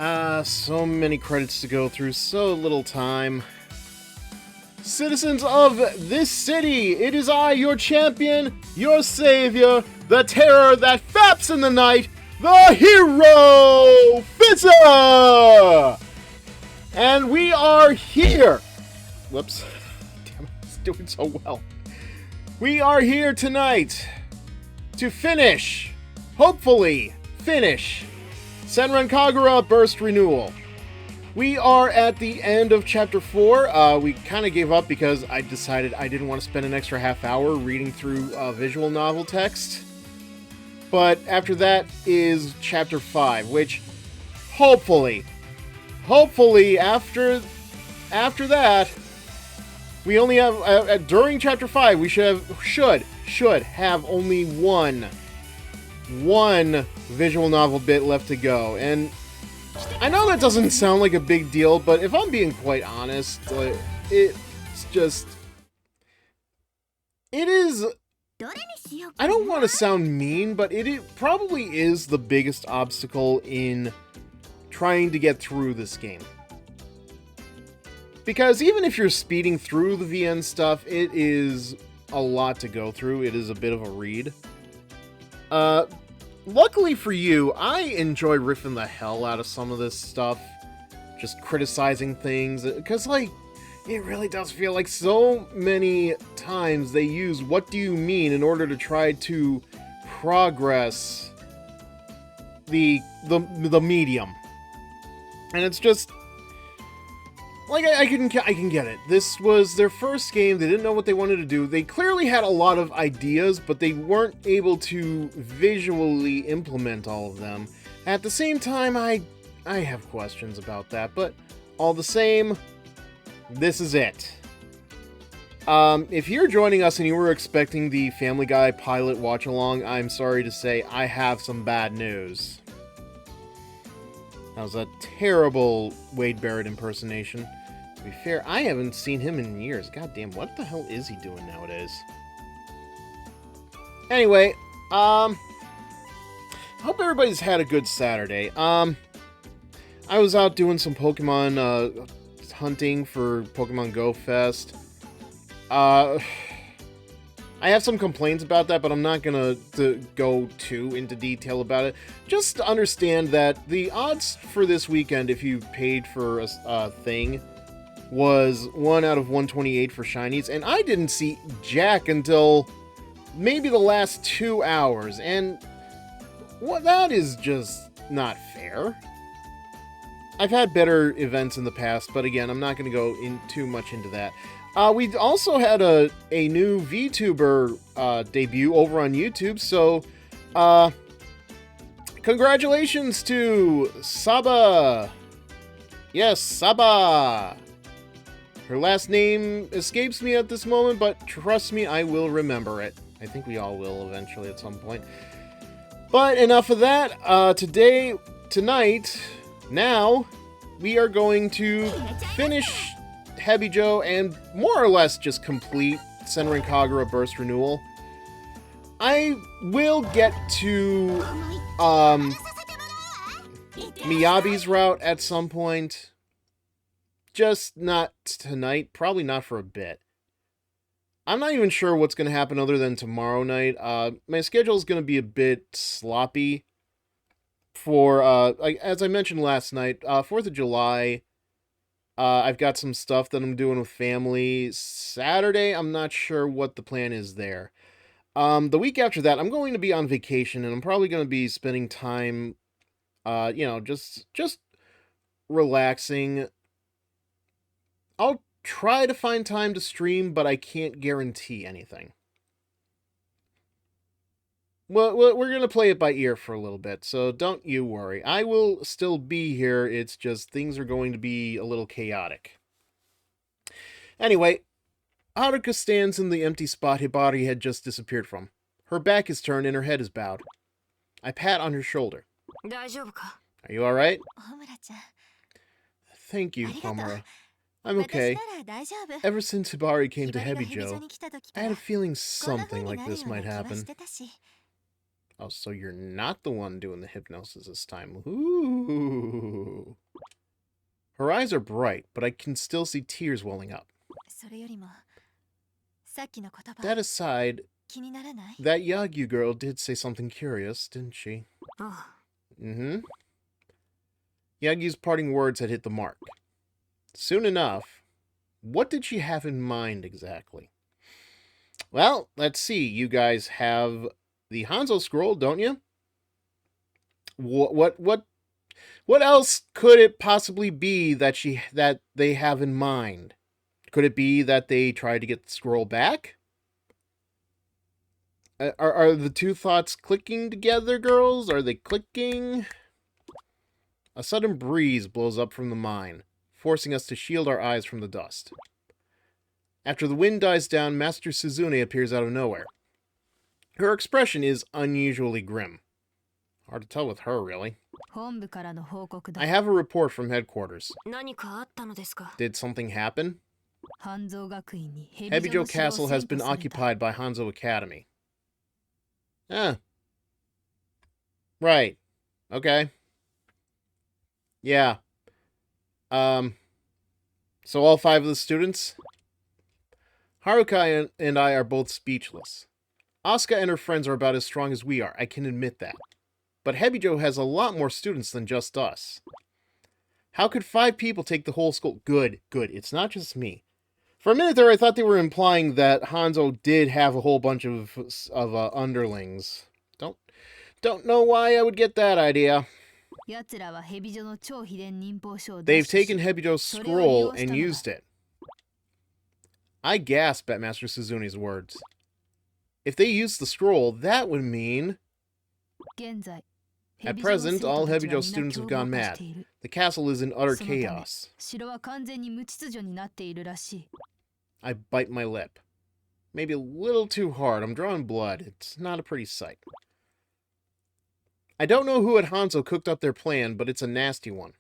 So many credits to go through, so little time. Citizens of this city, it is I, your champion, your savior, the terror that faps in the night, the HeroFizzer! And we are here! Whoops. Damn it, it's doing so well. We are here tonight to finish, hopefully finish, Senran Kagura Burest Renewal. We are at the end of Chapter 4. We kind of gave up because I decided I didn't want to spend an extra half hour reading through visual novel text. But after that is Chapter 5, which hopefully after that, we only have, during Chapter 5, we should have only one visual novel bit left to go. And I know that doesn't sound like a big deal, but if I'm being quite honest, it's just... It is... I don't want to sound mean, but it probably is the biggest obstacle in trying to get through this game. Because even if you're speeding through the VN stuff, it is a lot to go through. It is a bit of a read. Luckily for you, I enjoy riffing the hell out of some of this stuff. Just criticizing things. Because, like, it really does feel like so many times they use "what do you mean" in order to try to progress the medium. And it's just... like, I can get it. This was their first game. They didn't know what they wanted to do. They clearly had a lot of ideas, but they weren't able to visually implement all of them. At the same time, I have questions about that, but all the same, this is it. If you're joining us and you were expecting the Family Guy pilot watch-along, I'm sorry to say I have some bad news. That was a terrible Wade Barrett impersonation. To be fair, I haven't seen him in years. God damn, what the hell is he doing nowadays? Anyway, hope everybody's had a good Saturday. I was out doing some Pokemon hunting for Pokemon Go Fest. I have some complaints about that, but I'm not gonna go too into detail about it. Just to understand that the odds for this weekend, if you paid for a thing, was 1 out of 128 for shinies, and I didn't see jack until maybe the last 2 hours, and well, that is just not fair. I've had better events in the past, but again, I'm not going to go in too much into that. We also had a new VTuber debut over on YouTube, so congratulations to Saba! Yes, Saba! Her last name escapes me at this moment, but trust me, I will remember it. I think we all will eventually at some point. But enough of that. Tonight, now, we are going to finish Hebijo and more or less just complete Senran Kagura Burest Renewal. I will get to Miyabi's route at some point. Just not tonight. Probably not for a bit. I'm not even sure what's going to happen other than tomorrow night. My schedule is going to be a bit sloppy for, as I mentioned last night, 4th of July. I've got some stuff that I'm doing with family. Saturday, I'm not sure what the plan is there. The week after that, I'm going to be on vacation, and I'm probably going to be spending time, just relaxing. I'll try to find time to stream, but I can't guarantee anything. Well, we're going to play it by ear for a little bit, so don't you worry. I will still be here, it's just things are going to be a little chaotic. Anyway, Haruka stands in the empty spot Hibari had just disappeared from. Her back is turned and her head is bowed. I pat on her shoulder. Are you alright? Thank you, Homura. I'm okay. Ever since Hibari came to Hebijo, I had a feeling something like this might happen. Oh, so you're not the one doing the hypnosis this time. Ooh. Her eyes are bright, but I can still see tears welling up. That aside, that Yagyu girl did say something curious, didn't she? Mm-hmm. Yagyu's parting words had hit the mark. Soon enough, what did she have in mind exactly? Well, let's see. You guys have the Hanzo scroll, don't you? What else could it possibly be that they have in mind? Could it be that they tried to get the scroll back? Are the two thoughts clicking together, girls? Are they clicking? A sudden breeze blows up from the mine, forcing us to shield our eyes from the dust. After the wind dies down, Master Suzune appears out of nowhere. Her expression is unusually grim. Hard to tell with her, really. I have a report from headquarters. Did something happen? Hebijo Castle has been occupied by Hanzo Academy. Right. Okay. Yeah. So all 5 of the students? Haruka and I are both speechless. Asuka and her friends are about as strong as we are, I can admit that. But Hebijo has a lot more students than just us. How could 5 people take the whole school? Good. It's not just me. For a minute there, I thought they were implying that Hanzo did have a whole bunch of underlings. Don't know why I would get that idea. They've taken Hebijo's scroll and used it. I gasp at Master Suzune's words. If they used the scroll, that would mean... At present, all Hebijo students have gone mad. The castle is in utter chaos. I bite my lip. Maybe a little too hard. I'm drawing blood. It's not a pretty sight. I don't know who at Hanzo cooked up their plan, but it's a nasty one.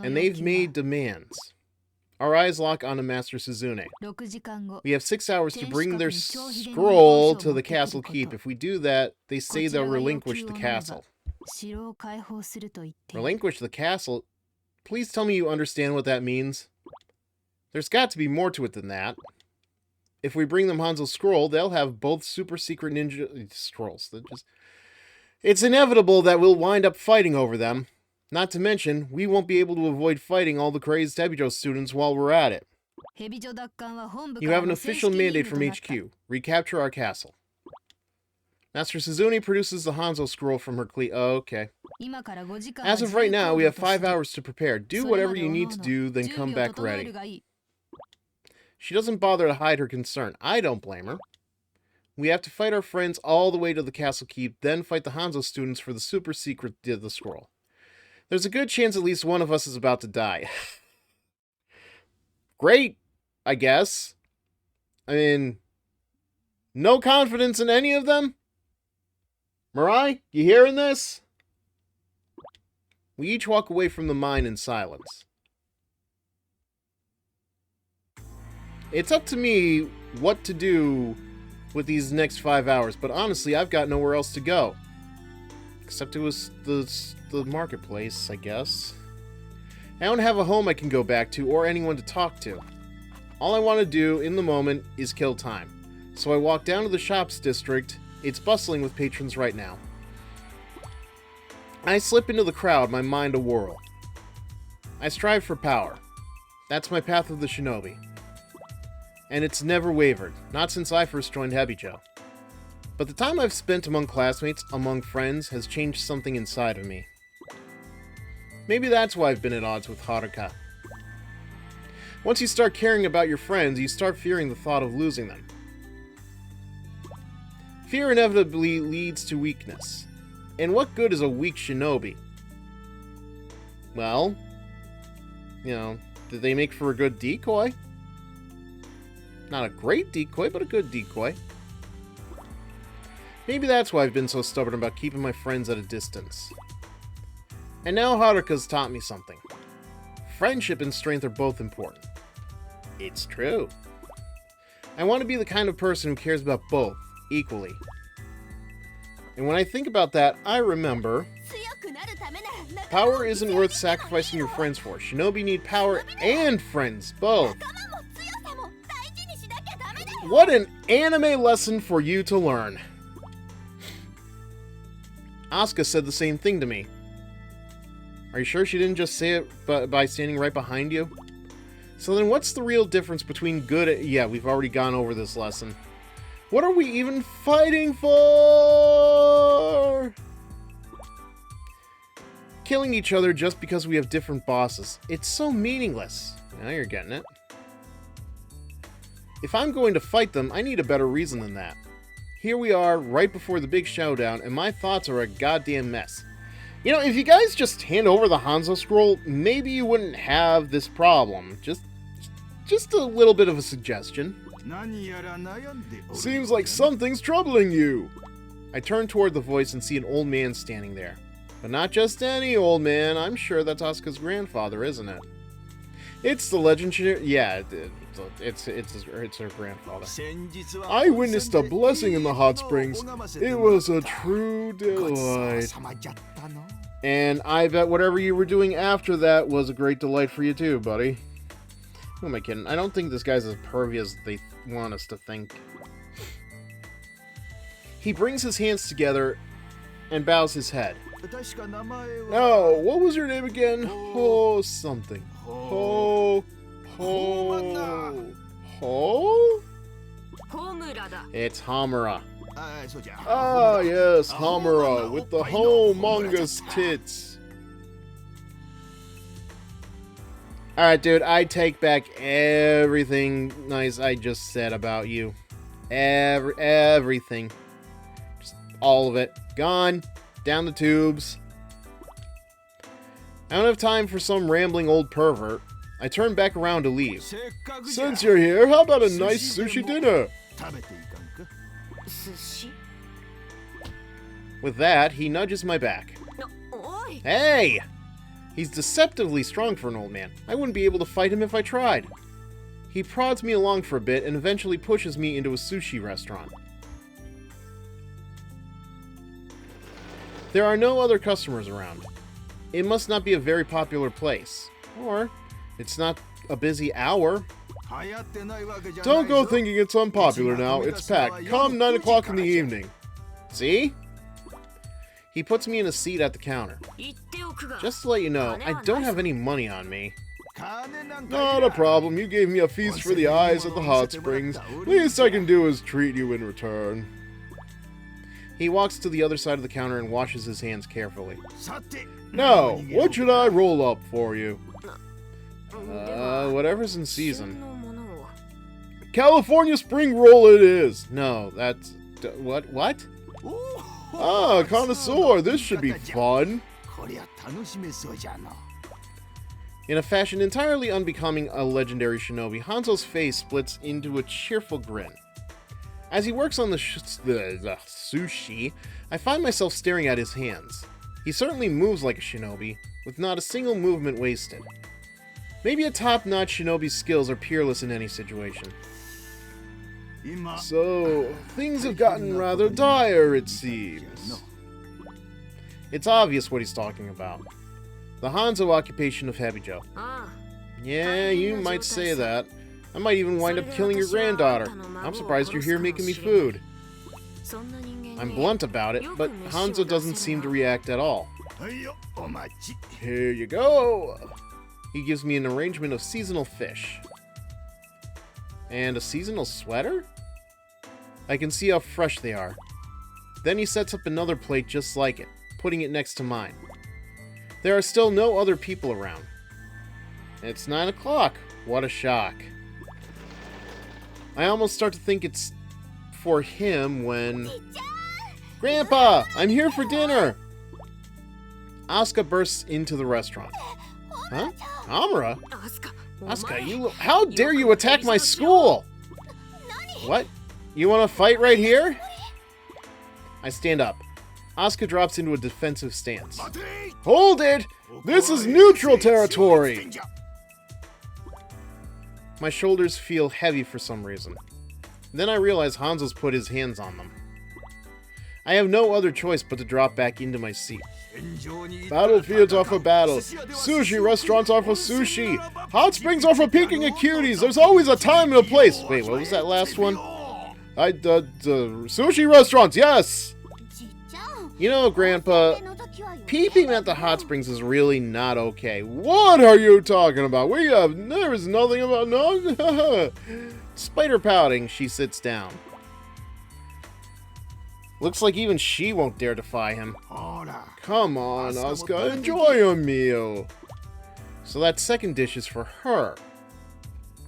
And they've made demands. Our eyes lock onto Master Suzune. We have 6 hours to bring their scroll to the castle keep. If we do that, they say they'll relinquish the castle. Relinquish the castle? Please tell me you understand what that means. There's got to be more to it than that. If we bring them Hanzo's scroll, they'll have both super secret ninja scrolls. It's inevitable that we'll wind up fighting over them. Not to mention, we won't be able to avoid fighting all the crazed Hebijo students while we're at it. You have an official mandate from HQ. Recapture our castle. Master Suzune produces the Hanzo scroll from her okay. As of right now, we have 5 hours to prepare. Do whatever you need to do, then come back ready. She doesn't bother to hide her concern. I don't blame her. We have to fight our friends all the way to the castle keep, then fight the Hanzo students for the super secret of the scroll. There's a good chance at least one of us is about to die. Great, I guess. I mean, no confidence in any of them? Mirai, you hearing this? We each walk away from the mine in silence. It's up to me what to do with these next 5 hours, but honestly, I've got nowhere else to go. Except it was the marketplace, I guess. I don't have a home I can go back to or anyone to talk to. All I want to do in the moment is kill time. So I walk down to the shops district. It's bustling with patrons right now. I slip into the crowd, my mind a whirl. I strive for power. That's my path of the shinobi. And it's never wavered, not since I first joined Hebijo. But the time I've spent among classmates, among friends, has changed something inside of me. Maybe that's why I've been at odds with Haruka. Once you start caring about your friends, you start fearing the thought of losing them. Fear inevitably leads to weakness. And what good is a weak shinobi? Well, did they make for a good decoy? Not a great decoy, but a good decoy. Maybe that's why I've been so stubborn about keeping my friends at a distance. And now Haruka's taught me something. Friendship and strength are both important. It's true. I want to be the kind of person who cares about both equally. And when I think about that, I remember... Power isn't worth sacrificing your friends for. Shinobi need power and friends, both. What an anime lesson for you to learn. Asuka said the same thing to me. Are you sure she didn't just say it by standing right behind you? So then what's the real difference between good... Yeah, we've already gone over this lesson. What are we even fighting for? Killing each other just because we have different bosses. It's so meaningless. Now you're getting it. If I'm going to fight them, I need a better reason than that. Here we are, right before the big showdown, and my thoughts are a goddamn mess. You know, if you guys just hand over the Hanzo scroll, maybe you wouldn't have this problem. Just a little bit of a suggestion. Seems like something's troubling you. I turn toward the voice and see an old man standing there. But not just any old man. I'm sure that's Asuka's grandfather, isn't it? It's the legendary... Yeah, it's her grandfather. I witnessed a blessing in the hot springs. It was a true delight. And I bet whatever you were doing after that was a great delight for you too, buddy. Who am I kidding? I don't think this guy's as pervy as they want us to think. He brings his hands together and bows his head. Oh, what was your name again? Oh, something. Ho. It's Homura. Ah, yes, Homura, with the humongous tits. Alright, dude, I take back everything nice I just said about you. Everything. Just all of it. Gone. Down the tubes. I don't have time for some rambling old pervert. I turn back around to leave. Since you're here, how about a nice sushi dinner? With that, he nudges my back. Hey! He's deceptively strong for an old man. I wouldn't be able to fight him if I tried. He prods me along for a bit and eventually pushes me into a sushi restaurant. There are no other customers around. It must not be a very popular place. Or, it's not a busy hour. Don't go thinking it's unpopular now. It's packed. Come 9 o'clock in the evening. See? He puts me in a seat at the counter. Just to let you know, I don't have any money on me. Not a problem. You gave me a feast for the eyes at the hot springs. Least I can do is treat you in return. He walks to the other side of the counter and washes his hands carefully. Now, what should I roll up for you? Whatever's in season. California spring roll it is! No, that's... What? Ah, connoisseur, this should be fun. In a fashion entirely unbecoming a legendary shinobi, Hanzo's face splits into a cheerful grin. As he works on the sushi, I find myself staring at his hands. He certainly moves like a shinobi, with not a single movement wasted. Maybe a top-notch shinobi's skills are peerless in any situation. So, things have gotten rather dire, it seems. It's obvious what he's talking about. The Hanzo occupation of Hebijo. Yeah, you might say that. I might even wind up killing your granddaughter. I'm surprised you're here making me food. I'm blunt about it, but Hanzo doesn't seem to react at all. Here you go! He gives me an arrangement of seasonal fish. And a seasonal sweater? I can see how fresh they are. Then he sets up another plate just like it, putting it next to mine. There are still no other people around. It's 9 o'clock. What a shock. I almost start to think it's for him when... Grandpa! I'm here for dinner! Asuka bursts into the restaurant. Huh? Homura? Asuka, how dare you attack my school? What? You want to fight right here? I stand up. Asuka drops into a defensive stance. Hold it! This is neutral territory! My shoulders feel heavy for some reason. Then I realize Hanzo's put his hands on them. I have no other choice but to drop back into my seat. Battlefields are for battle. Sushi restaurants are for sushi. Hot springs are for peeking at cuties. There's always a time and a place. Wait, what was that last one? Sushi restaurants, yes! You know, Grandpa, peeping at the hot springs is really not okay. What are you talking about? There is nothing about no. Despite her pouting, she sits down. Looks like even she won't dare defy him. Come on, Asuka, enjoy your meal. So that second dish is for her.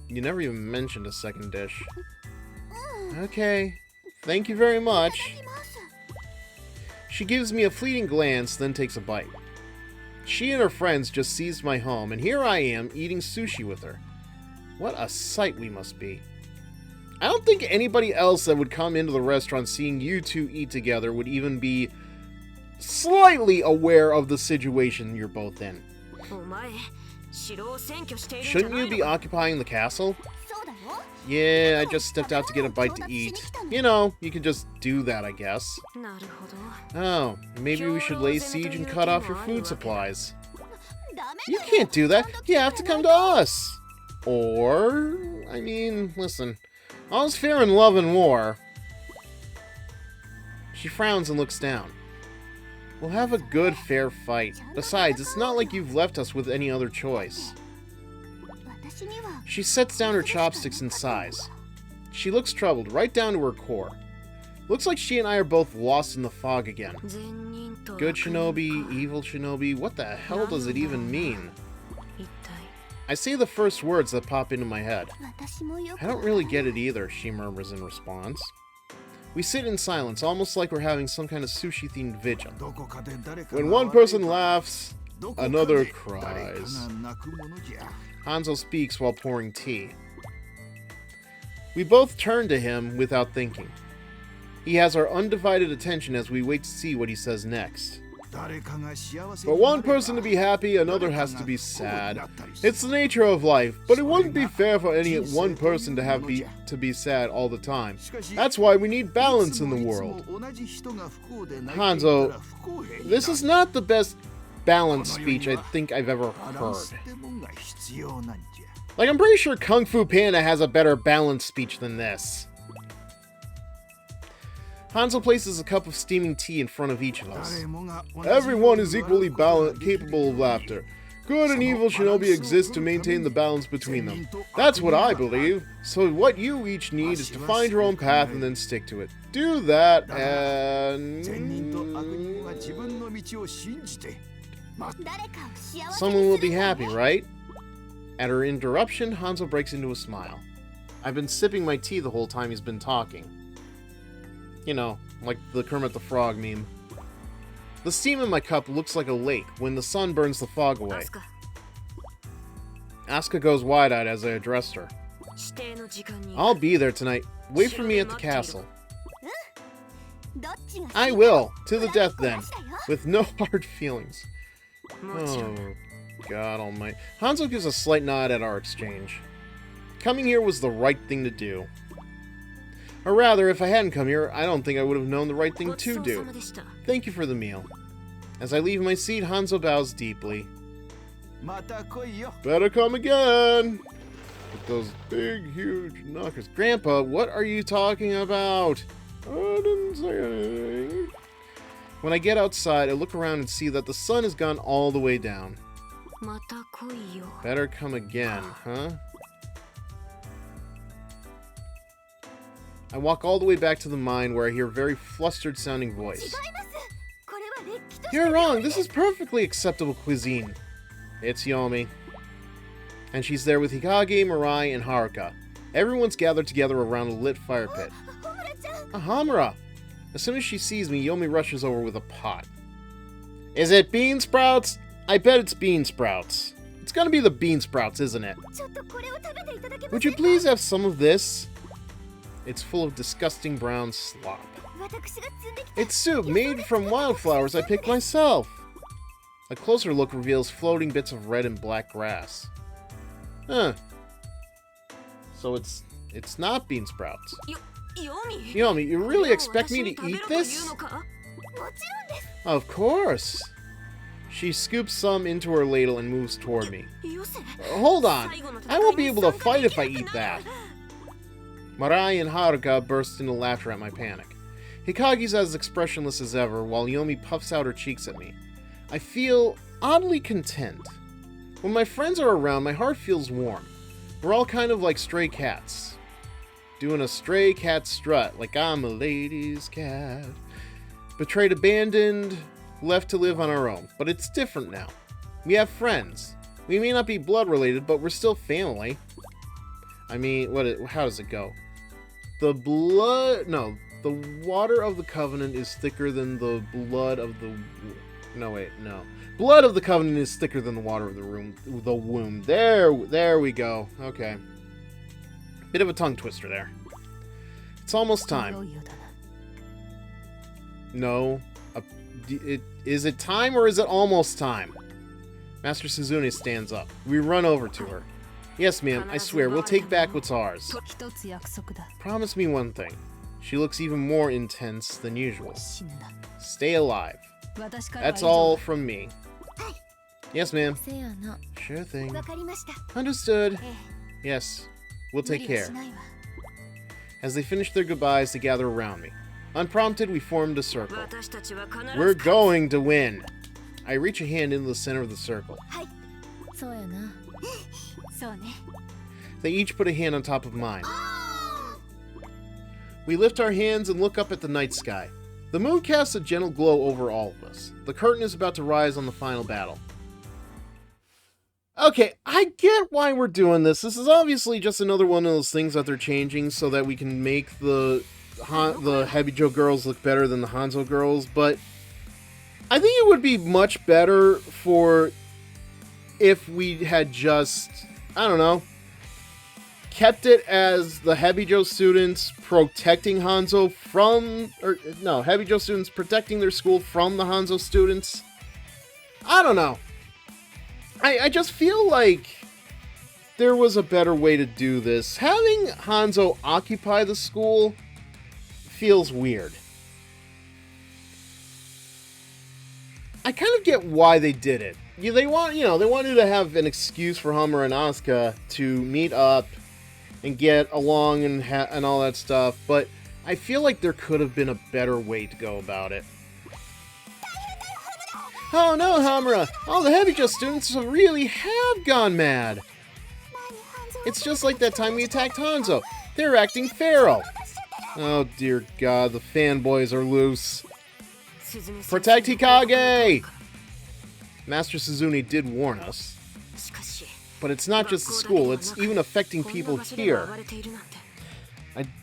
You never even mentioned a second dish. Okay, thank you very much. She gives me a fleeting glance, then takes a bite. She and her friends just seized my home, and here I am, eating sushi with her. What a sight we must be. I don't think anybody else that would come into the restaurant seeing you two eat together would even be slightly aware of the situation you're both in. Shouldn't you be occupying the castle? Yeah, I just stepped out to get a bite to eat. You know, you can just do that, I guess. Oh, maybe we should lay siege and cut off your food supplies. You can't do that. You have to come to us. Or, I mean, listen. All's fair in love and war. She frowns and looks down. We'll have a good, fair fight. Besides, it's not like you've left us with any other choice. She sets down her chopsticks and sighs. She looks troubled, right down to her core. Looks like she and I are both lost in the fog again. Good shinobi, evil shinobi, what the hell does it even mean? I say the first words that pop into my head. I don't really get it either, she murmurs in response. We sit in silence, almost like we're having some kind of sushi-themed vigil. When one person laughs, another cries. Hanzo speaks while pouring tea. We both turn to him without thinking. He has our undivided attention as we wait to see what he says next. For one person to be happy, another has to be sad. It's the nature of life, but it wouldn't be fair for any one person to be sad all the time. That's why we need balance in the world. Hanzo, this is not the best balanced speech I think I've ever heard. Like, I'm pretty sure Kung Fu Panda has a better balanced speech than this. Hanzo places a cup of steaming tea in front of each of us. Everyone is equally capable of laughter. Good and evil shinobi exist to maintain the balance between them. That's what I believe. So what you each need is to find your own path and then stick to it. Do that and... someone will be happy, right? At her interruption, Hanzo breaks into a smile. I've been sipping my tea the whole time he's been talking. You know, like the Kermit the Frog meme. The steam in my cup looks like a lake when the sun burns the fog away. Asuka goes wide-eyed as I address her. I'll be there tonight. Wait for me at the castle. I will. To the death then. With no hard feelings. Oh, God almighty. Hanzo gives a slight nod at our exchange. Coming here was the right thing to do. Or rather, if I hadn't come here, I don't think I would have known the right thing to do. Thank you for the meal. As I leave my seat, Hanzo bows deeply. Better come again! With those big, huge knockers. Grandpa, what are you talking about? I didn't say anything. When I get outside, I look around and see that the sun has gone all the way down. Better come again, huh? I walk all the way back to the mine where I hear a very flustered-sounding voice. You're wrong, this is perfectly acceptable cuisine. It's Yomi. And she's there with Hikage, Mirai, and Haruka. Everyone's gathered together around a lit fire pit. A Homura! As soon as she sees me, Yomi rushes over with a pot. Is it bean sprouts? I bet it's bean sprouts. It's gonna be the bean sprouts, isn't it? Would you please have some of this? It's full of disgusting brown slop. It's soup made from wildflowers I picked myself. A closer look reveals floating bits of red and black grass. Huh. So it's not bean sprouts. Yomi, you really expect me to eat this? Of course. She scoops some into her ladle and moves toward me. Hold on. I won't be able to fight if I eat that. Mirai and Haruka burst into laughter at my panic. Hikagi's as expressionless as ever, while Yomi puffs out her cheeks at me. I feel oddly content. When my friends are around, my heart feels warm. We're all kind of like stray cats. Doing a stray cat strut, like I'm a lady's cat. Betrayed, abandoned, left to live on our own. But it's different now. We have friends. We may not be blood related, but we're still family. I mean, how does it go? The water of the covenant is thicker than the blood of the... No. Blood of the covenant is thicker than the water of the womb. There we go. Okay. Bit of a tongue twister there. It's almost time. No. Is it time or is it almost time? Master Suzune stands up. We run over to her. Yes, ma'am, I swear, we'll take back what's ours. Promise me one thing. She looks even more intense than usual. Stay alive. That's all from me. Yes, ma'am. Sure thing. Understood. Yes, we'll take care. As they finish their goodbyes, they gather around me. Unprompted, we formed a circle. We're going to win. I reach a hand into the center of the circle. They each put a hand on top of mine. We lift our hands and look up at the night sky. The moon casts a gentle glow over all of us. The curtain is about to rise on the final battle. Okay, I get why we're doing this. This is obviously just another one of those things that they're changing so that we can make the Hebijo girls look better than the Hanzo girls, but I think it would be much better for if we had just, I don't know, kept it as the Hebijo students protecting Hanzo from, Hebijo students protecting their school from the Hanzo students. I don't know. I just feel like there was a better way to do this. Having Hanzo occupy the school feels weird. I kind of get why they did it. They wanted to have an excuse for Homura and Asuka to meet up and get along and all that stuff, but I feel like there could have been a better way to go about it. Oh no, Homura! All the Hebijo students really have gone mad! It's just like that time we attacked Hanzo. They're acting feral. Oh dear God, the fanboys are loose. Protect Hikage! Master Suzune did warn us. But it's not just the school, it's even affecting people here.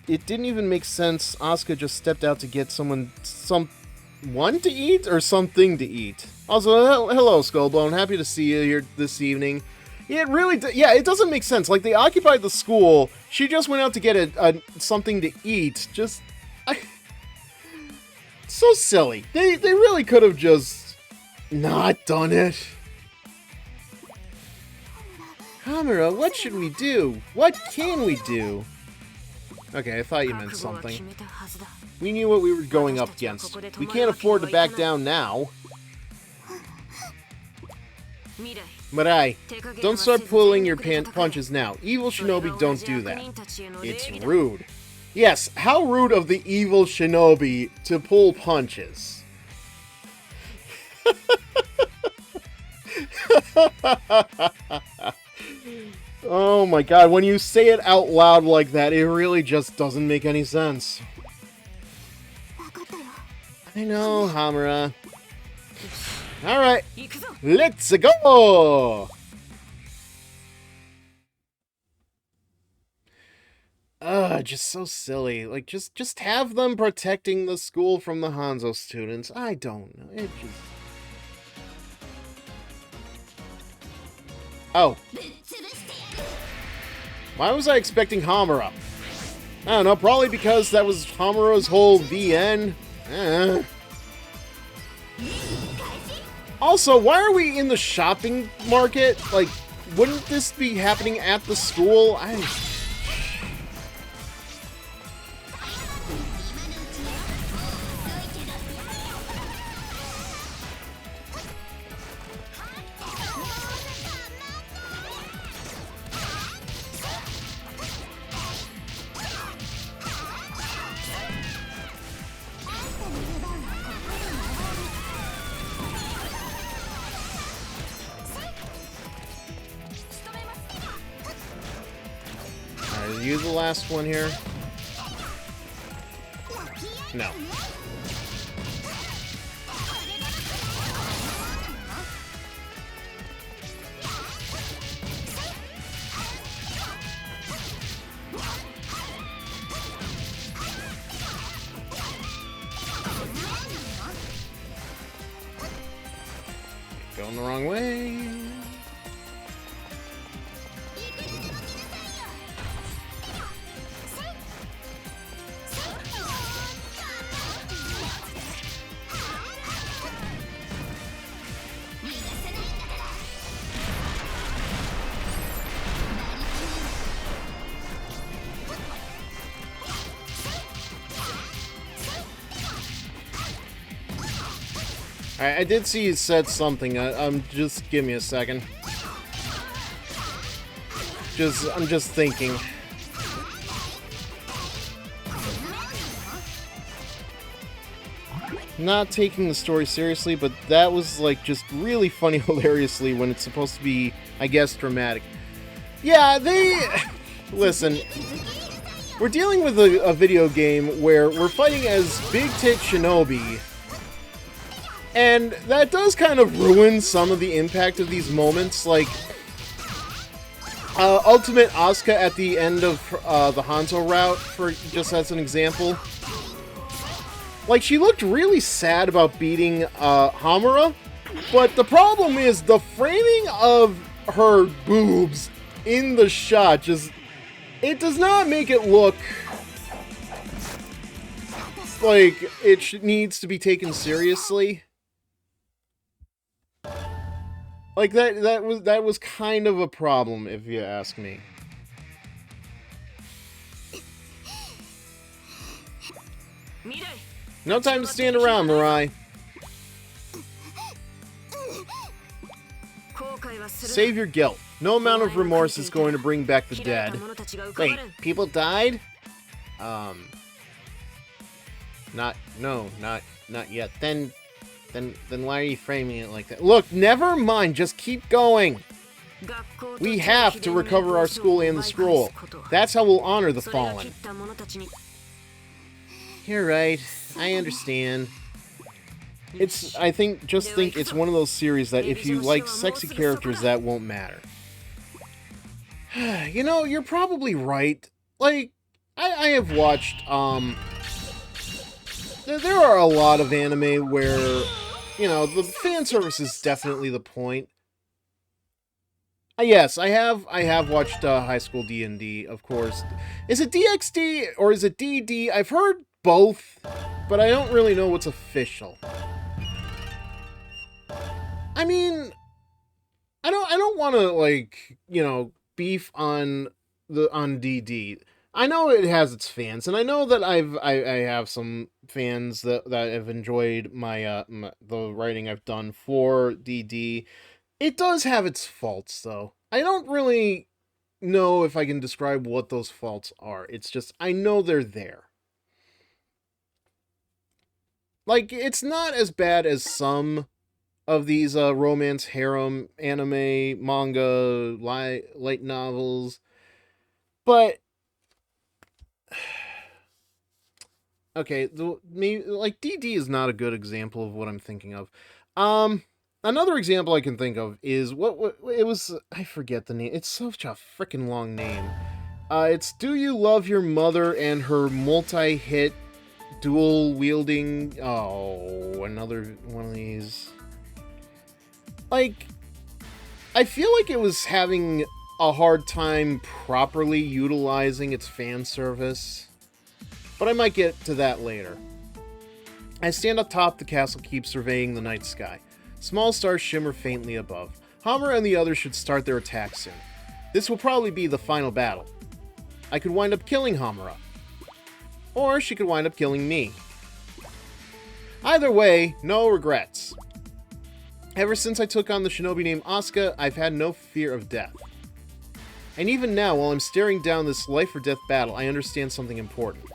It didn't even make sense Asuka just stepped out to get someone to eat or something to eat. Also, hello Skullbone, happy to see you here this evening. Yeah, it doesn't make sense. Like, they occupied the school, she just went out to get something to eat. So silly. They really could have just not done it. Homura, what should we do? What can we do? Okay, I thought you meant something. We knew what we were going up against. We can't afford to back down now. Mirai, don't start pulling your punches now. Evil shinobi don't do that. It's rude. Yes, how rude of the evil shinobi to pull punches. Oh my God, when you say it out loud like that, it really just doesn't make any sense. I know, Homura. Alright, let's go! Just so silly. Like, just have them protecting the school from the Hanzo students. I don't know. It just... Oh. Why was I expecting Homura? I don't know, probably because that was Homura's whole VN. Also, why are we in the shopping market? Like, wouldn't this be happening at the school? you the last one here? No. Going the wrong way. I did see you said something. I'm just give me a second. I'm just thinking. Not taking the story seriously, but that was like just really funny hilariously when it's supposed to be, I guess, dramatic. Yeah, listen. We're dealing with a video game where we're fighting as Big Tit Shinobi. And that does kind of ruin some of the impact of these moments, like Ultimate Asuka at the end of the Hanzo route, for just as an example. Like, she looked really sad about beating Homura, but the problem is the framing of her boobs in the shot it does not make it look like it needs to be taken seriously. Like, that was kind of a problem, if you ask me. No time to stand around, Mirai. Save your guilt. No amount of remorse is going to bring back the dead. Wait, people died? Not yet. Then why are you framing it like that? Look, never mind, just keep going. We have to recover our school and the scroll. That's how we'll honor the fallen. You're right, I understand. I think it's one of those series that if you like sexy characters, that won't matter. You know, you're probably right. Like, I have watched, there are a lot of anime where, you know, the fan service is definitely the point. Yes, I have watched High School D&D, of course. Is it DxD or is it DD? I've heard both, but I don't really know what's official. I mean, I don't want to, like, you know, beef on DD. I know it has its fans, and I know that I have some fans that have enjoyed my the writing I've done for DD. It does have its faults, though. I don't really know if I can describe what those faults are. It's just, I know they're there. Like, it's not as bad as some of these romance, harem, anime, manga, light novels, but okay, like, DD is not a good example of what I'm thinking of. Another example I can think of is what it was. I forget the name. It's such a freaking long name. It's Do You Love Your Mother and her multi-hit dual wielding. Oh, another one of these. Like, I feel like it was having a hard time properly utilizing its fan service, but I might get to that later. I stand atop the castle keep surveying the night sky. Small stars shimmer faintly above. Homura and the others should start their attack soon. This will probably be the final battle. I could wind up killing Homura. Or she could wind up killing me. Either way, no regrets. Ever since I took on the shinobi named Asuka, I've had no fear of death. And even now, while I'm staring down this life-or-death battle, I understand something important.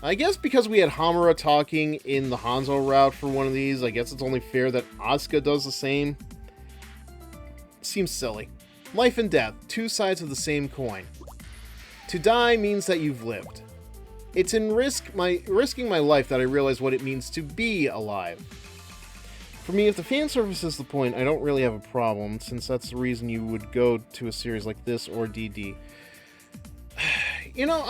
I guess because we had Homura talking in the Hanzo route for one of these, I guess it's only fair that Asuka does the same. Seems silly. Life and death, two sides of the same coin. To die means that you've lived. It's in risking my life that I realize what it means to be alive. For me, if the fan service is the point, I don't really have a problem, since that's the reason you would go to a series like this or DD. You know,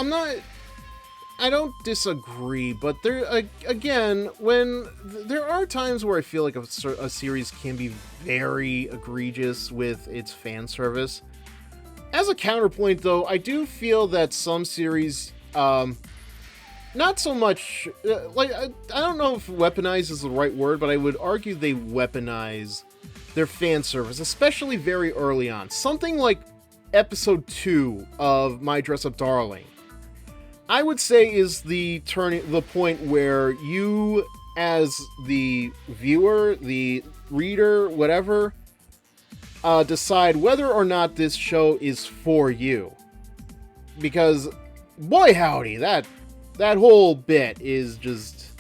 I don't disagree, but there, again, there are times where I feel like a series can be very egregious with its fan service. As a counterpoint, though, I do feel that some series, not so much, I don't know if weaponize is the right word, but I would argue they weaponize their fan service, especially very early on. Something like episode 2 of My Dress Up Darling, I would say is the point where you, as the viewer, the reader, whatever, decide whether or not this show is for you. Because, boy howdy, that whole bit is just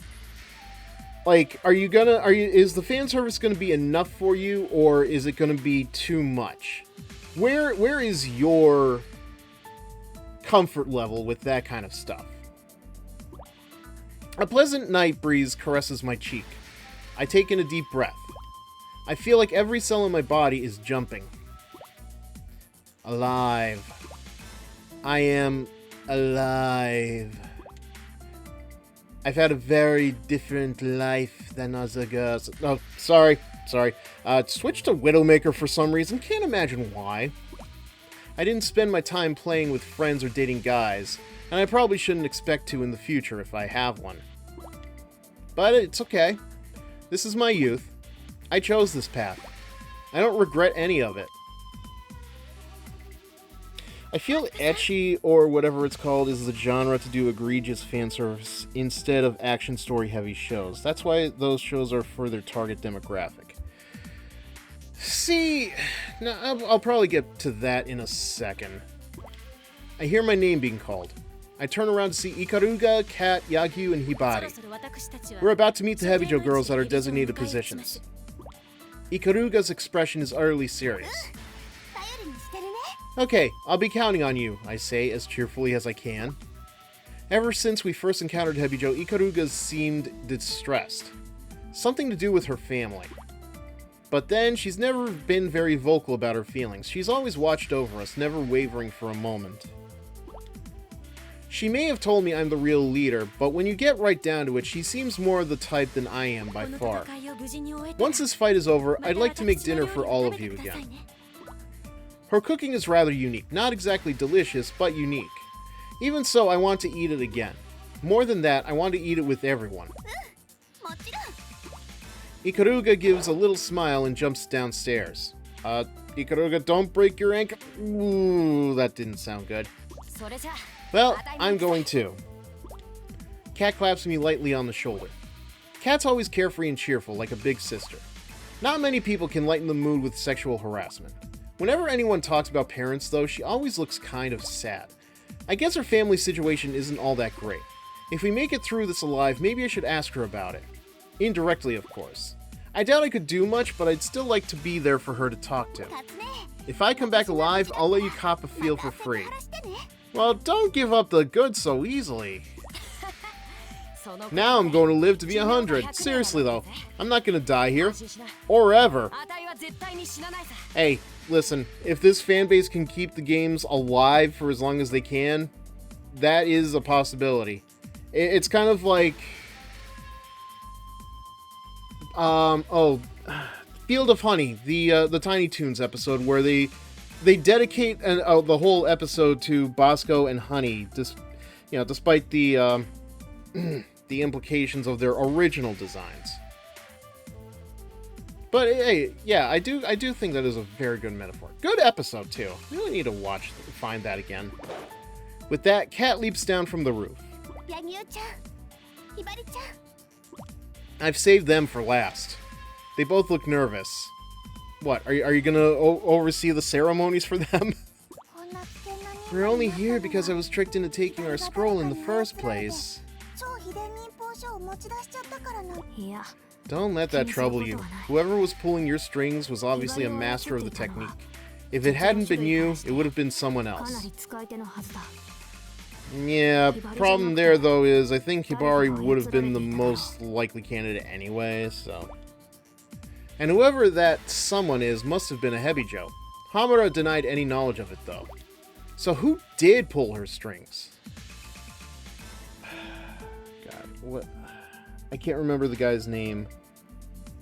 like, is the fan service gonna be enough for you, or is it gonna be too much? Where is your comfort level with that kind of stuff? A pleasant night breeze caresses my cheek. I take in a deep breath. I feel like every cell in my body is jumping. Alive. I am alive. I've had a very different life than other girls. Oh, sorry. Switched to Widowmaker for some reason. Can't imagine why. I didn't spend my time playing with friends or dating guys, and I probably shouldn't expect to in the future if I have one. But it's okay. This is my youth. I chose this path. I don't regret any of it. I feel ecchi, or whatever it's called, is the genre to do egregious fan service instead of action story heavy shows. That's why those shows are for their target demographic. See, now I'll probably get to that in a second. I hear my name being called. I turn around to see Ikaruga, Kat, Yagyu, and Hibari. We're about to meet the Hebijor girls at our designated positions. Ikaruga's expression is utterly serious. Okay, I'll be counting on you, I say as cheerfully as I can. Ever since we first encountered Hebijo, Ikaruga seemed distressed. Something to do with her family. But then, she's never been very vocal about her feelings. She's always watched over us, never wavering for a moment. She may have told me I'm the real leader, but when you get right down to it, she seems more the type than I am by far. Once this fight is over, I'd like to make dinner for all of you again. Her cooking is rather unique. Not exactly delicious, but unique. Even so, I want to eat it again. More than that, I want to eat it with everyone. Ikaruga gives a little smile and jumps downstairs. Ikaruga, don't break your ankle. Ooh, that didn't sound good. Well, I'm going too. Kat claps me lightly on the shoulder. Kat's always carefree and cheerful, like a big sister. Not many people can lighten the mood with sexual harassment. Whenever anyone talks about parents, though, she always looks kind of sad. I guess her family situation isn't all that great. If we make it through this alive, maybe I should ask her about it. Indirectly, of course. I doubt I could do much, but I'd still like to be there for her to talk to. If I come back alive, I'll let you cop a feel for free. Well, don't give up the goods so easily. Now I'm going to live to be 100. Seriously though, I'm not going to die here. Or ever. Hey, listen, if this fanbase can keep the games alive for as long as they can, that is a possibility. It's kind of like... Field of Honey, the Tiny Toons episode, where they dedicate the whole episode to Bosco and Honey, despite the the implications of their original designs. But hey, yeah, I do think that is a very good metaphor. Good episode too. Really need to find that again. With that, Kat leaps down from the roof. I've saved them for last. They both look nervous. What, are you gonna oversee the ceremonies for them? We're only here because I was tricked into taking our scroll in the first place. Don't let that trouble you. Whoever was pulling your strings was obviously a master of the technique. If it hadn't been you, it would have been someone else. Yeah, problem there though is I think Hibari would have been the most likely candidate anyway, so... And whoever that someone is must have been a Hebijo. Homura denied any knowledge of it though. So who did pull her strings? God, what... I can't remember the guy's name.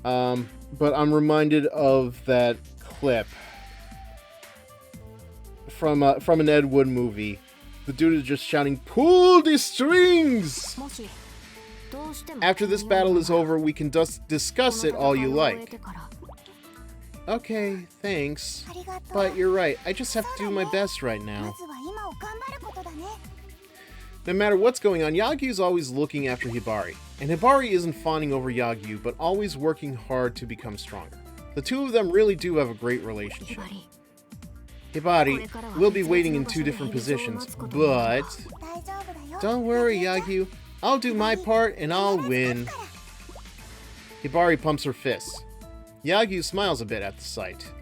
But I'm reminded of that clip from an Ed Wood movie. The dude is just shouting, "Pull the strings!" After this battle is over, we can discuss it all you like. Okay, thanks. But you're right, I just have to do my best right now. No matter what's going on, Yagyu's always looking after Hibari. And Hibari isn't fawning over Yagyu, but always working hard to become stronger. The two of them really do have a great relationship. Hibari, we'll be waiting in 2 different positions, but... Don't worry, Yagyu. I'll do my part and I'll win. Hibari pumps her fists. Yagyu smiles a bit at the sight.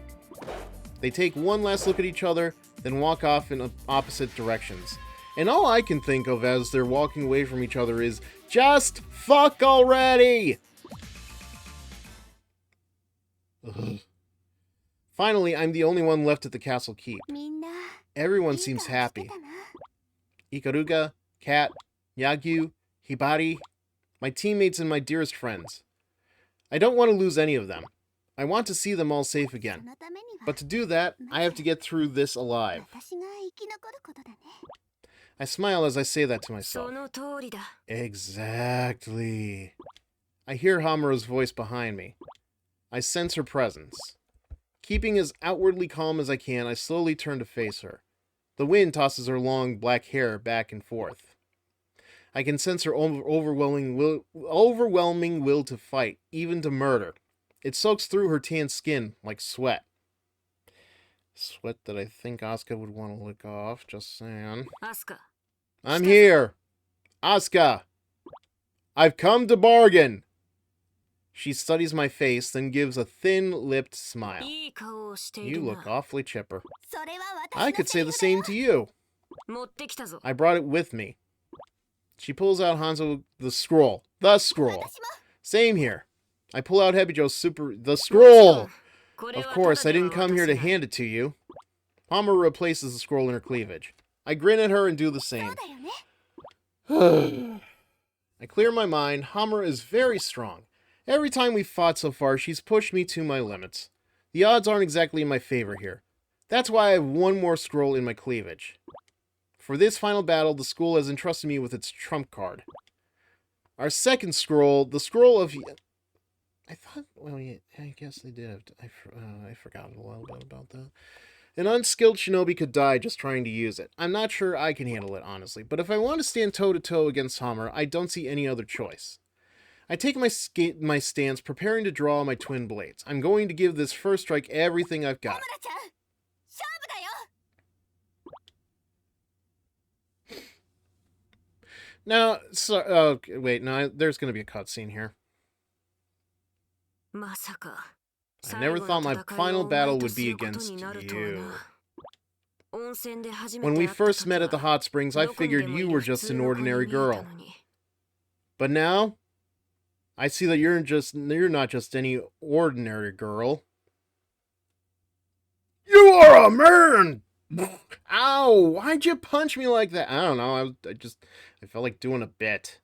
They take one last look at each other, then walk off in opposite directions. And all I can think of as they're walking away from each other is, just fuck already! Ugh. Finally, I'm the only one left at the castle keep. Everyone seems happy. Ikaruga, Kat, Yagyu, Hibari, my teammates and my dearest friends. I don't want to lose any of them. I want to see them all safe again. But to do that, I have to get through this alive. I smile as I say that to myself. Exactly. I hear Homura's voice behind me. I sense her presence. Keeping as outwardly calm as I can, I slowly turn to face her. The wind tosses her long black hair back and forth. I can sense her overwhelming will to fight, even to murder. It soaks through her tan skin like sweat. Sweat that I think Asuka would want to lick off, just saying. I'm here! Asuka! I've come to bargain! She studies my face, then gives a thin-lipped smile. You look awfully chipper. I could say the same to you. I brought it with me. She pulls out Hanzo the scroll. The scroll. Same here. I pull out Hebijo's the scroll! Of course, I didn't come here to hand it to you. Homura replaces the scroll in her cleavage. I grin at her and do the same. I clear my mind. Homura is very strong. Every time we've fought so far, she's pushed me to my limits. The odds aren't exactly in my favor here. That's why I have one more scroll in my cleavage. For this final battle, the school has entrusted me with its trump card. Our second scroll, the scroll of... I thought... Well, yeah, I guess they did have... I forgot a little bit about that. An unskilled shinobi could die just trying to use it. I'm not sure I can handle it, honestly. But if I want to stand toe-to-toe against Homura, I don't see any other choice. I take my stance, preparing to draw my twin blades. I'm going to give this first strike everything I've got. Now, wait, no, there's going to be a cutscene here. I never thought my final battle would be against you. When we first met at the hot springs, I figured you were just an ordinary girl. But now, I see that you're not just any ordinary girl. You are a man! Ow! Why'd you punch me like that? I don't know. I felt like doing a bit.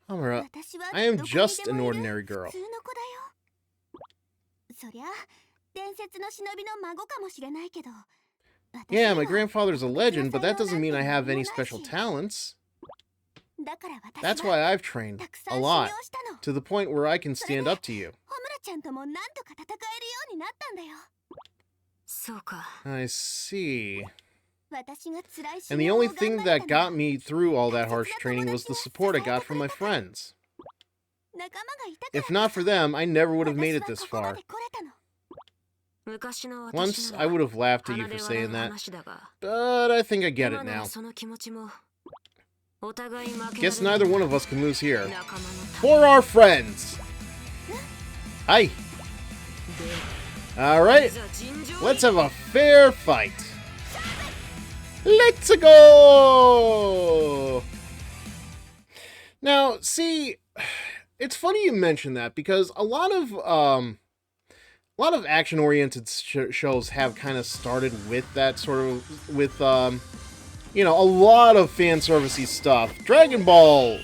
Homura, I am just an ordinary girl. Yeah, my grandfather's a legend, but that doesn't mean I have any special talents. That's why I've trained a lot, to the point where I can stand up to you. I see. And the only thing that got me through all that harsh training was the support I got from my friends. If not for them, I never would have made it this far. Once, I would have laughed at you for saying that, but I think I get it now. Guess neither one of us can lose here. For our friends! Hi! Alright, let's have a fair fight. Let's go! Now, see, it's funny you mention that because a lot of action-oriented shows have kind of started with that sort of you know, a lot of fan servicey stuff. Dragon Ball,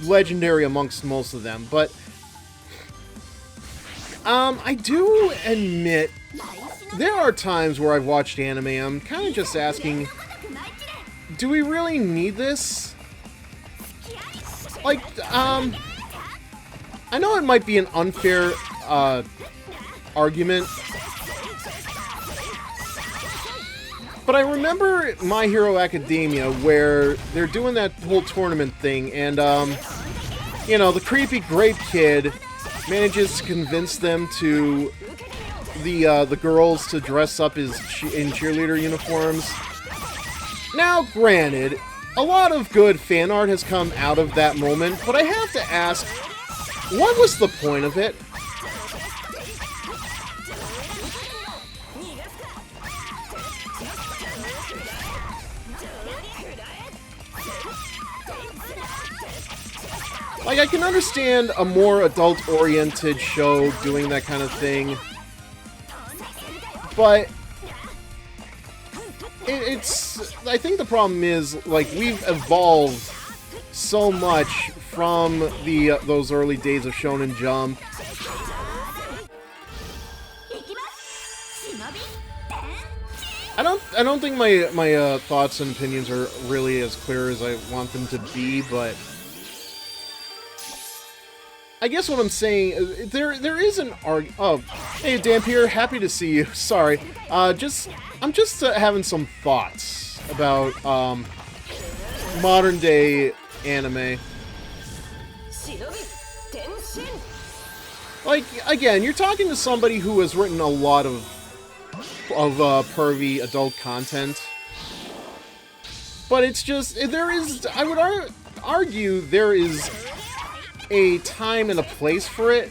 legendary amongst most of them, but I do admit there are times where I've watched anime. I'm kind of just asking, do we really need this? Like, I know it might be an unfair argument, but I remember My Hero Academia where they're doing that whole tournament thing, and you know, the creepy grape kid manages to convince them to the girls to dress up as in cheerleader uniforms. Now, granted, a lot of good fan art has come out of that moment, but I have to ask, what was the point of it? Like, I can understand a more adult-oriented show doing that kind of thing, but it's... I think the problem is, like, we've evolved so much from those early days of Shonen Jump. I don't think my thoughts and opinions are really as clear as I want them to be, but I guess what I'm saying, there is an argument. Oh, hey Dampier, happy to see you. Sorry, I'm just having some thoughts about modern day anime. Like, again, you're talking to somebody who has written a lot of pervy adult content, but it's just, there is, I would argue there is a time and a place for it,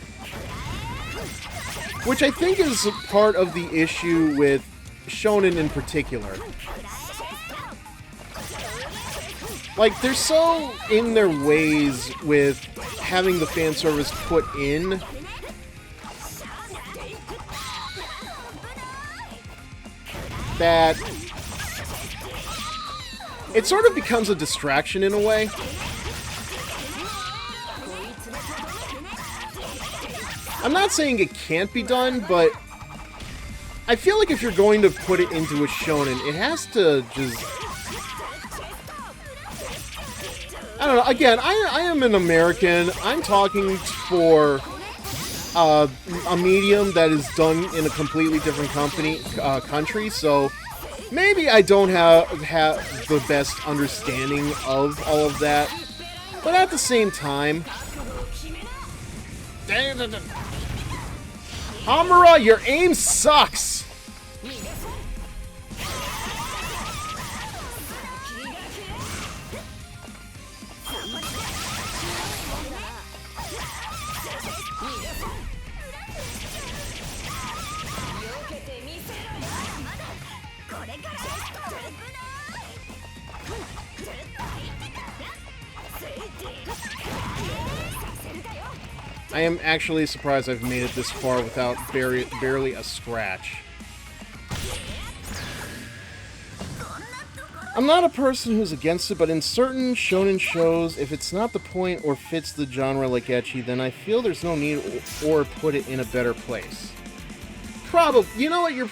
which I think is part of the issue with shonen in particular. Like, they're so in their ways with having the fan service put in that it sort of becomes a distraction in a way. I'm not saying it can't be done, but I feel like if you're going to put it into a shonen, it has to just... I don't know, again, I am an American. I'm talking for a medium that is done in a completely different country, so maybe I don't have the best understanding of all of that, but at the same time... Homura, your aim sucks! I am actually surprised I've made it this far without barely a scratch. I'm not a person who's against it, but in certain shonen shows, if it's not the point or fits the genre like ecchi, then I feel there's no need or put it in a better place. Probably, you know what, you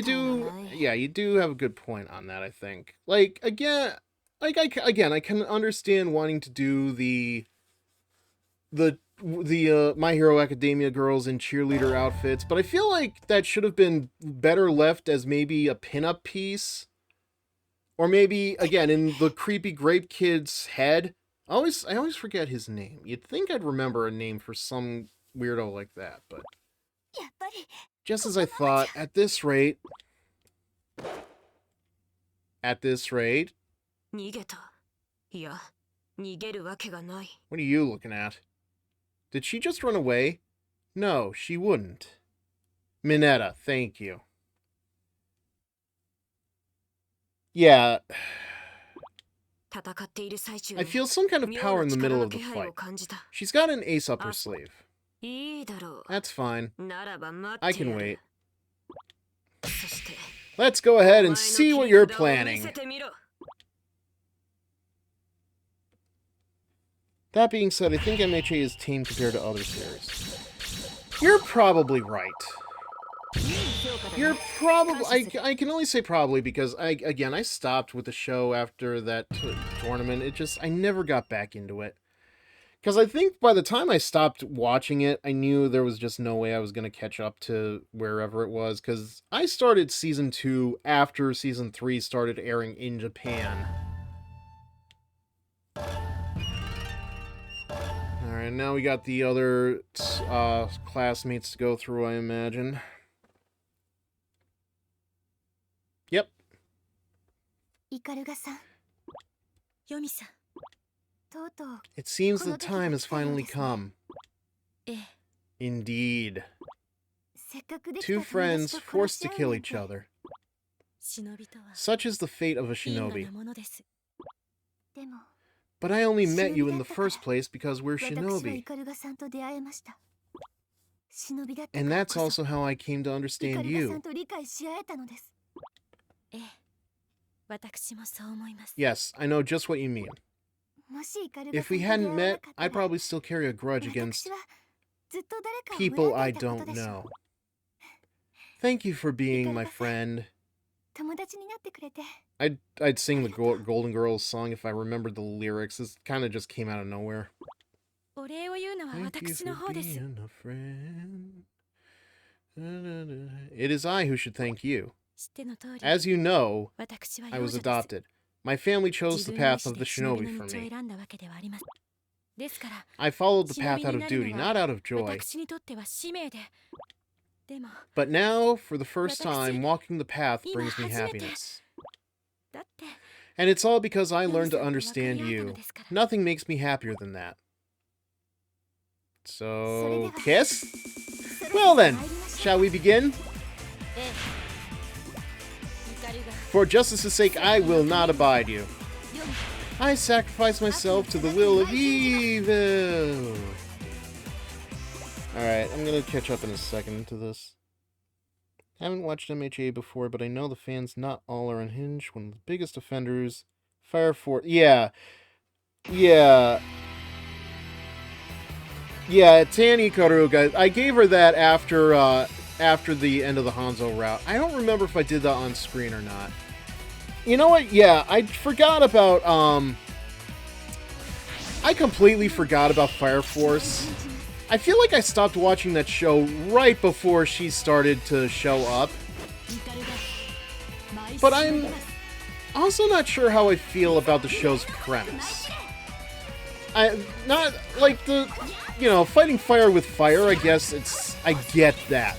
do, yeah, you do have a good point on that, I think. Like, again, I can understand wanting to do the My Hero Academia girls in cheerleader outfits, but I feel like that should have been better left as maybe a pinup piece. Or maybe, again, in the creepy grape kid's head. I always forget his name. You'd think I'd remember a name for some weirdo like that, but... Just as I thought, at this rate... What are you looking at? Did she just run away? No, she wouldn't. Minetta, thank you. Yeah. I feel some kind of power in the middle of the fight. She's got an ace up her sleeve. That's fine. I can wait. Let's go ahead and see what you're planning. That being said, I think MHA is tame compared to other series. You're probably right. You're probably... I can only say probably because, again, I stopped with the show after that tournament. I never got back into it. Because I think by the time I stopped watching it, I knew there was just no way I was going to catch up to wherever it was. Because I started Season 2 after Season 3 started airing in Japan. Alright, now we got the other classmates to go through, I imagine. Yep. It seems the time has finally come. Indeed. Two friends forced to kill each other. Such is the fate of a shinobi. But I only met you in the first place because we're shinobi. And that's also how I came to understand you. Yes, I know just what you mean. If we hadn't met, I'd probably still carry a grudge against people I don't know. Thank you for being my friend. I'd sing the Golden Girls song if I remembered the lyrics. This kind of just came out of nowhere. Thank you for being a friend. It is I who should thank you. As you know, I was adopted. My family chose the path of the shinobi for me. I followed the path out of duty, not out of joy. But now, for the first time, walking the path brings me happiness. And it's all because I learned to understand you. Nothing makes me happier than that. So, kiss? Well then, shall we begin? For justice's sake, I will not abide you. I sacrifice myself to the will of evil. Alright, I'm gonna catch up in a second to this. Haven't watched MHA before, but I know the fans not all are unhinged. One of the biggest offenders, Fire Force. Yeah, Tani Karuga. I gave her that after the end of the Hanzo route. I don't remember if I did that on screen or not. You know what? Yeah, I forgot about, I completely forgot about Fire Force. I feel like I stopped watching that show right before she started to show up. But I'm also not sure how I feel about the show's premise. Not like the, you know, fighting fire with fire, I guess I get that.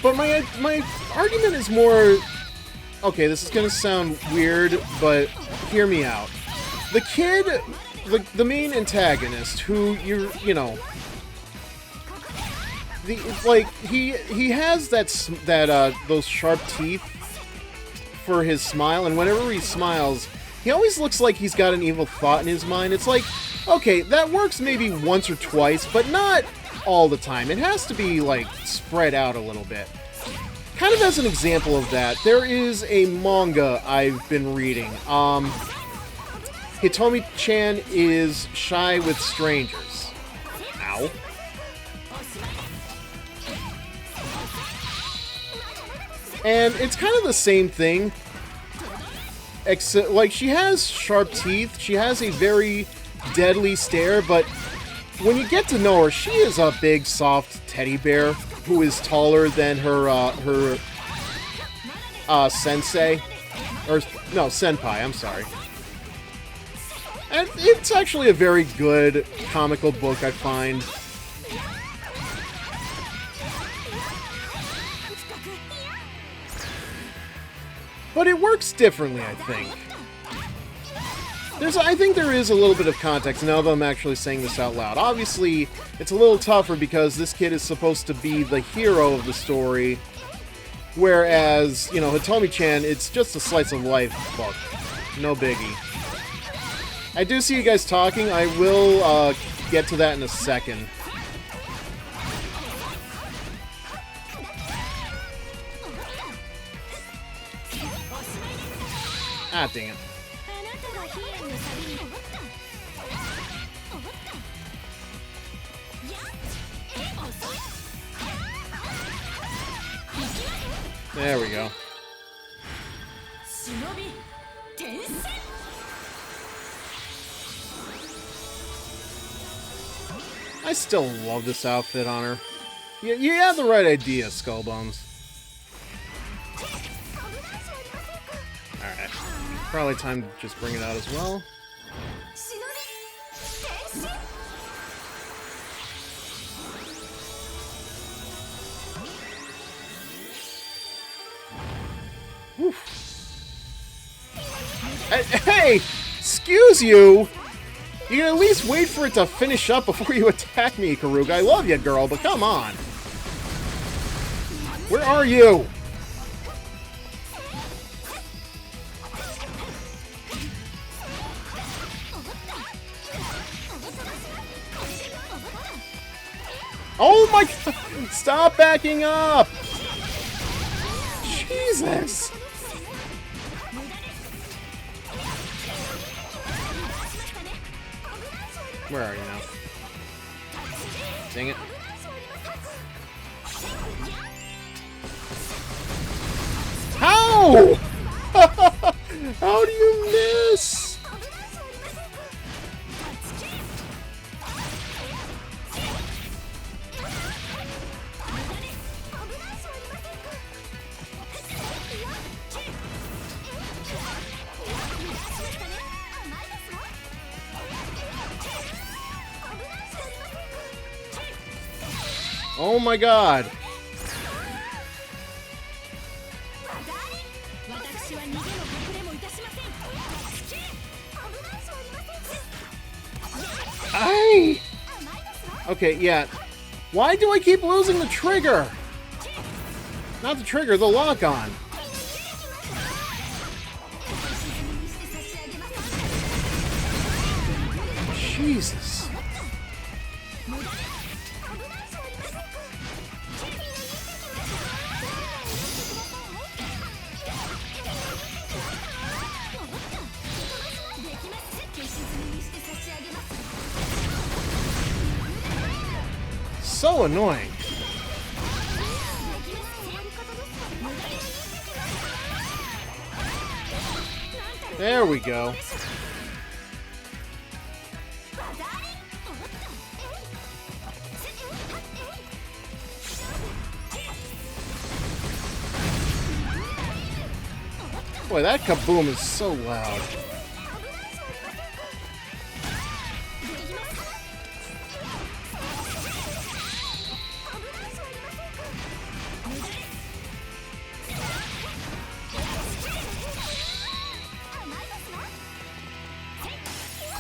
But my argument is more... Okay, this is gonna sound weird, but hear me out. The kid, the main antagonist, who you know... he has those sharp teeth for his smile, and whenever he smiles, he always looks like he's got an evil thought in his mind. It's like, okay, that works maybe once or twice, but not all the time. It has to be, like, spread out a little bit. Kind of as an example of that, there is a manga I've been reading. Hitomi-chan is shy with strangers. Ow. And it's kind of the same thing, except, like, she has sharp teeth, she has a very deadly stare, but when you get to know her, she is a big, soft teddy bear who is taller than her sensei. Or, no, senpai, I'm sorry. And it's actually a very good comical book, I find. But it works differently, I think. I think there is a little bit of context now that I'm actually saying this out loud. Obviously, it's a little tougher because this kid is supposed to be the hero of the story. Whereas, you know, Hitomi-chan, it's just a slice of life book. No biggie. I do see you guys talking. I will get to that in a second. Ah, dang it. There we go. I still love this outfit on her. You have the right idea, Skullbones. Alright. Probably time to just bring it out as well. Hey! Excuse you! You can at least wait for it to finish up before you attack me, Kagura. I love you, girl, but come on! Where are you? Oh my god! Stop backing up! Jesus! Where are you now? Dang it. How? How do you miss? Oh my god. Aye. Okay, yeah. Why do I keep losing the trigger? Not the trigger, the lock-on. Jesus. So annoying. There we go. Boy, that kaboom is so loud.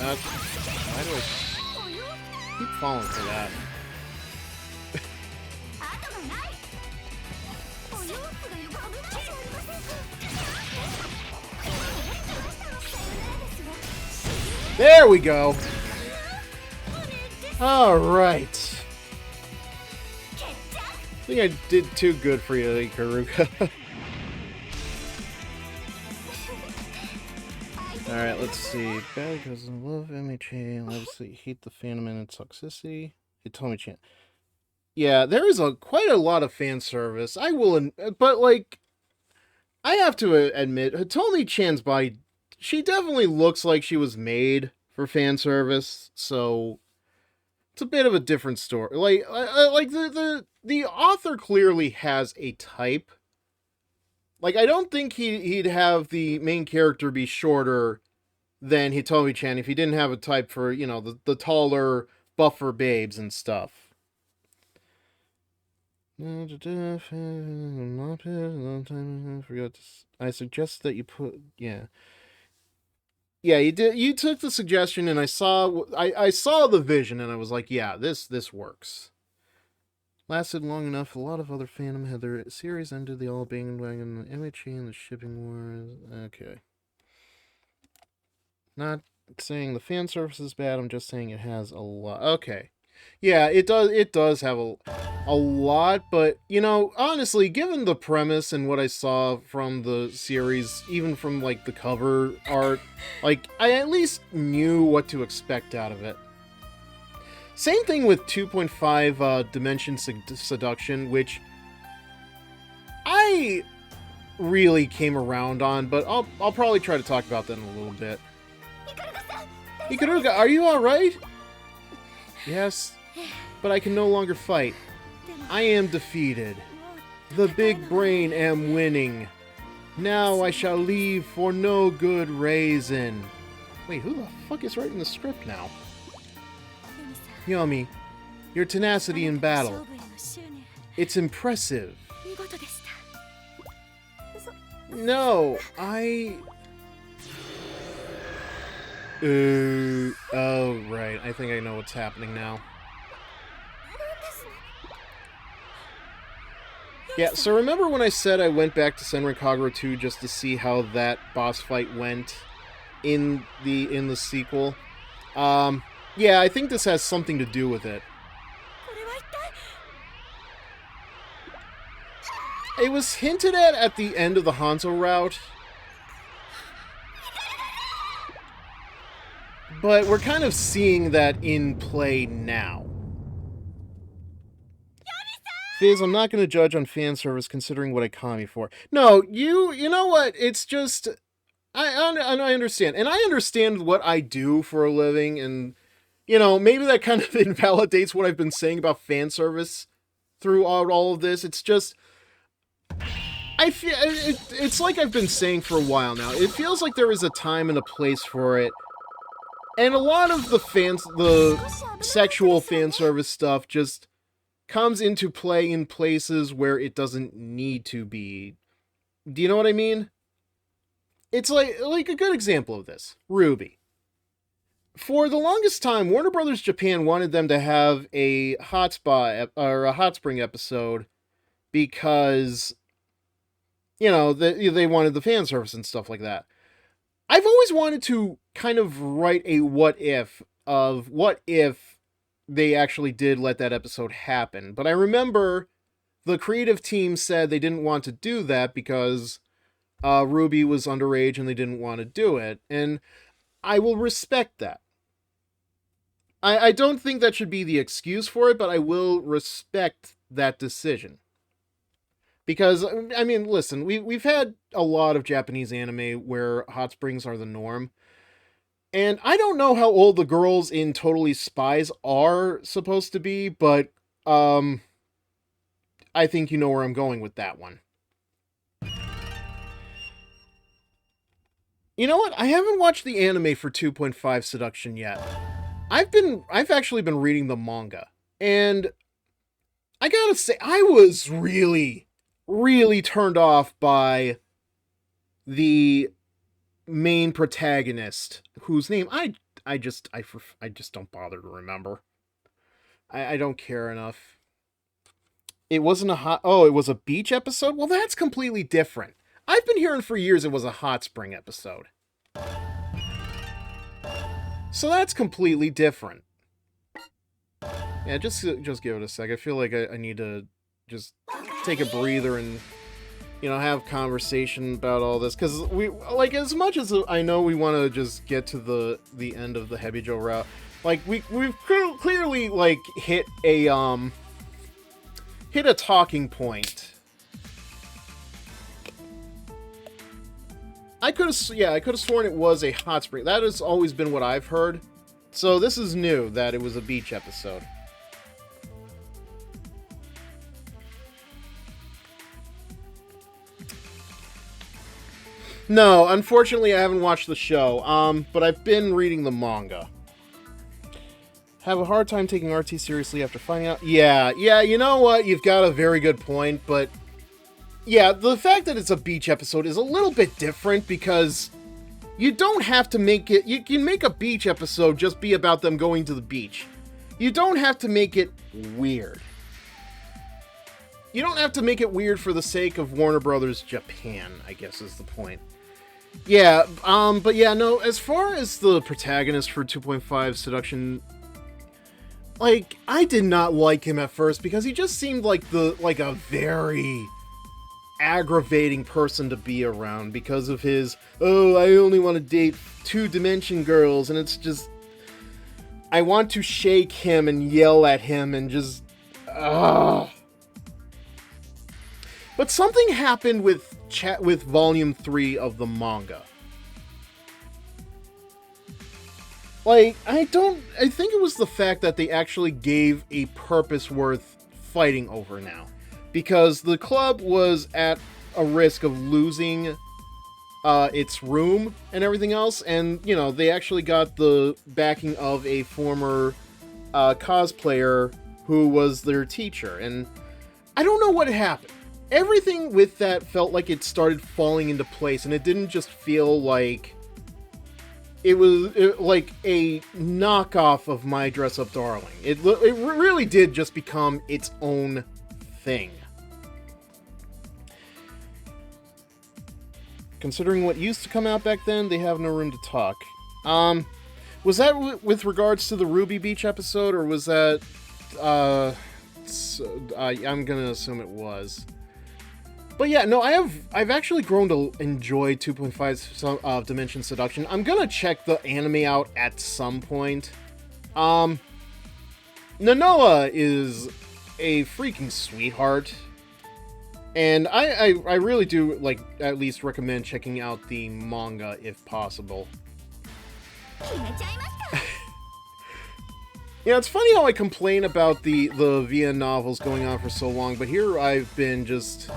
Why do I keep falling for that? There we go. All right. I think I did too good for you, Kagura. Alright, let's see. Bad because I love MHA. Obviously, hate the fandom and its toxicity. Hitomi-chan. Yeah, there is quite a lot of fan service. I will, but like, I have to admit, Hitomi-chan's body, she definitely looks like she was made for fan service. So it's a bit of a different story. Like the author clearly has a type. Like, I don't think he'd have the main character be shorter than Hitomi-chan if he didn't have a type for, you know, the taller, buffer babes and stuff. I suggest that you put... Yeah. Yeah, you did. You took the suggestion, and I saw the vision, and I was like, yeah, this works. lasted long enough. A lot of other fandom had their series ended. They all bandwagon the MHA and the shipping wars. Okay. Not saying the fan service is bad. I'm just saying it has a lot. Okay. Yeah, it does. It does have a lot, but you know, honestly, given the premise and what I saw from the series, even from like the cover art, like I at least knew what to expect out of it. Same thing with 2.5 Dimension Seduction, which I really came around on, but I'll probably try to talk about that in a little bit. Ikaruga, are you alright? Yes, but I can no longer fight. I am defeated. The big brain am winning. Now I shall leave for no good reason. Wait, who the fuck is writing the script now? Yomi, your tenacity in battle. It's impressive. No, oh, right. I think I know what's happening now. Yeah, so remember when I said I went back to Senran Kagura 2 just to see how that boss fight went in the sequel? Yeah, I think this has something to do with it. It was hinted at the end of the Hanzo route. But we're kind of seeing that in play now. Fizz, I'm not going to judge on fan service considering what I con me for. No, you know what? It's just... I understand. And I understand what I do for a living, and, you know, maybe that kind of invalidates what I've been saying about fan service throughout all of this. It's just... I feel... It's like I've been saying for a while now. It feels like there is a time and a place for it. And a lot of the sexual fan service stuff just comes into play in places where it doesn't need to be. Do you know what I mean? It's like a good example of this. Ruby. For the longest time, Warner Brothers Japan wanted them to have a hot spring episode because, you know, they wanted the fan service and stuff like that. I've always wanted to kind of write a what if of what if they actually did let that episode happen. But I remember the creative team said they didn't want to do that because Ruby was underage and they didn't want to do it. And I will respect that. I don't think that should be the excuse for it, but I will respect that decision. Because, I mean, listen, we've had a lot of Japanese anime where hot springs are the norm. And I don't know how old the girls in Totally Spies are supposed to be, but I think you know where I'm going with that one. You know what? I haven't watched the anime for 2.5 Seduction yet. I've actually been reading the manga. And I gotta say, I was really turned off by the main protagonist, whose name I just don't bother to remember. I don't care enough. It wasn't it was a beach episode? Well, that's completely different. I've been hearing for years it was a hot spring episode. So that's completely different. Yeah, just give it a sec. I feel like I need to just take a breather and, you know, have conversation about all this, because we, like, as much as I know we want to just get to the end of the Hebijor route, like we've clearly like hit a talking point. I could have sworn it was a hot spring. That has always been what I've heard. So this is new that it was a beach episode. No, unfortunately I haven't watched the show, but I've been reading the manga. Have a hard time taking RT seriously after finding out? Yeah, you know what? You've got a very good point, but yeah, the fact that it's a beach episode is a little bit different because you don't have to make it... You can make a beach episode just be about them going to the beach. You don't have to make it weird. you don't have to make it weird for the sake of Warner Brothers Japan, I guess is the point. Yeah, but yeah, no, as far as the protagonist for 2.5 Seduction, like, I did not like him at first because he just seemed like a very aggravating person to be around because of his, oh, I only want to date 2-dimension girls, and it's just, I want to shake him and yell at him and just, ugh. But something happened with Volume 3 of the manga. Like, I think it was the fact that they actually gave a purpose worth fighting over now. Because the club was at a risk of losing its room and everything else, and, you know, they actually got the backing of a former cosplayer who was their teacher, and I don't know what happened. Everything with that felt like it started falling into place, and it didn't just feel like it was like a knockoff of My Dress Up Darling. It really did just become its own thing. Considering what used to come out back then, they have no room to talk. Was that with regards to the Ruby Beach episode, or was that, I'm gonna assume it was. But yeah, no, I've actually grown to enjoy 2.5 Dimension Seduction. I'm gonna check the anime out at some point. Nanoa is a freaking sweetheart. And I really do, like, at least recommend checking out the manga if possible. Yeah, it's funny how I complain about the VN novels going on for so long, but here I've been just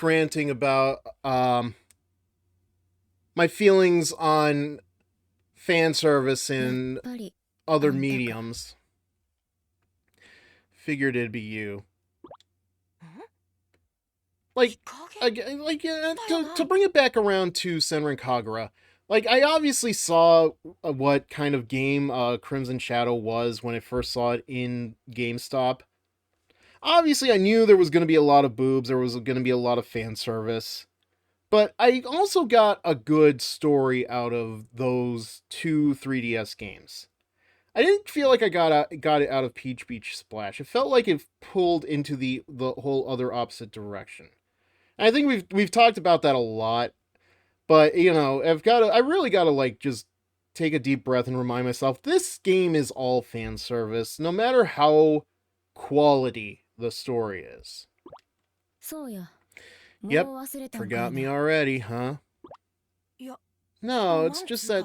ranting about my feelings on fan service in other mediums. Figured it'd be you. Like, to bring it back around to Senran Kagura, like, I obviously saw what kind of game Crimson Shadow was when I first saw it in GameStop. Obviously, I knew there was going to be a lot of boobs, there was going to be a lot of fan service, but I also got a good story out of those 2 3DS games. I didn't feel like I got it out of Peach Beach Splash. It felt like it pulled into the whole other opposite direction. And I think we've talked about that a lot, but, you know, I really gotta, like, just take a deep breath and remind myself, this game is all fan service, no matter how quality the story is. Yep, forgot me already, huh? No, it's just that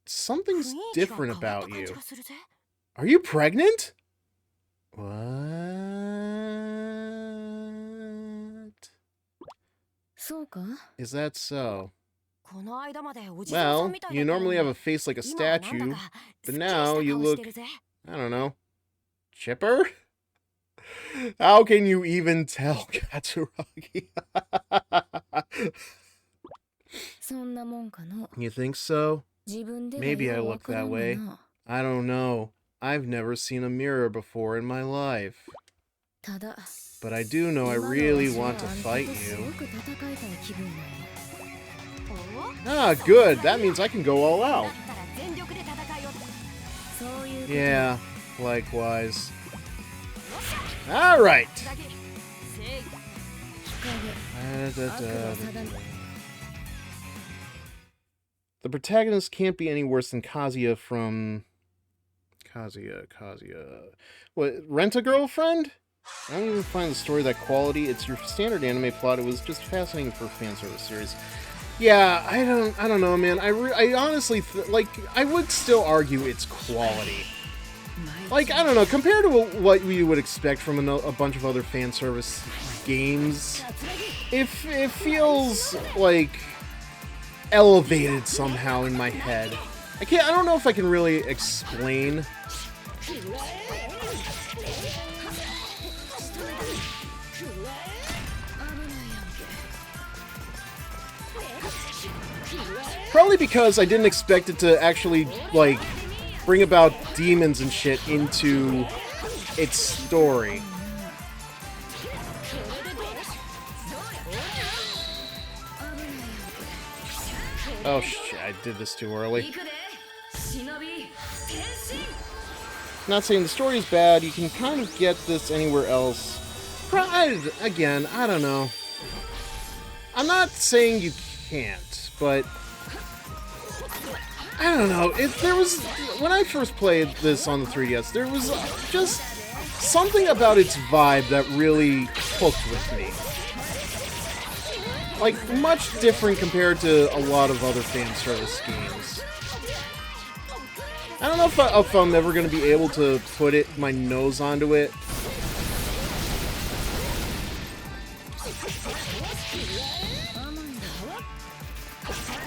something's different about you. Are you pregnant? What? Is that so? Well, you normally have a face like a statue, but now you look, I don't know, chipper? How can you even tell, Katsuragi? You think so? Maybe I look that way. I don't know. I've never seen a mirror before in my life. But I do know I really want to fight you. Ah, good. That means I can go all out. Yeah, likewise. Alright! The protagonist can't be any worse than Kazuya from... Kazuya... What, Rent-A-Girlfriend? I don't even find the story that quality. It's your standard anime plot. It was just fascinating for a fan service series. Yeah, I don't know, man. I honestly, I would still argue it's quality. Like, I don't know, compared to what you would expect from a bunch of other fan service games, it feels, like, elevated somehow in my head. I don't know if I can really explain. Probably because I didn't expect it to actually, like, bring about demons and shit into its story. Oh shit, I did this too early. Not saying the story is bad, you can kind of get this anywhere else. Again, I don't know. I'm not saying you can't, but I don't know. When I first played this on the 3DS, there was just something about its vibe that really hooked with me. Like, much different compared to a lot of other fan service games. I don't know if I'm ever going to be able to put my nose onto it.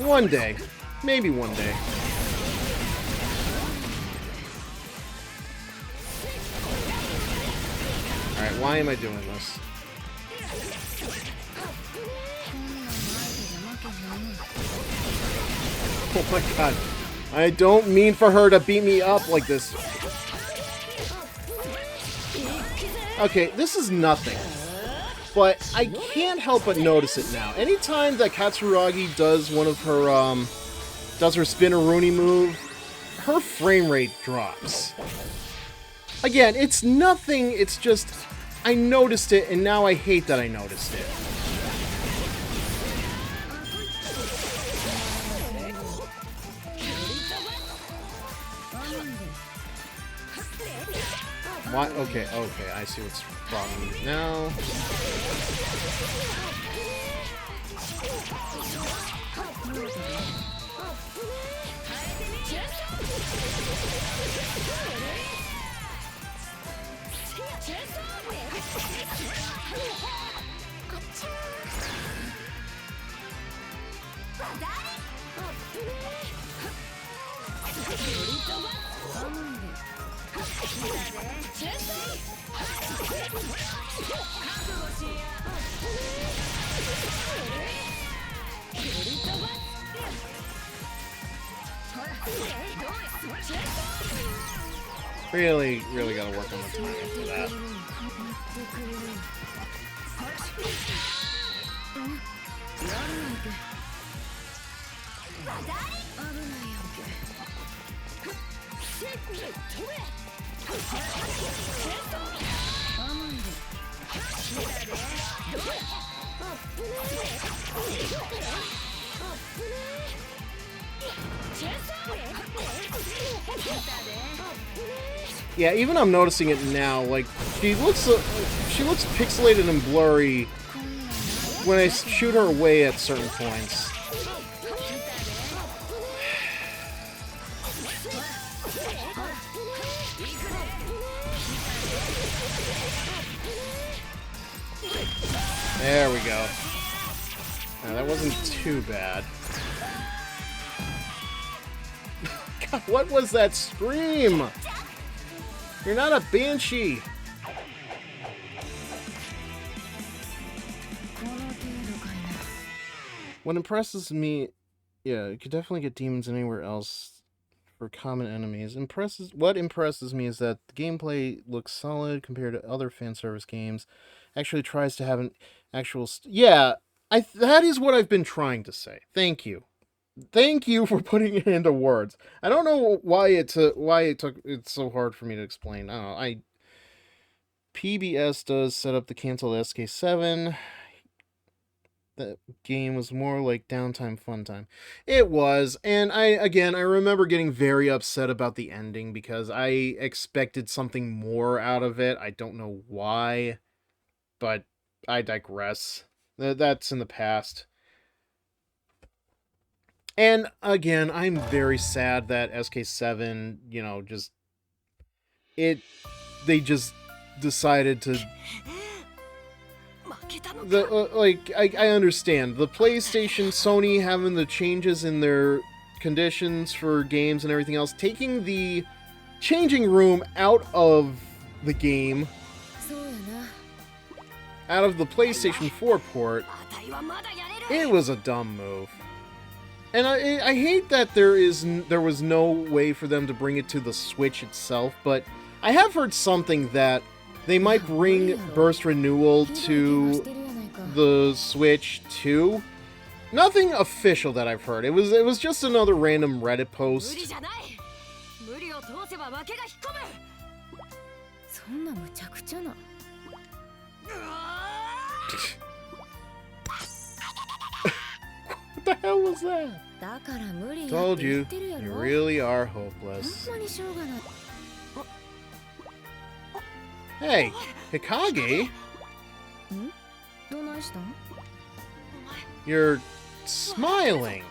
One day. Maybe one day. Alright, why am I doing this? Oh my god. I don't mean for her to beat me up like this. Okay, this is nothing. But I can't help but notice it now. Anytime that Katsuragi does one of her, does her spin-a-rooney move, her frame rate drops. Again, it's nothing, it's just, I noticed it, and now I hate that I noticed it. Why? Okay, I see what's the problem now. Really gotta work on the timing for that. Yeah, even I'm noticing it now. Like, she looks pixelated and blurry when I shoot her away at certain points. There we go. Now, that wasn't too bad. God, what was that scream? You're not a banshee. What impresses me, yeah, you could definitely get demons anywhere else for common enemies. What impresses me is that the gameplay looks solid compared to other fan service games. Actually tries to have an actual... that is what I've been trying to say. Thank you. Thank you for putting it into words. I don't know why it took it's so hard for me to explain. I don't know. PBS does set up the canceled SK7. That game was more like downtime, fun time. It was, and I remember getting very upset about the ending because I expected something more out of it. I don't know why, but I digress. That's in the past. And again, I'm very sad that SK7, they just decided to... I understand. The PlayStation, Sony having the changes in their conditions for games and everything else, taking the changing room out of the game, out of the PlayStation 4 port, it was a dumb move. And I hate that there was no way for them to bring it to the Switch itself, but I have heard something that they might bring Burst Renewal to the Switch too. Nothing official that I've heard. It was just another random Reddit post. What the hell was that? Told you, you really are hopeless. Hey, Hikage? You're smiling.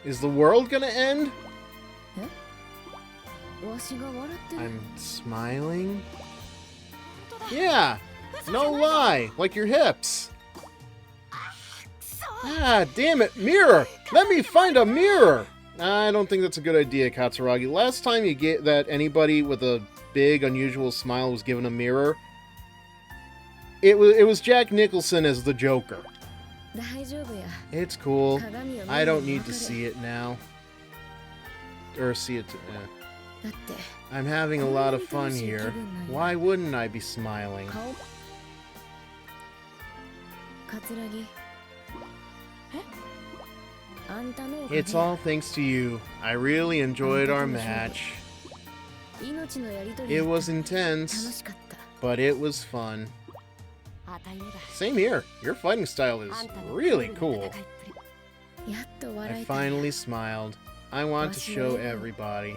Is the world gonna end? I'm smiling? Yeah, no lie, like your hips. Ah, damn it, mirror! Let me find a mirror! I don't think that's a good idea, Katsuragi. Last time you get that anybody with a big, unusual smile was given a mirror, it was Jack Nicholson as the Joker. It's cool. I don't need to see it now. Or see it... I'm having a lot of fun here. Why wouldn't I be smiling? It's all thanks to you. I really enjoyed our match. It was intense, but it was fun. Same here. Your fighting style is really cool. I finally smiled. I want to show everybody.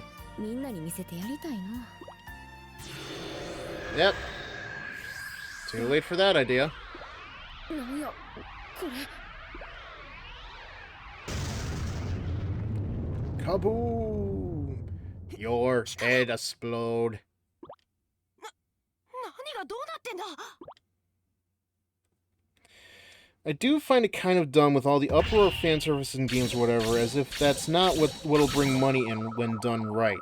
Yep. Too late for that idea. Kaboom! Your head explode. I do find it kind of dumb with all the uproar of fan service in games or whatever, as if that's not what'll bring money in when done right.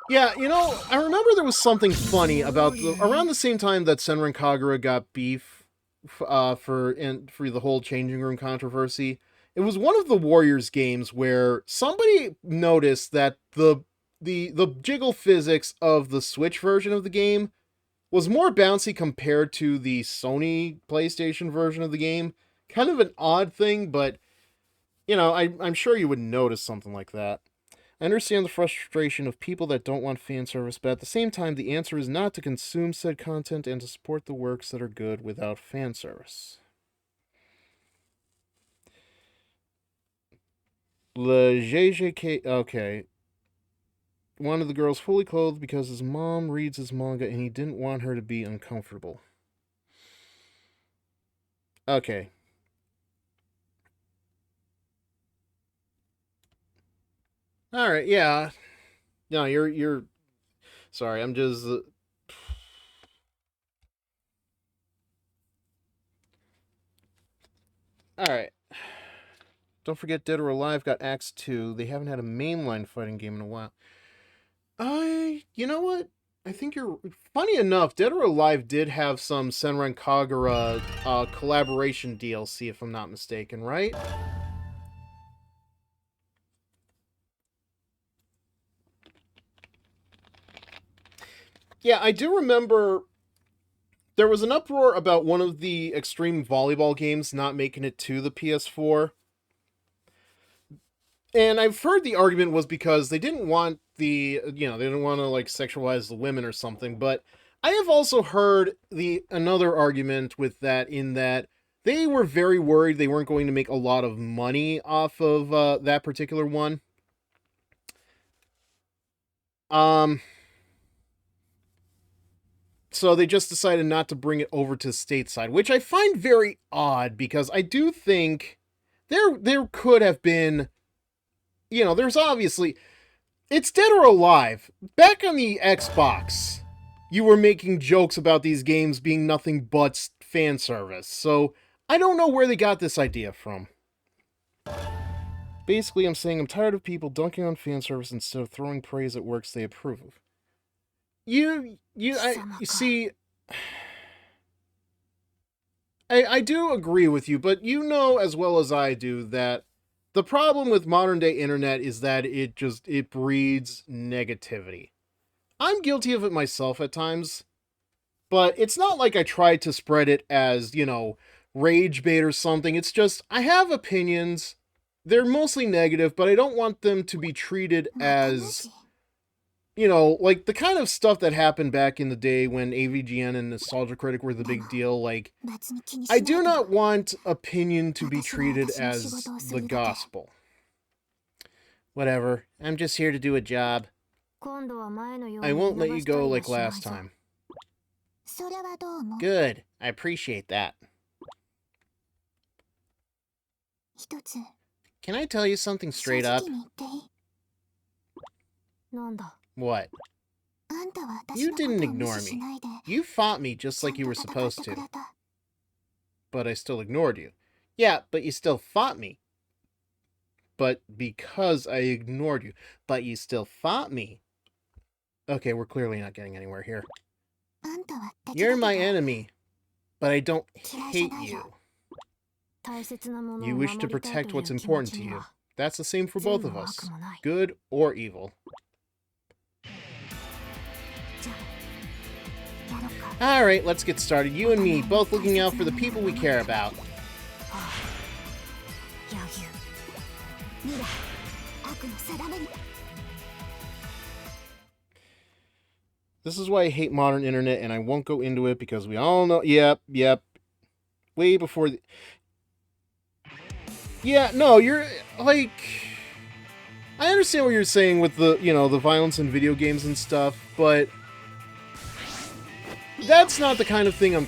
Yeah, you know, I remember there was something funny about around the same time that Senran Kagura got beef for the whole changing room controversy. It was one of the Warriors games where somebody noticed that the jiggle physics of the Switch version of the game was more bouncy compared to the Sony PlayStation version of the game. Kind of an odd thing, but, you know, I'm sure you would notice something like that. I understand the frustration of people that don't want fan service, but at the same time, the answer is not to consume said content and to support the works that are good without fan service. Le JJK... Okay. One of the girls fully clothed because his mom reads his manga and he didn't want her to be uncomfortable. Okay. Alright, yeah. No, you're... Sorry, I'm just... Alright. Don't forget Dead or Alive got Axe 2. They haven't had a mainline fighting game in a while. You know what? I think you're... Funny enough, Dead or Alive did have some Senran Kagura collaboration DLC, if I'm not mistaken, right? Yeah, I do remember there was an uproar about one of the Extreme Volleyball games not making it to the PS4. And I've heard the argument was because they didn't want they didn't want to, like, sexualize the women or something, but I have also heard another argument with that, in that they were very worried they weren't going to make a lot of money off of that particular one. So they just decided not to bring it over to stateside, which I find very odd, because I do think there could have been, you know, there's obviously... It's Dead or Alive. Back on the Xbox, you were making jokes about these games being nothing but fan service, so I don't know where they got this idea from. Basically, I'm saying I'm tired of people dunking on fan service instead of throwing praise at works they approve of. You see... I do agree with you, but you know as well as I do that The problem with modern day internet is that it breeds negativity. I'm guilty of it myself at times, but it's not like I tried to spread it as, rage bait or something. It's just, I have opinions. They're mostly negative, but I don't want them to be treated as, like the kind of stuff that happened back in the day when AVGN and Nostalgia Critic were the big deal. Like, I do not want opinion to be treated as the gospel. Whatever. I'm just here to do a job. I won't let you go like last time. Good. I appreciate that. Can I tell you something straight up? What? You didn't ignore me. You fought me just like you were supposed to. But I still ignored you. Yeah, but you still fought me. But because I ignored you. But you still fought me. Okay, we're clearly not getting anywhere here. You're my enemy, but I don't hate you. You wish to protect what's important to you. That's the same for both of us, good or evil. Alright, let's get started. You and me, both looking out for the people we care about. This is why I hate modern internet, and I won't go into it because we all know... Yep. Way before... Yeah, no, you're, like... I understand what you're saying with the, the violence in video games and stuff, but... That's not the kind of thing I'm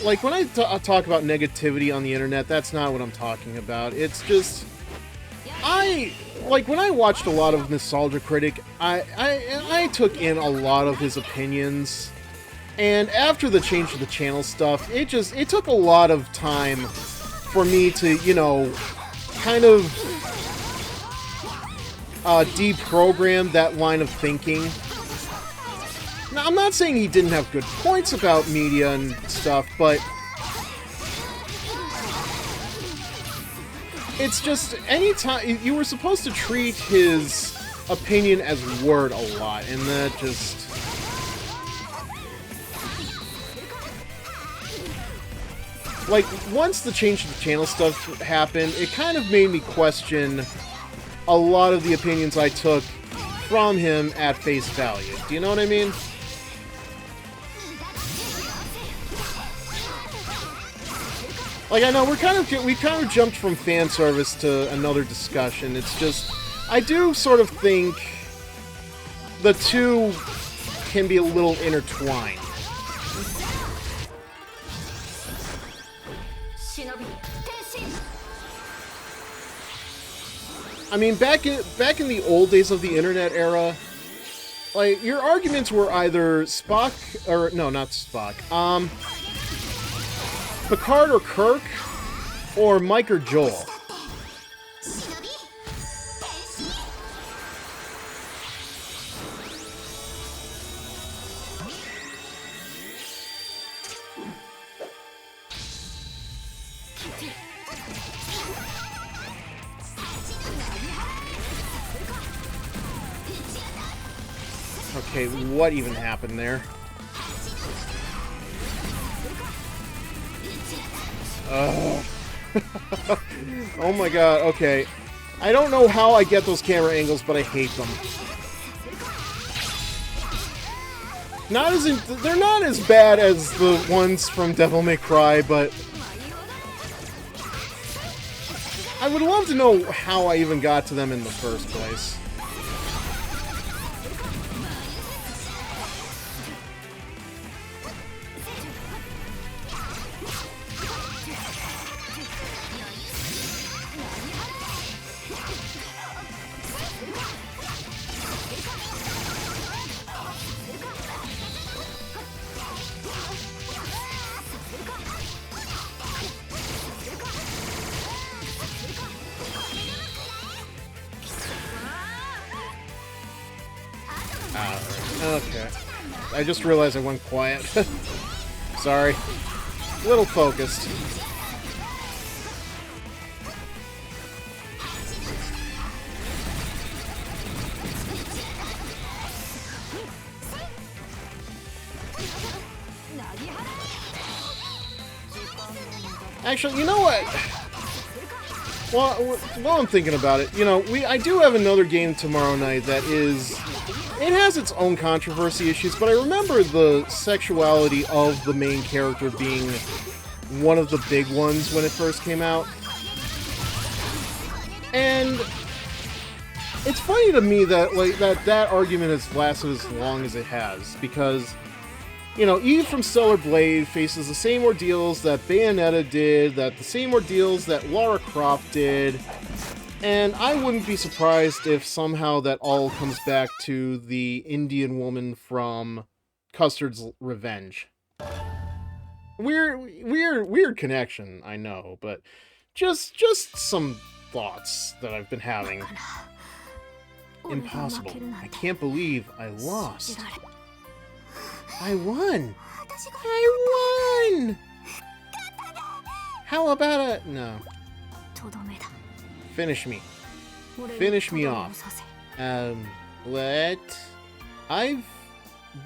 like, when I talk about negativity on the internet, that's not what I'm talking about. It's just... Like, when I watched a lot of Nostalgia Critic, I took in a lot of his opinions, and after the change to the channel stuff, it took a lot of time for me to, kind of deprogram that line of thinking. Now, I'm not saying he didn't have good points about media and stuff, but it's just, anytime, you were supposed to treat his opinion as word a lot, and that just... Like, once the change to the channel stuff happened, it kind of made me question a lot of the opinions I took from him at face value. Do you know what I mean? Like, I know we kind of jumped from fan service to another discussion. It's just, I do sort of think the two can be a little intertwined. I mean, back in the old days of the internet era, like, your arguments were either Spock, or no, not Spock, Picard or Kirk, or Mike or Joel. Okay, what even happened there? Oh. Oh my god, okay. I don't know how I get those camera angles, but I hate them. They're not as bad as the ones from Devil May Cry, but I would love to know how I even got to them in the first place. Okay. I just realized I went quiet. Sorry. A little focused. Actually, you know what? Well, while I'm thinking about it, you know, I do have another game tomorrow night that is... It has its own controversy issues, but I remember the sexuality of the main character being one of the big ones when it first came out. And it's funny to me that that argument has lasted as long as it has, because, you know, Eve from Stellar Blade faces the same ordeals that Bayonetta did, the same ordeals that Lara Croft did, and I wouldn't be surprised if somehow that all comes back to the Indian woman from Custard's Revenge. Weird connection, I know, but just some thoughts that I've been having. Impossible. I can't believe I lost. I won! I won! How about a... No. Finish me. Finish me off. What? I've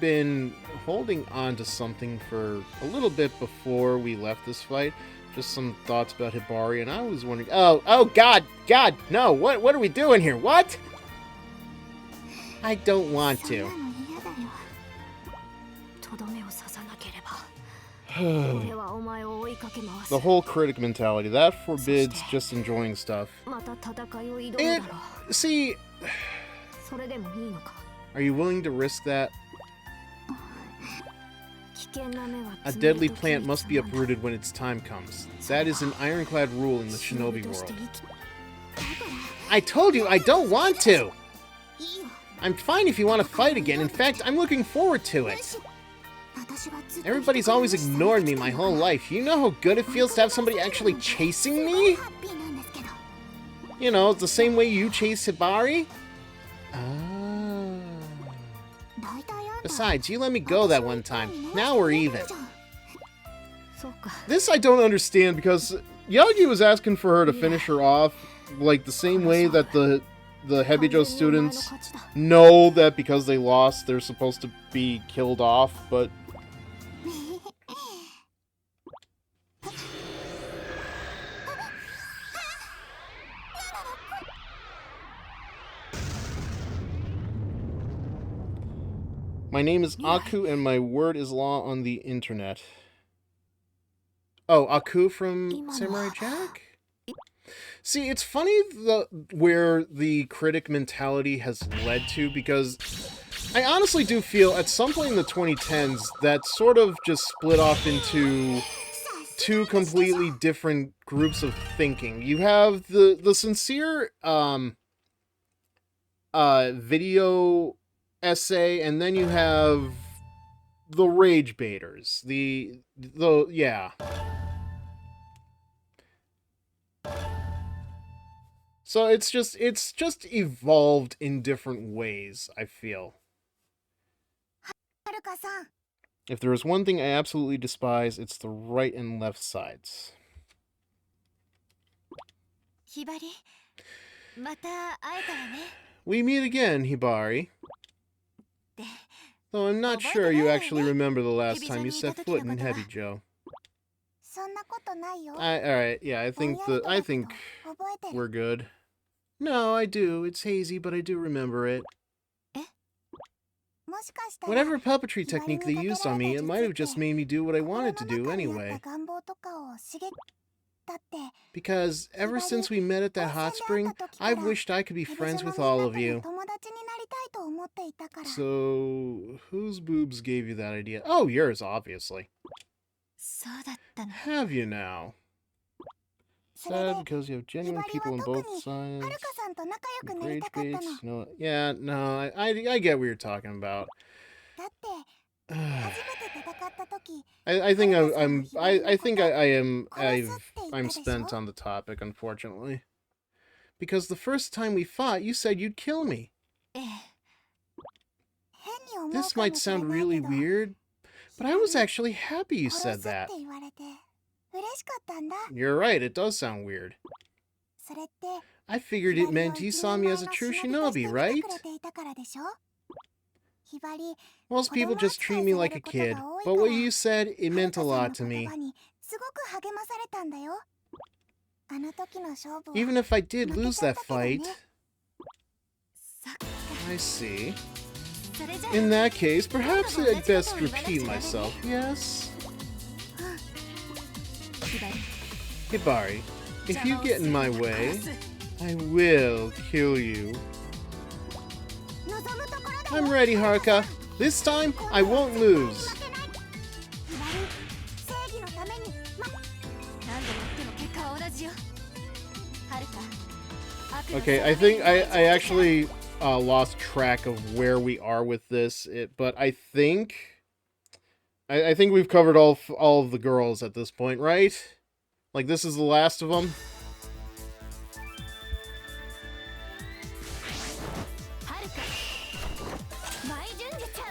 been holding on to something for a little bit before we left this fight. Just some thoughts about Hibari, and I was wondering... Oh, God! No! What are we doing here? What? I don't want to. The whole critic mentality, that forbids just enjoying stuff. See... Are you willing to risk that? A deadly plant must be uprooted when its time comes. That is an ironclad rule in the shinobi world. I told you I don't want to! I'm fine if you want to fight again. In fact, I'm looking forward to it. Everybody's always ignored me my whole life. You know how good it feels to have somebody actually chasing me? You know, it's the same way you chase Hibari? Oh. Besides, you let me go that one time. Now we're even. This I don't understand, because Yagi was asking for her to finish her off, like the same way that the Hebijor students know that because they lost, they're supposed to be killed off, but... My name is Aku, and my word is law on the internet. Oh, Aku from Samurai Jack? See, it's funny where the critic mentality has led to, because I honestly do feel at some point in the 2010s that sort of just split off into two completely different groups of thinking. You have the sincere video essay, and then you have the rage baiters. Yeah. So it's just evolved in different ways, I feel. If there is one thing I absolutely despise, it's the right and left sides. We meet again, Hibari. Though I'm not sure you actually remember the last time you set foot in Hebijo. Alright, yeah, I think we're good. No, I do. It's hazy, but I do remember it. Whatever puppetry technique they used on me, it might have just made me do what I wanted to do anyway. Because ever since we met at that hot spring, I've wished I could be friends with all of you. So, whose boobs gave you that idea? Oh, yours, obviously. Have you now? Sad because you have genuine people on both sides. Rage baits. No, yeah, no, I get what you're talking about. I think I'm spent on the topic, unfortunately. Because the first time we fought, you said you'd kill me. This might sound really weird, but I was actually happy you said that. You're right, it does sound weird. I figured it meant you saw me as a true shinobi, right? Most people just treat me like a kid, but what you said, it meant a lot to me. Even if I did lose that fight... I see. In that case, perhaps I'd best repeat myself, yes? Hibari, if you get in my way, I will kill you. I'm ready, Haruka. This time, I won't lose. Okay, I think I actually lost track of where we are with this, but I think we've covered all of the girls at this point, right? Like, this is the last of them?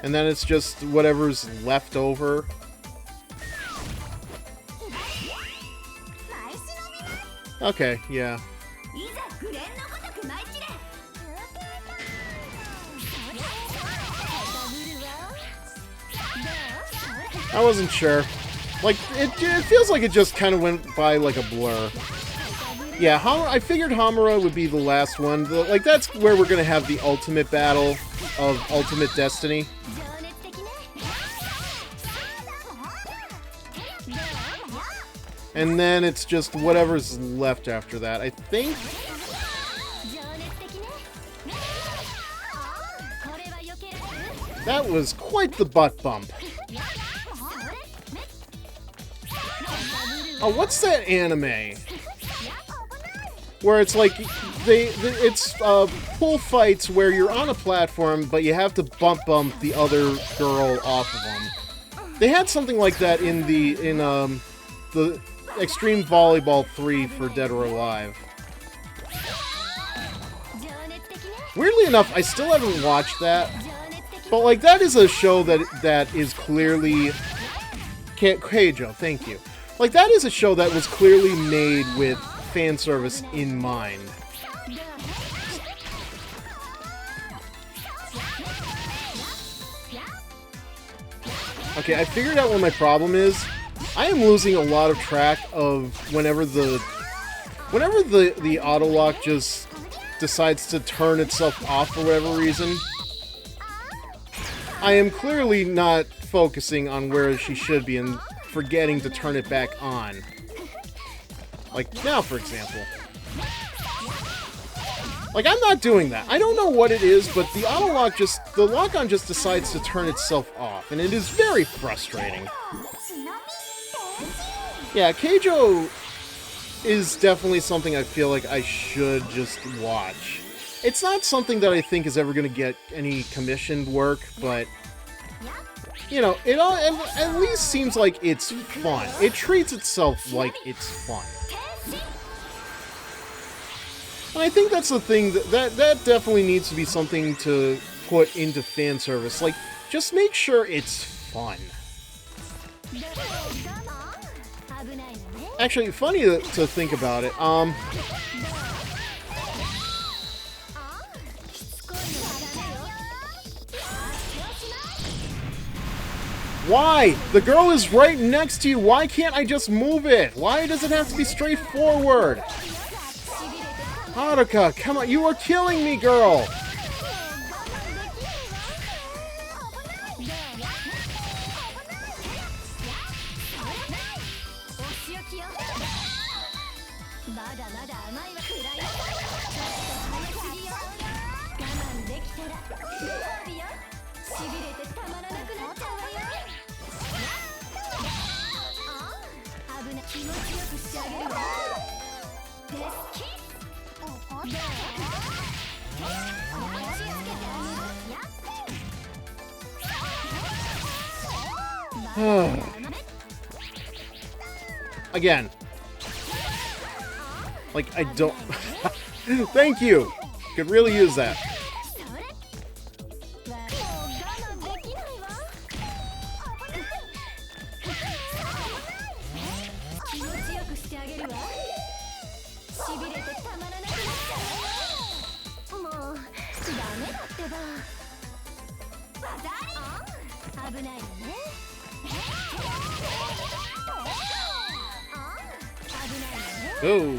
And then it's just whatever's left over. Okay, yeah. I wasn't sure. Like, it feels like it just kind of went by like a blur. Yeah, I figured Homura would be the last one. Like, that's where we're gonna have the ultimate battle of Ultimate Destiny. And then it's just whatever's left after that, I think. That was quite the butt bump. Oh, what's that anime? Where it's like, it's pool fights where you're on a platform, but you have to bump the other girl off of them. They had something like that in the Extreme Volleyball 3 for Dead or Alive. Weirdly enough, I still haven't watched that, but like that is a show that is clearly Hebijo, thank you. Like that is a show that was clearly made with fan service in mind. Okay, I figured out what my problem is. I am losing a lot of track of whenever the auto lock just decides to turn itself off for whatever reason. I am clearly not focusing on where she should be and forgetting to turn it back on. Like now, for example. Like, I'm not doing that. I don't know what it is, but the auto lock the lock-on just decides to turn itself off, and it is very frustrating. Yeah, Hebijo is definitely something I feel like I should just watch. It's not something that I think is ever going to get any commissioned work, but, you know, it all at least seems like it's fun. It treats itself like it's fun. And I think that's the thing, that definitely needs to be something to put into fan service. Like, just make sure it's fun. Actually, funny to think about it, why? The girl is right next to you. Why can't I just move it? Why does it have to be straightforward? Haruka, come on. You are killing me, girl. Again. Like, I don't... Thank you! Could really use that. Go!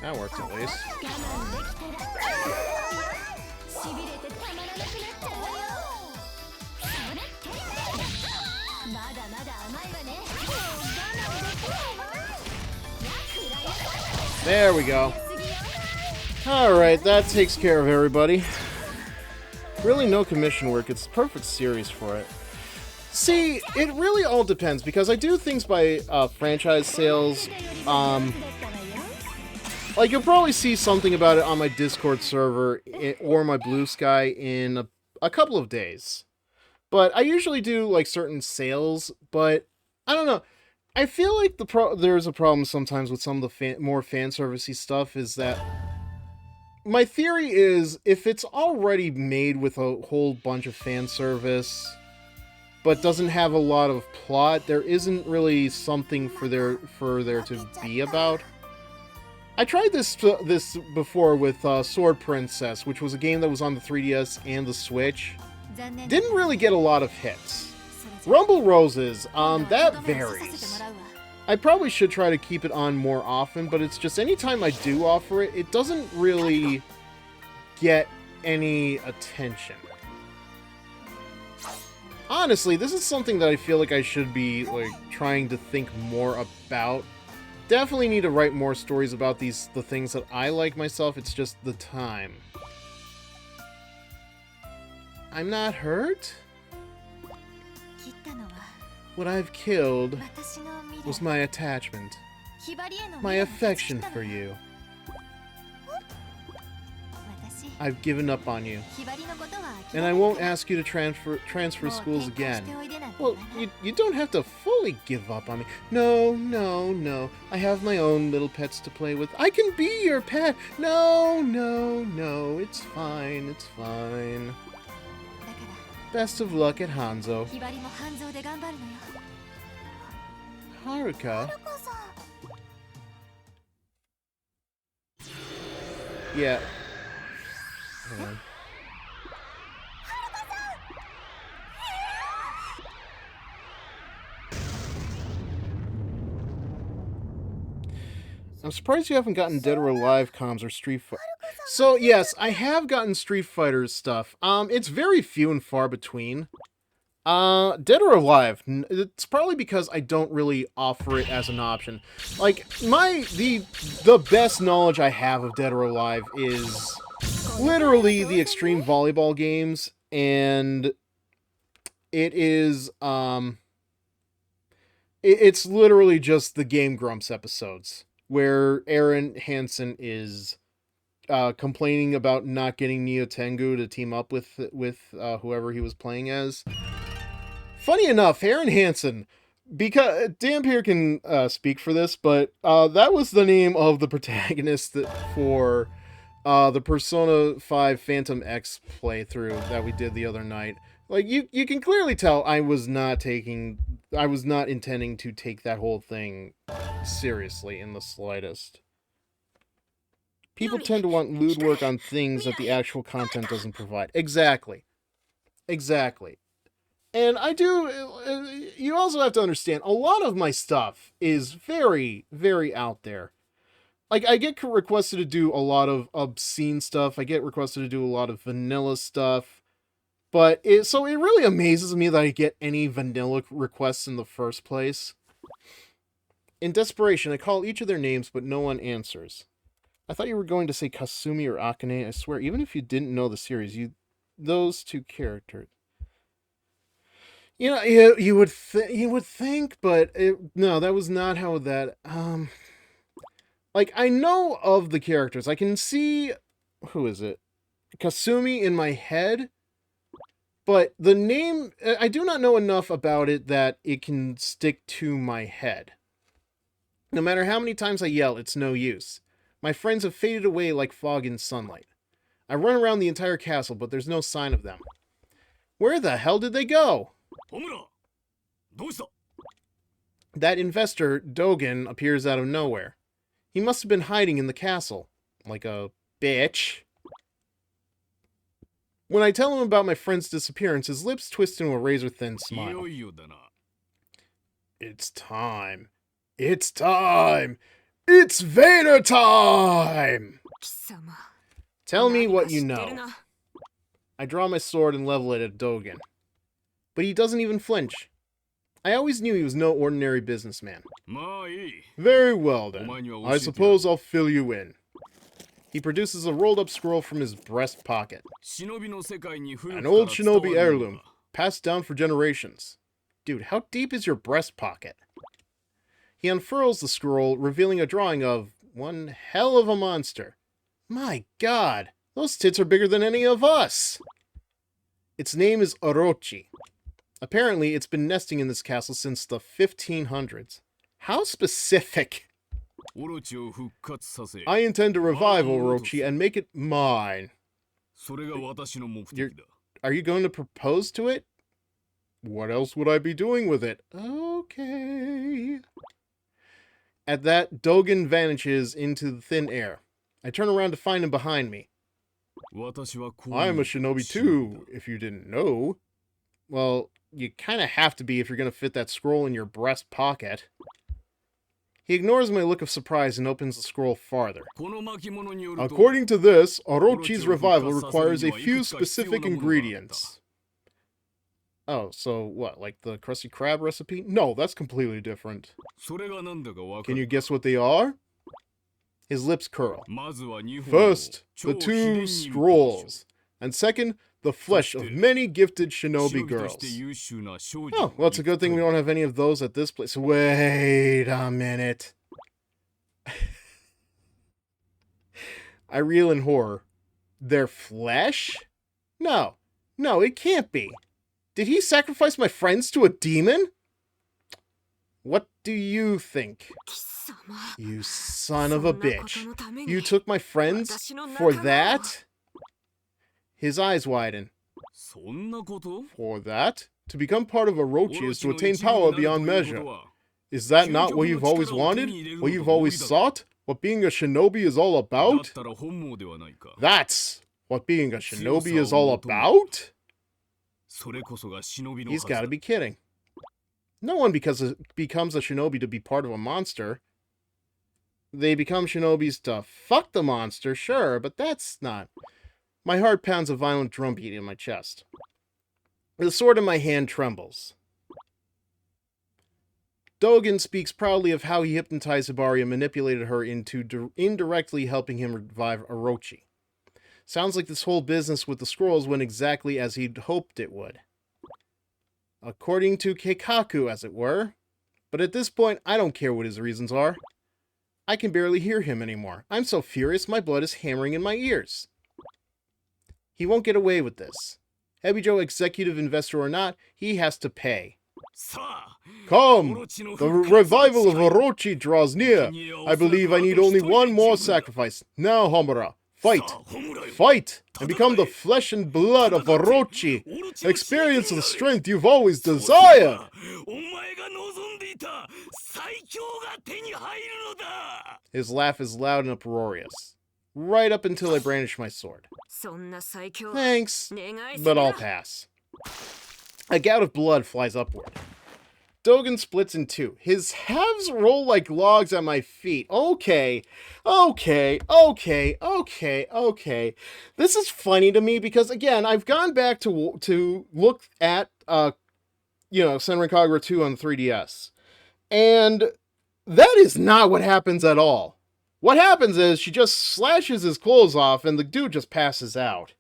That works at least. There we go. Alright, that takes care of everybody. Really no commission work, it's the perfect series for it. See, it really all depends, because I do things by franchise sales. Like, you'll probably see something about it on my Discord server or my Blue Sky in a couple of days. But I usually do, like, certain sales, but I don't know. I feel like there's a problem sometimes with some of the more fan-servicey stuff, is that my theory is, if it's already made with a whole bunch of fan service, but doesn't have a lot of plot, there isn't really something for there to be about. I tried this before with Sword Princess, which was a game that was on the 3DS and the Switch. Didn't really get a lot of hits. Rumble Roses, that varies. I probably should try to keep it on more often, but it's just anytime I do offer it, it doesn't really get any attention. Honestly, this is something that I feel like I should be like trying to think more about. Definitely need to write more stories about the things that I like myself, it's just the time. I'm not hurt? What I've killed was my attachment, my affection for you. I've given up on you, and I won't ask you to transfer schools again. Well, you don't have to fully give up on me. No, no, no. I have my own little pets to play with. I can be your pet. No, no, no. It's fine. It's fine. Best of luck at Hanzo. Haruka? Yeah. Hang on. I'm surprised you haven't gotten Dead or Alive comms or Street Fighter. So, yes, I have gotten Street Fighter stuff. It's very few and far between. Dead or Alive, it's probably because I don't really offer it as an option. Like, the best knowledge I have of Dead or Alive is literally the Extreme Volleyball games, and it is, it's literally just the Game Grumps episodes, where Aaron Hansen is complaining about not getting Neo Tengu to team up with whoever he was playing as. Funny enough, Aaron Hansen, because Dampier can speak for this, but that was the name of the protagonist for the Persona 5 Phantom X playthrough that we did the other night. Like, you can clearly tell I was not intending to take that whole thing seriously in the slightest. People tend to want lewd work on things that the actual content doesn't provide. Exactly. Exactly. And I do, you also have to understand, a lot of my stuff is very, very out there. Like, I get requested to do a lot of obscene stuff, I get requested to do a lot of vanilla stuff, but so it really amazes me that I get any vanilla requests in the first place. In desperation, I call each of their names, but no one answers. I thought you were going to say Kasumi or Akane, I swear, even if you didn't know the series, those two characters. You know, you would think, but no, that was not how that, like, I know of the characters. I can see, who is it? Kasumi in my head, but the name, I do not know enough about it that it can stick to my head. No matter how many times I yell, it's no use. My friends have faded away like fog in sunlight. I run around the entire castle, but there's no sign of them. Where the hell did they go? Homura! That investor, Dogen, appears out of nowhere. He must have been hiding in the castle. Like a bitch. When I tell him about my friend's disappearance, his lips twist into a razor-thin smile. It's time. It's time! It's Vader time! Tell me what you know. I draw my sword and level it at Dogen. But he doesn't even flinch. I always knew he was no ordinary businessman. Very well then. I suppose I'll fill you in. He produces a rolled-up scroll from his breast pocket. An old shinobi heirloom, passed down for generations. Dude, how deep is your breast pocket? He unfurls the scroll, revealing a drawing of one hell of a monster. My god, those tits are bigger than any of us! Its name is Orochi. Apparently, it's been nesting in this castle since the 1500s. How specific? I intend to revive Orochi and make it mine. Are you going to propose to it? What else would I be doing with it? Okay. At that, Dogen vanishes into the thin air. I turn around to find him behind me. I am a shinobi too, if you didn't know. Well, you kind of have to be if you're going to fit that scroll in your breast pocket. He ignores my look of surprise and opens the scroll farther. According to this, Orochi's revival requires a few specific ingredients. Oh, so what, like the Krusty Krab recipe? No, that's completely different. Can you guess what they are? His lips curl. First, the 2 scrolls. And second, the flesh of many gifted shinobi girls. Oh, well, it's a good thing we don't have any of those at this place. Wait a minute. I reel in horror. Their flesh? No. No, it can't be. Did he sacrifice my friends to a demon? What do you think? You son of a bitch. You took my friends for that? His eyes widen. For that? To become part of Orochi is to attain power beyond measure. Is that not what you've always wanted? What you've always sought? What being a shinobi is all about? That's what being a shinobi is all about? He's gotta be kidding. No one becomes a shinobi to be part of a monster. They become shinobis to fuck the monster, sure, but that's not... My heart pounds a violent drumbeat in my chest. The sword in my hand trembles. Dogen speaks proudly of how he hypnotized Hibari and manipulated her into indirectly helping him revive Orochi. Sounds like this whole business with the scrolls went exactly as he'd hoped it would. According to Keikaku, as it were. But at this point, I don't care what his reasons are. I can barely hear him anymore. I'm so furious, my blood is hammering in my ears. He won't get away with this. Hebijo, executive investor or not, he has to pay. Come! The revival of Orochi draws near. I believe I need only one more sacrifice. Now, Homura, fight! Fight! And become the flesh and blood of Orochi! Experience the strength you've always desired! His laugh is loud and uproarious. Right up until I brandish my sword. Thanks, but I'll pass. A gout of blood flies upward. Dogen splits in two. His halves roll like logs at my feet. Okay. This is funny to me because, again, I've gone back to look at, Senran Kagura 2 on the 3DS. And that is not what happens at all. What happens is she just slashes his clothes off and the dude just passes out.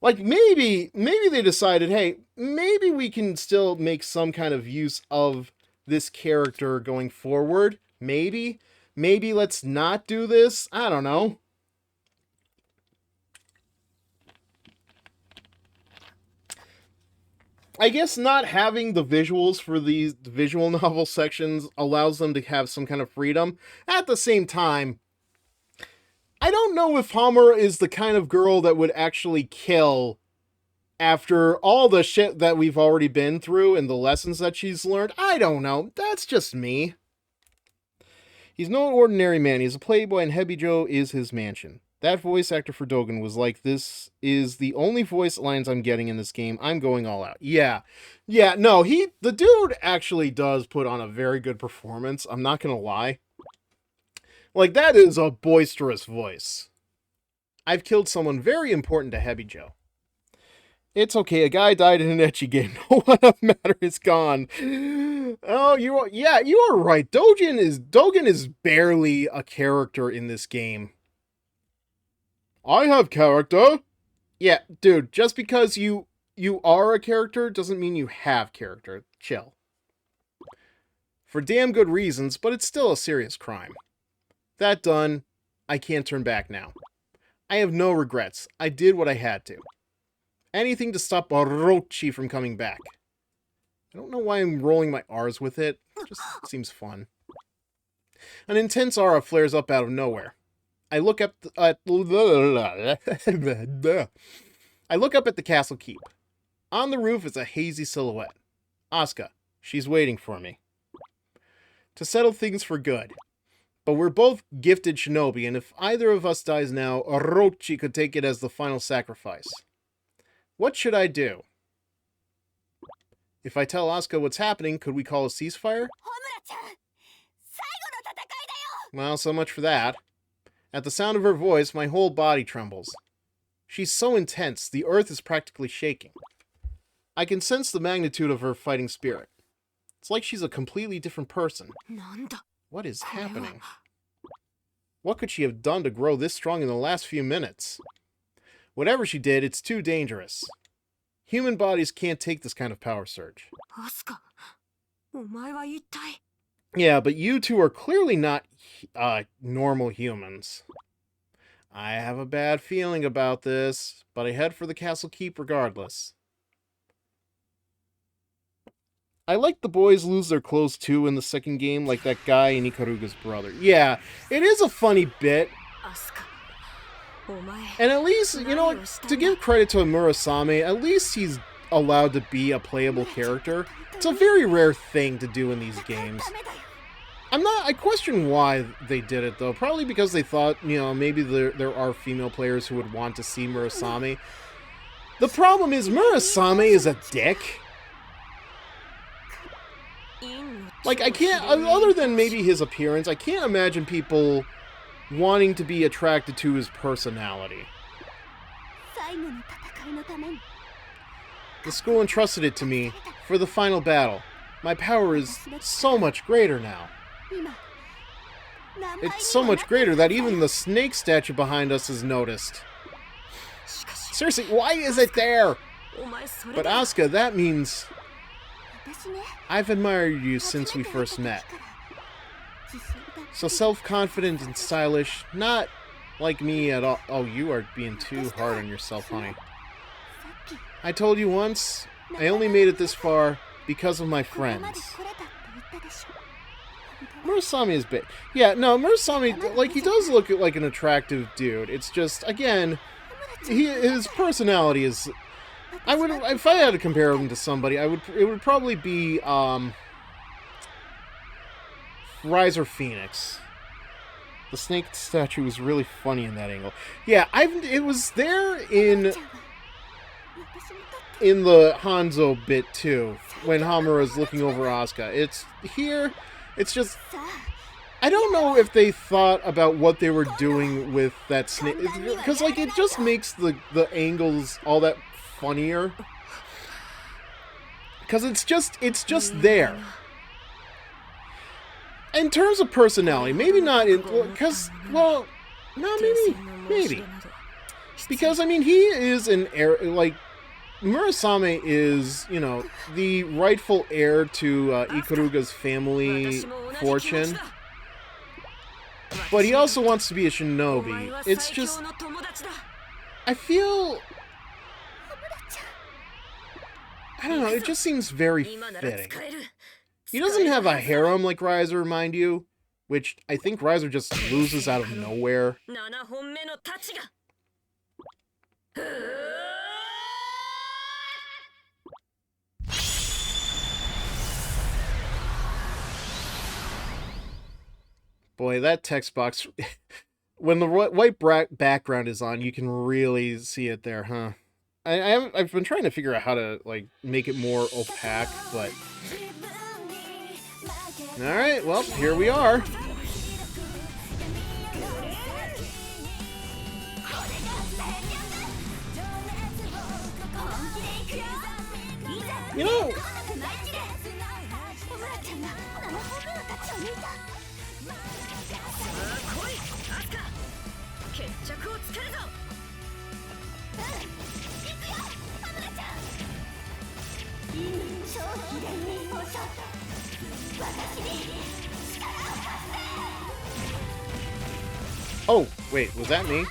Like, maybe they decided, hey, maybe we can still make some kind of use of this character going forward. Maybe let's not do this. I don't know. I guess not having the visuals for these visual novel sections allows them to have some kind of freedom. At the same time, I don't know if Homura is the kind of girl that would actually kill after all the shit that we've already been through and the lessons that she's learned. I don't know. That's just me. He's no ordinary man. He's a playboy and Hebijo is his mansion. That voice actor for Dogen was like, this is the only voice lines I'm getting in this game. I'm going all out. Yeah. Yeah, no, the dude actually does put on a very good performance. I'm not gonna lie. Like, that is a boisterous voice. I've killed someone very important to Hebijo. It's okay, a guy died in an ecchi game. No one of matter is gone. Oh, you are right. Dogen is barely a character in this game. I have character. Yeah, dude, just because you are a character doesn't mean you have character. Chill. For damn good reasons, but it's still a serious crime. That done, I can't turn back now. I have no regrets. I did what I had to. Anything to stop Orochi from coming back. I don't know why I'm rolling my R's with it. It just seems fun. An intense aura flares up out of nowhere. I look up at the castle keep. On the roof is a hazy silhouette. Asuka. She's waiting for me. To settle things for good. But we're both gifted shinobi, and if either of us dies now, Orochi could take it as the final sacrifice. What should I do? If I tell Asuka what's happening, could we call a ceasefire? Well, so much for that. At the sound of her voice, my whole body trembles. She's so intense, the earth is practically shaking. I can sense the magnitude of her fighting spirit. It's like she's a completely different person. What is happening? What could she have done to grow this strong in the last few minutes? Whatever she did, it's too dangerous. Human bodies can't take this kind of power surge. Yeah, but you two are clearly not normal humans. I have a bad feeling about this, but I head for the castle keep regardless. I like the boys lose their clothes too in the second game, like that guy and Ikaruga's brother. Yeah, it is a funny bit. And at least, you know, to give credit to Murasame, at least he's allowed to be a playable character. It's a very rare thing to do in these games. I question why they did it, though. Probably because they thought, you know, maybe there are female players who would want to see Murasame. The problem is, Murasame is a dick. Like, I can't, other than maybe his appearance, I can't imagine people wanting to be attracted to his personality. The school entrusted it to me for the final battle. My power is so much greater now. It's so much greater that even the snake statue behind us is noticed. Seriously, why is it there? But Asuka, that means I've admired you since we first met. So self-confident and stylish, not like me at all. Oh, you are being too hard on yourself, honey. I told you once, I only made it this far because of my friends. Murasame is big. Yeah, no, Murasame, like, he does look like an attractive dude. It's just, again, his personality is... if I had to compare him to somebody, it would probably be, Riser Phoenix. The snake statue was really funny in that angle. Yeah, it was there in the Hanzo bit too, when Homura is looking over Asuka. It's here, it's just, I don't know if they thought about what they were doing with that snake, because like it just makes the angles all that funnier. Because it's just there. In terms of personality, maybe not in... Because, well... No, maybe. Because, I mean, he is an heir... Like, Murasame is, you know, the rightful heir to Ikaruga's family fortune. But he also wants to be a shinobi. It's just... I feel... I don't know, it just seems very fitting. He doesn't have a harem like Riser, mind you, which I think Riser just loses out of nowhere. Boy, that text box... When the white background is on, you can really see it there, huh? I've been trying to figure out how to, like, make it more opaque, but... Alright, well, here we are. You know... Oh, wait, was that me?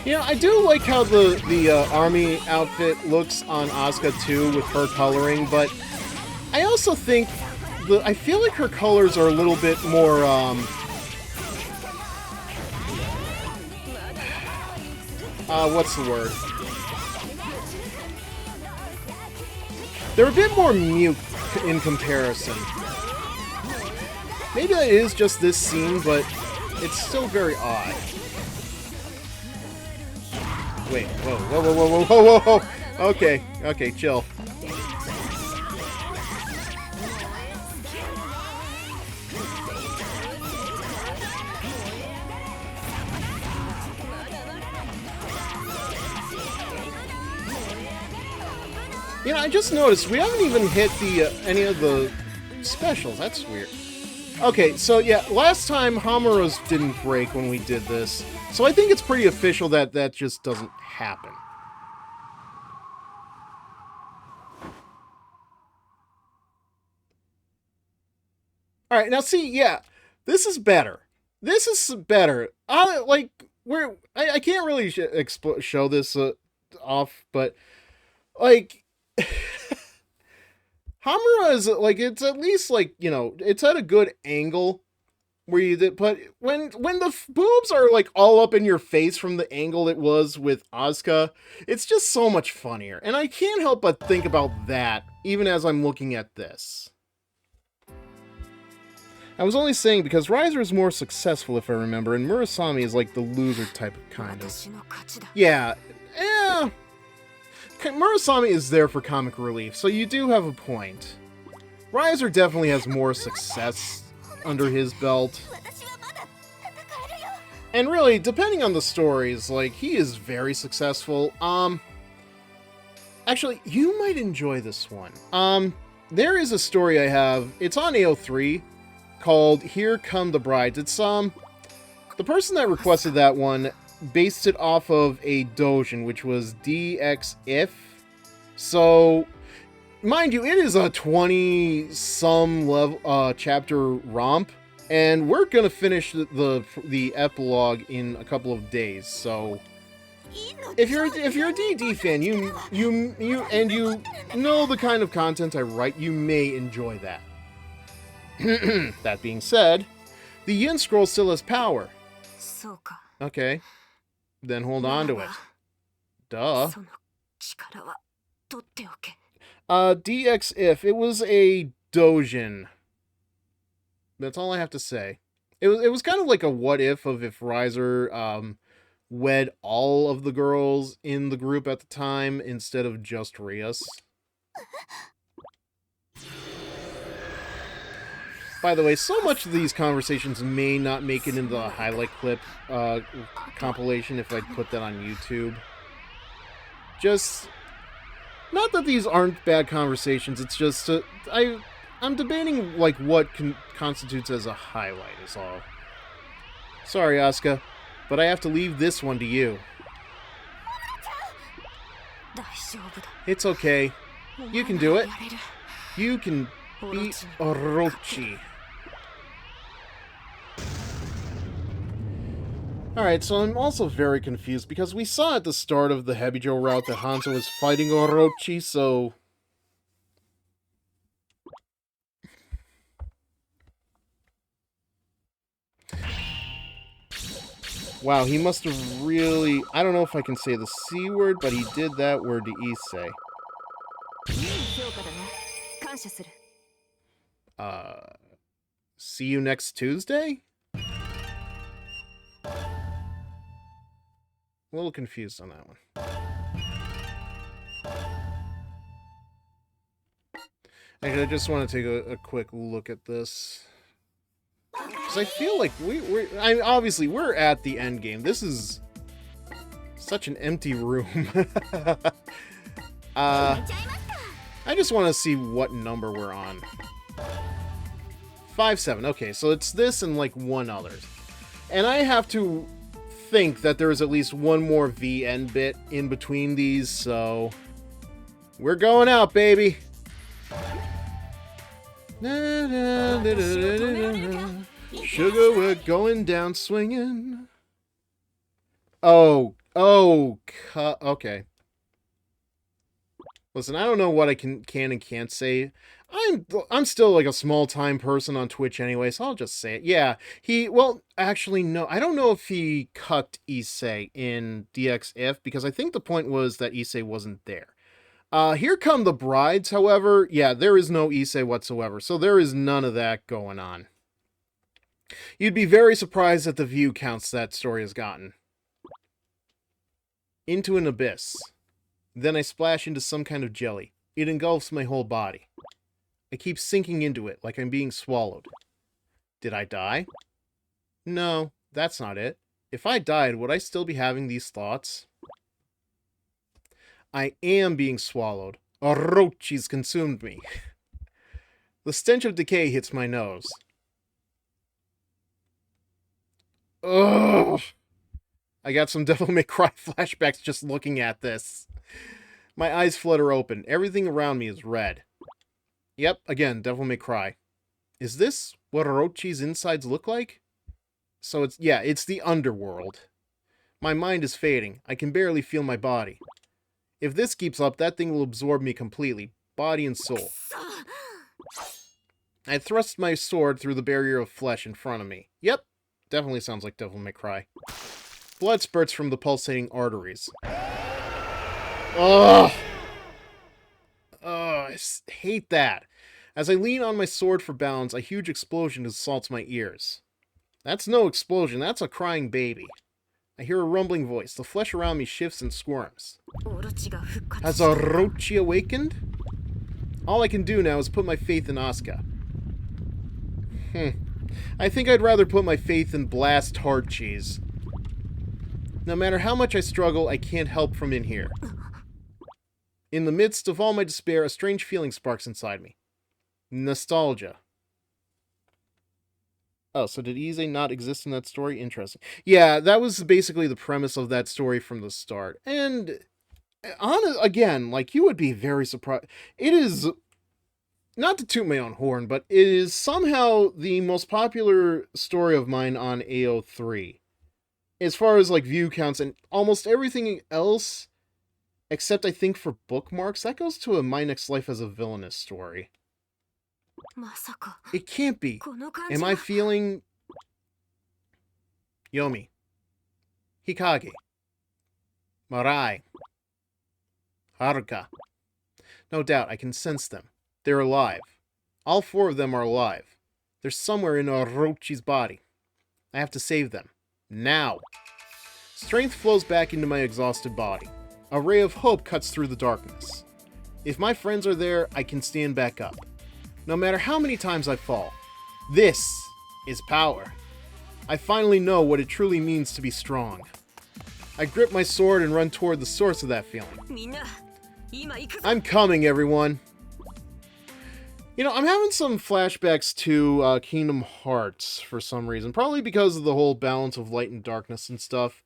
Yeah, I do like how the army outfit looks on Asuka too, with her coloring, but I also think I feel like her colors are a little bit more what's the word? They're a bit more mute in comparison. Maybe that is just this scene, but it's still very odd. Wait, whoa, whoa, whoa, whoa, whoa, whoa, whoa! Okay, okay, chill. You know, I just noticed we haven't even hit the any of the specials. That's weird. Okay, so yeah, last time Homura's didn't break when we did this, so I think it's pretty official that that just doesn't happen. All right, now see, yeah, this is better. This is better. Like I can't really show this off, but like. Homura is, like, it's at least, like, you know, it's at a good angle where you did, but when the boobs are, like, all up in your face from the angle it was with Asuka, it's just so much funnier. And I can't help but think about that, even as I'm looking at this. I was only saying because Riser is more successful, if I remember, and Murasame is, like, the loser type of kind of. Yeah, yeah. Murasame is there for comic relief, so you do have a point. Riser definitely has more success under his belt. And really, depending on the stories, like, he is very successful. Actually, you might enjoy this one. There is a story I have, it's on AO3, called Here Come the Brides. It's, the person that requested that one based it off of a doujin, which was DXIF. So, mind you, it is a 20-some level chapter romp, and we're gonna finish the epilogue in a couple of days. So, if you're a D&D fan, you know the kind of content I write, you may enjoy that. That being said, the Yin Scroll still has power. Okay. Then hold on to it. Duh. DXIF. It was a doujin. That's all I have to say. It was kind of like a what if of if Riser wed all of the girls in the group at the time instead of just Rias. By the way, so much of these conversations may not make it into the highlight clip compilation if I put that on YouTube. Just, not that these aren't bad conversations, it's just, I'm debating, like, what constitutes as a highlight is all. Sorry, Asuka, but I have to leave this one to you. It's okay. You can do it. You can beat Orochi. Alright, so I'm also very confused, because we saw at the start of the Hebijor route that Hanzo was fighting Orochi, so... Wow, he must have really... I don't know if I can say the C word, but he did that word to Issei. See you next Tuesday? A little confused on that one. Actually, I just want to take a quick look at this. Because I feel like obviously, we're at the end game. This is such an empty room. I just want to see what number we're on. 5-7. Okay, so it's this and like one other. And I have to think that there is at least one more VN bit in between these, so we're going out, baby. Sugar, we're going down swinging. Okay. Listen, I don't know what I can and can't say. I'm still like a small-time person on Twitch anyway, so I'll just say it. Yeah, well, actually, no. I don't know if he cucked Issei in DXF, because I think the point was that Issei wasn't there. Here come the brides, however. Yeah, there is no Issei whatsoever, so there is none of that going on. You'd be very surprised at the view counts that story has gotten. Into an abyss. Then I splash into some kind of jelly. It engulfs my whole body. I keep sinking into it, like I'm being swallowed. Did I die? No, that's not it. If I died, would I still be having these thoughts? I am being swallowed. Orochi's consumed me. The stench of decay hits my nose. Ugh! I got some Devil May Cry flashbacks just looking at this. My eyes flutter open. Everything around me is red. Yep, again, Devil May Cry. Is this what Orochi's insides look like? So it's the underworld. My mind is fading. I can barely feel my body. If this keeps up, that thing will absorb me completely, body and soul. I thrust my sword through the barrier of flesh in front of me. Yep, definitely sounds like Devil May Cry. Blood spurts from the pulsating arteries. Ugh! I hate that. As I lean on my sword for balance, a huge explosion assaults my ears. That's no explosion, that's a crying baby. I hear a rumbling voice. The flesh around me shifts and squirms. Has Orochi awakened? All I can do now is put my faith in Asuka. I think I'd rather put my faith in Blast Hard Cheese. No matter how much I struggle, I can't help from in here. In the midst of all my despair, a strange feeling sparks inside me. Nostalgia. Oh, so did Issei not exist in that story? Interesting. Yeah, that was basically the premise of that story from the start. And, again, like, you would be very surprised. It is, not to toot my own horn, but it is somehow the most popular story of mine on AO3. As far as, like, view counts and almost everything else, except I think for bookmarks, that goes to a My Next Life as a Villainous story. It can't be. Am I feeling... Yomi. Hikage. Marai. Haruka. No doubt, I can sense them. They're alive. All four of them are alive. They're somewhere in Orochi's body. I have to save them. Now. Strength flows back into my exhausted body. A ray of hope cuts through the darkness. If my friends are there, I can stand back up. No matter how many times I fall. This is power. I finally know what it truly means to be strong. I grip my sword and run toward the source of that feeling. I'm coming, everyone. You know, I'm having some flashbacks to Kingdom Hearts for some reason. Probably because of the whole balance of light and darkness and stuff.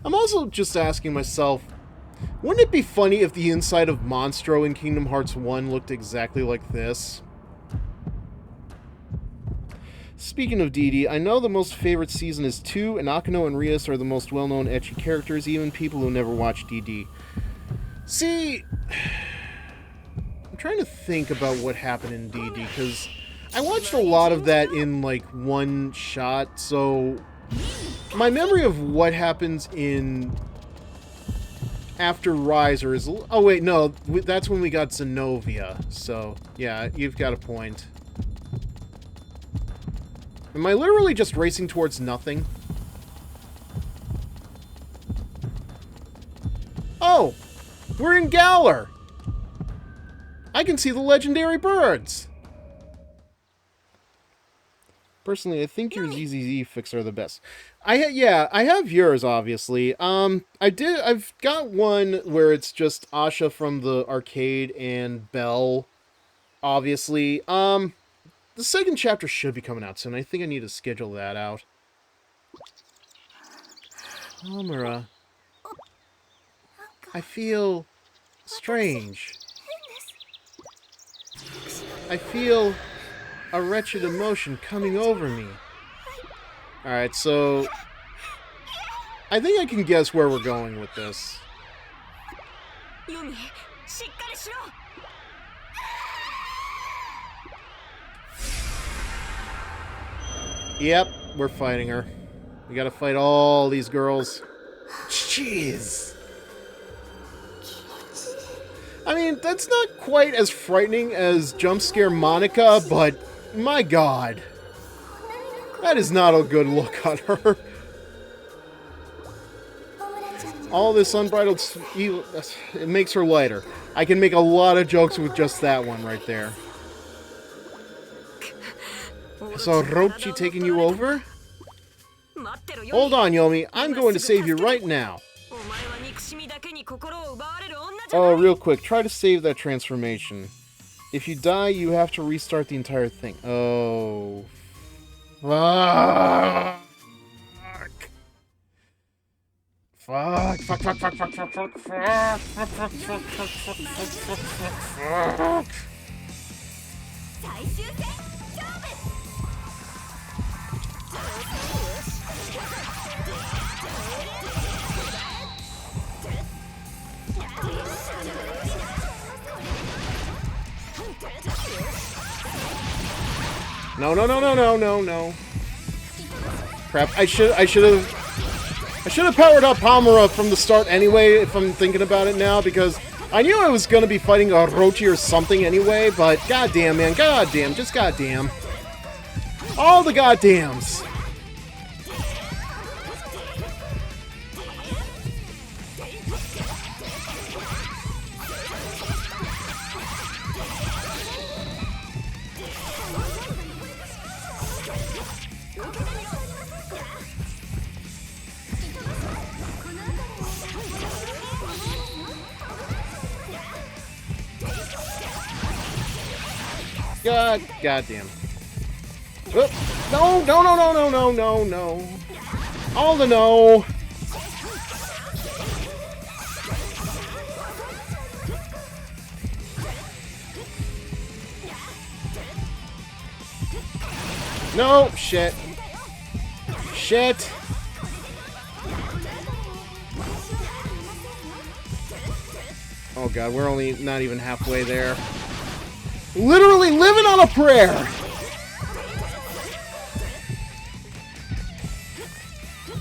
I'm also just asking myself, wouldn't it be funny if the inside of Monstro in Kingdom Hearts 1 looked exactly like this? Speaking of DD, I know the most favorite season is 2, and Akano and Rias are the most well-known ecchi characters, even people who never watch DD. See, I'm trying to think about what happened in DD, because I watched a lot of that in, like, one shot, so My memory of what happens in after Riser is... Oh, wait, no. That's when we got Zenobia. So, yeah, you've got a point. Am I literally just racing towards nothing? Oh! We're in Galar! I can see the legendary birds! Personally, I think your ZZZ fix are the best. Yeah, I have yours, obviously. I've got one where it's just Asha from the arcade and Belle, obviously. The second chapter should be coming out soon. I think I need to schedule that out. Homura. I feel strange. I feel a wretched emotion coming over me. Alright, so... I think I can guess where we're going with this. Yep, we're fighting her. We gotta fight all these girls. Jeez. I mean, that's not quite as frightening as Jump Scare Monica, but my god. That is not a good look on her. All this unbridled evil, it makes her lighter. I can make a lot of jokes with just that one right there. So Orochi taking you over? Hold on, Yomi. I'm going to save you right now. Oh, real quick. Try to save that transformation. If you die, you have to restart the entire thing. Oh. Fuck. Fuck. Fuck, fuck, fuck, fuck, fuck, fuck, fuck, fuck, fuck, fuck, fuck, fuck, fuck, fuck. No, no, no, no, no, no, no. Crap, I should have powered up Homura from the start anyway, if I'm thinking about it now, because I knew I was going to be fighting Orochi or something anyway, but goddamn, man, goddamn, just goddamn. All the goddams. Goddamn. Oop. No, no, no, no, no, no, no, no. All the no. No, shit. Shit. Oh god, we're only not even halfway there. Literally living on a prayer!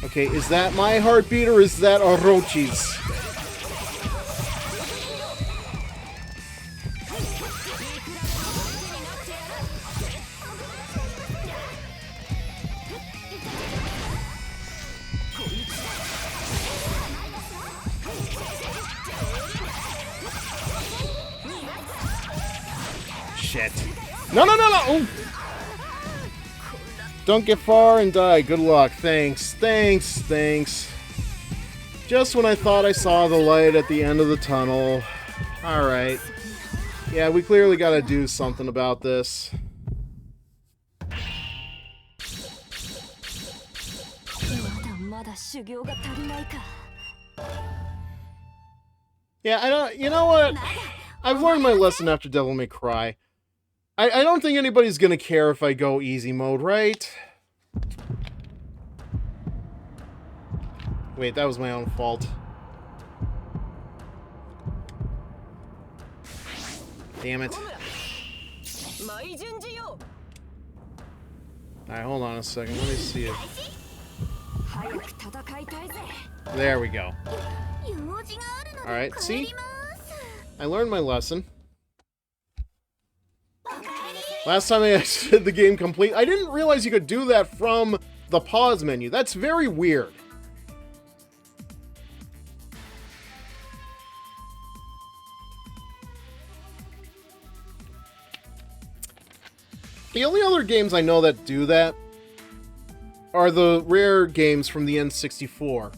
Okay, is that my heartbeat or is that Orochi's? Shit. No, no, no, no! Oh. Don't get far and die. Good luck. Thanks. Thanks. Thanks. Just when I thought I saw the light at the end of the tunnel. Alright. Yeah, we clearly gotta do something about this. Yeah, I don't... You know what? I've learned my lesson after Devil May Cry. I don't think anybody's gonna care if I go easy mode, right? Wait, that was my own fault. Damn it. Alright, hold on a second. Let me see it. There we go. Alright, see? I learned my lesson. Last time I exited the game complete, I didn't realize you could do that from the pause menu. That's very weird. The only other games I know that do that are the rare games from the N64.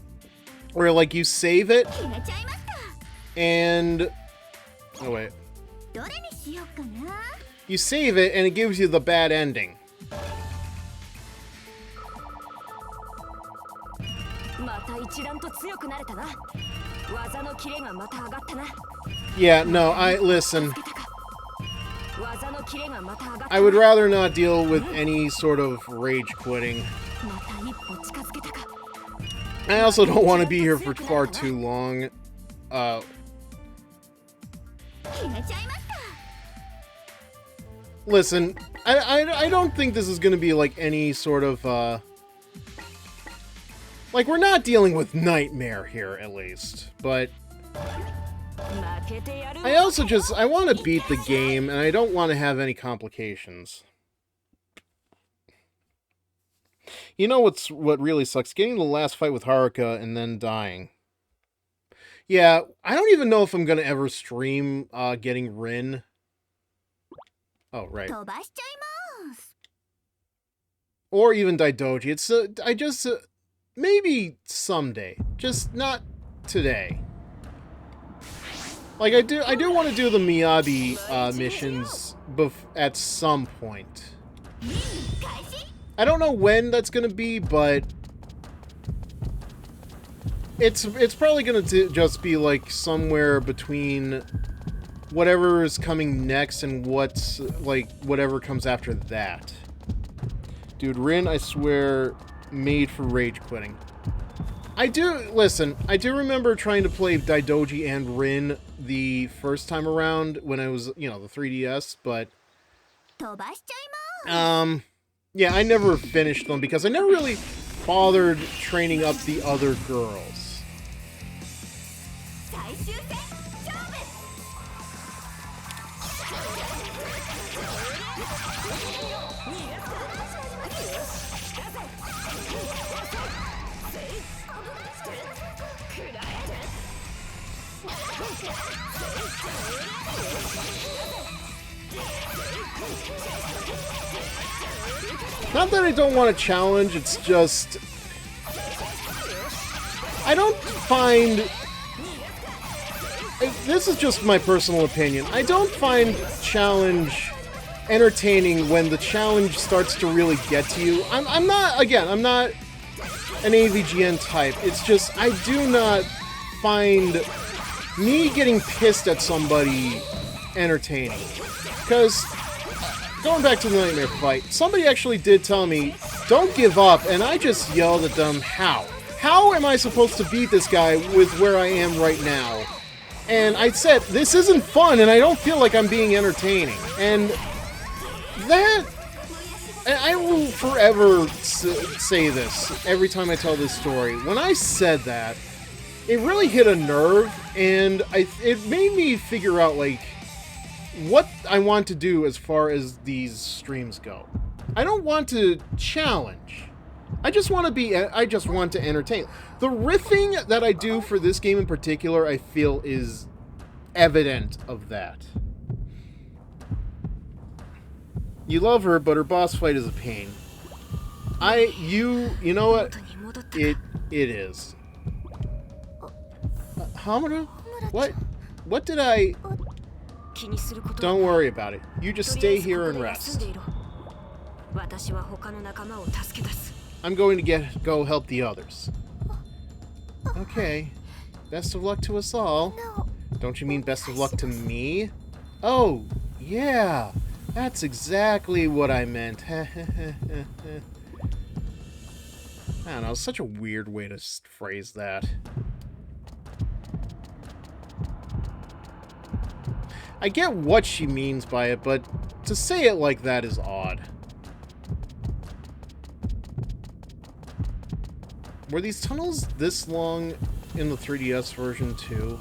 Where, like, you save it, and... Oh, wait. You save it, and it gives you the bad ending. Yeah, no, listen. I would rather not deal with any sort of rage quitting. I also don't want to be here for far too long. Listen, I don't think this is going to be like any sort of, like, we're not dealing with Nightmare here, at least. But I also I want to beat the game, and I don't want to have any complications. You know what really sucks? Getting the last fight with Haruka and then dying. Yeah, I don't even know if I'm gonna ever stream getting Rin. Oh, right. Or even Daidoji. It's I just maybe someday, just not today. Like I do want to do the Miyabi missions at some point. I don't know when that's gonna be, but it's probably gonna just be like somewhere between whatever is coming next and what's like whatever comes after that. Dude, Rin, I swear, made for rage quitting. I do remember trying to play Daidoji and Rin the first time around when I was, you know, the 3DS, but yeah, I never finished them because I never really bothered training up the other girls. Not that I don't want to challenge, it's just... I don't find... This is just my personal opinion. I don't find challenge entertaining when the challenge starts to really get to you. I'm not an AVGN type. It's just, I do not find me getting pissed at somebody entertaining. Because... Going back to the Nightmare fight, somebody actually did tell me, don't give up, and I just yelled at them, how? How am I supposed to beat this guy with where I am right now? And I said, this isn't fun, and I don't feel like I'm being entertaining. And that... I will forever say this every time I tell this story. When I said that, it really hit a nerve, and it made me figure out, like, what I want to do as far as these streams go. I don't want to challenge. I just want to entertain. The riffing that I do for this game in particular, I feel is evident of that. You love her, but her boss fight is a pain. You know what? It is. Homura? What did I... Don't worry about it. You just stay here and rest. I'm going to go help the others. Okay. Best of luck to us all. Don't you mean best of luck to me? Oh, yeah. That's exactly what I meant. I don't know, such a weird way to phrase that. I get what she means by it, but to say it like that is odd. Were these tunnels this long in the 3DS version too?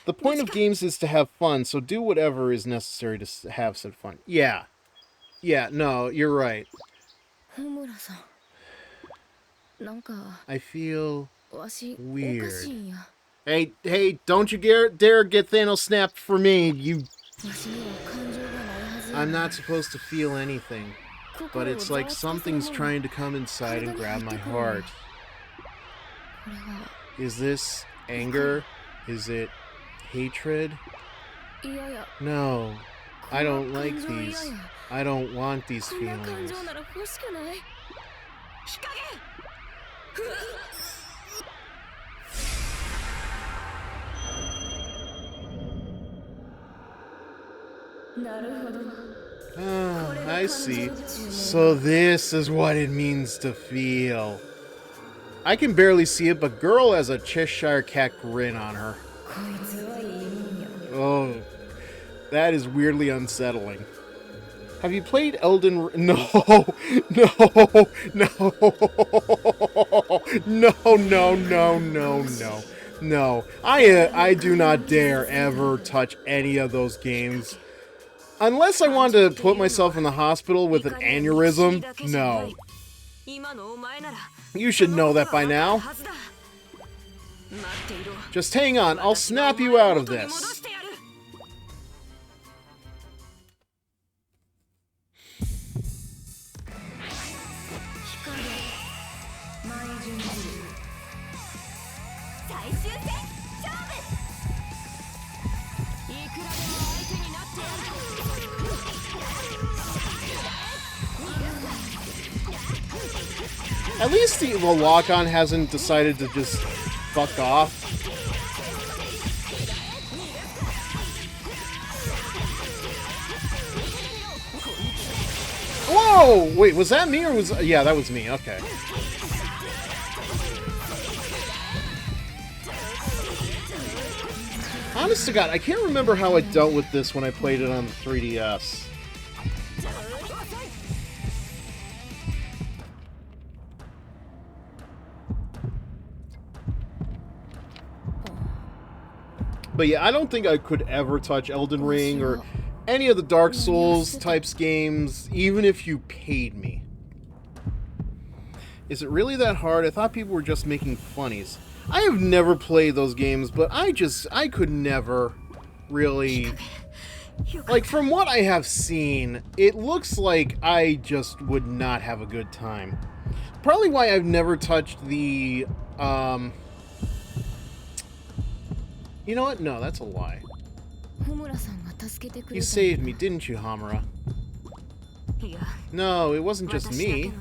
The point of games is to have fun, so do whatever is necessary to have said fun. Yeah. Yeah, no, you're right. I feel weird. Hey, don't you dare get Thanos snapped for me, I'm not supposed to feel anything, but it's like something's trying to come inside and grab my heart. Is this anger? Is it hatred? No, I don't like these. I don't want these feelings. I see. So this is what it means to feel. I can barely see it, but girl has a Cheshire Cat grin on her. Oh, that is weirdly unsettling. Have you played Elden Ring? No, no, no, no. I do not dare ever touch any of those games. Unless I want to put myself in the hospital with an aneurysm, no. You should know that by now. Just hang on, I'll snap you out of this. At least the lock-on hasn't decided to just fuck off. Whoa! Wait, was that me or was... Yeah, that was me. Okay. Honest to God, I can't remember how I dealt with this when I played it on the 3DS. But yeah, I don't think I could ever touch Elden Ring or any of the Dark Souls types games, even if you paid me. Is it really that hard? I thought people were just making funnies. I have never played those games, but I could never really... Like, from what I have seen, it looks like I just would not have a good time. Probably why I've never touched the, You know what? No, that's a lie. You saved me, didn't you, Homura? No, it wasn't just me.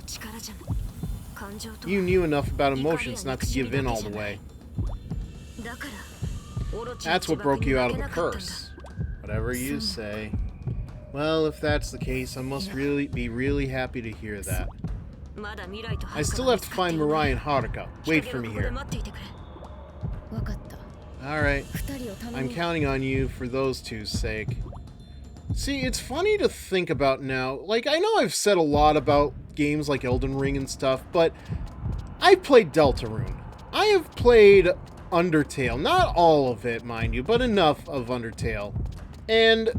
You knew enough about emotions not to give in all the way. That's what broke you out of the curse. Whatever you say. Well, if that's the case, I must be really happy to hear that. I still have to find Mirai and Haruka. Wait for me here. Alright. I'm counting on you for those two's sake. See, it's funny to think about now. Like, I know I've said a lot about games like Elden Ring and stuff, but I've played Deltarune. I have played Undertale. Not all of it, mind you, but enough of Undertale. And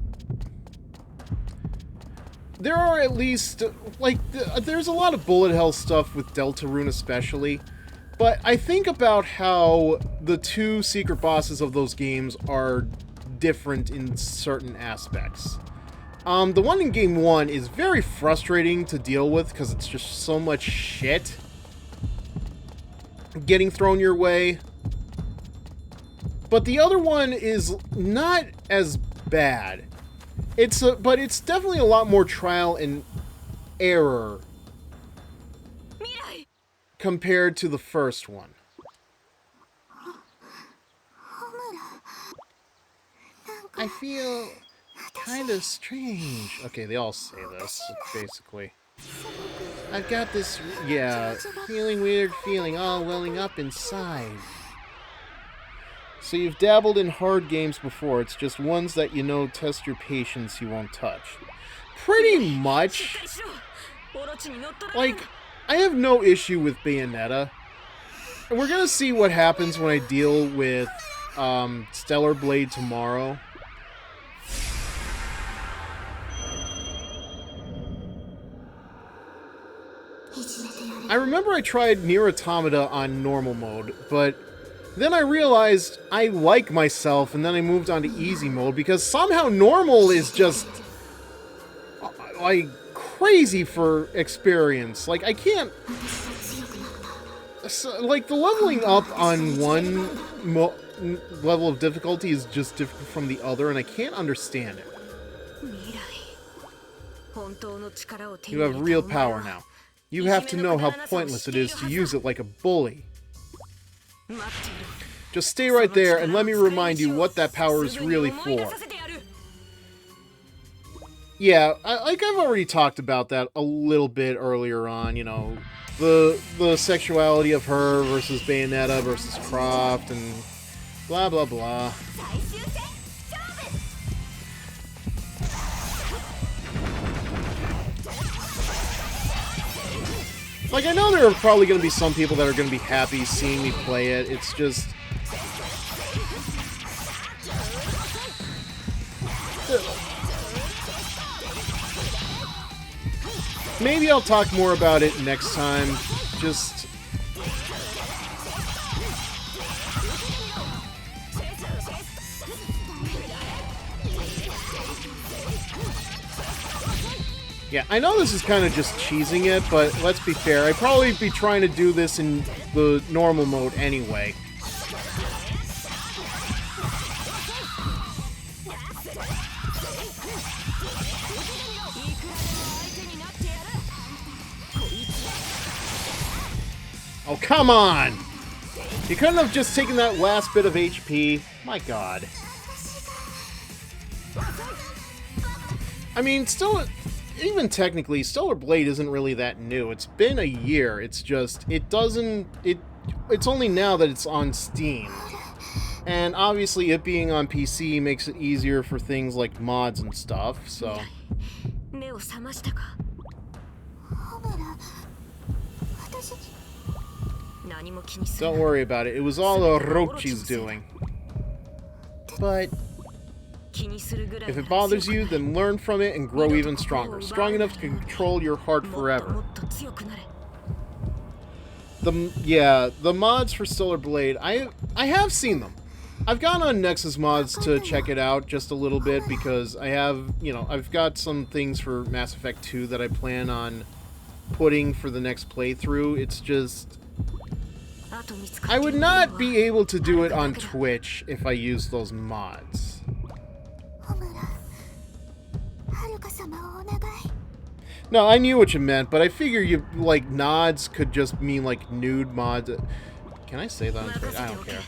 there are at least, like, there's a lot of bullet hell stuff with Deltarune especially. But I think about how the two secret bosses of those games are different in certain aspects. The one in Game 1 is very frustrating to deal with because it's just so much shit getting thrown your way. But the other one is not as bad. But it's definitely a lot more trial and error compared to the first one. I feel kind of strange. Okay, they all say this, basically. I've got this, weird feeling all welling up inside. So you've dabbled in hard games before, it's just ones that you know test your patience you won't touch. Pretty much. Like, I have no issue with Bayonetta. And we're gonna see what happens when I deal with Stellar Blade tomorrow. I remember I tried Nier Automata on normal mode, but then I realized I like myself, and then I moved on to easy mode, because somehow normal is just, like, crazy for experience. Like, I can't... So, like, the leveling up on one level of difficulty is just different from the other, and I can't understand it. You have real power now. You have to know how pointless it is to use it like a bully. Just stay right there and let me remind you what that power is really for. Yeah, like I've already talked about that a little bit earlier on, you know, the sexuality of her versus Bayonetta versus Croft and blah blah blah. Like, I know there are probably going to be some people that are going to be happy seeing me play it. It's just... Maybe I'll talk more about it next time. Just... Yeah, I know this is kind of just cheesing it, but let's be fair. I'd probably be trying to do this in the normal mode anyway. Oh, come on! You couldn't have just taken that last bit of HP? My god. I mean, still... Even technically, Stellar Blade isn't really that new. It's been a year. It's just, it's only now that it's on Steam. And obviously it being on PC makes it easier for things like mods and stuff, so... Don't worry about it. It was all Orochi's doing. But... if it bothers you, then learn from it and grow even stronger. Strong enough to control your heart forever. The mods for Stellar Blade, I have seen them. I've gone on Nexus Mods to check it out just a little bit because I have, you know, I've got some things for Mass Effect 2 that I plan on putting for the next playthrough. It's just... I would not be able to do it on Twitch if I used those mods. No, I knew what you meant, but I figure you, like, nods could just mean, like, nude mods. Can I say that on Twitch? I don't care.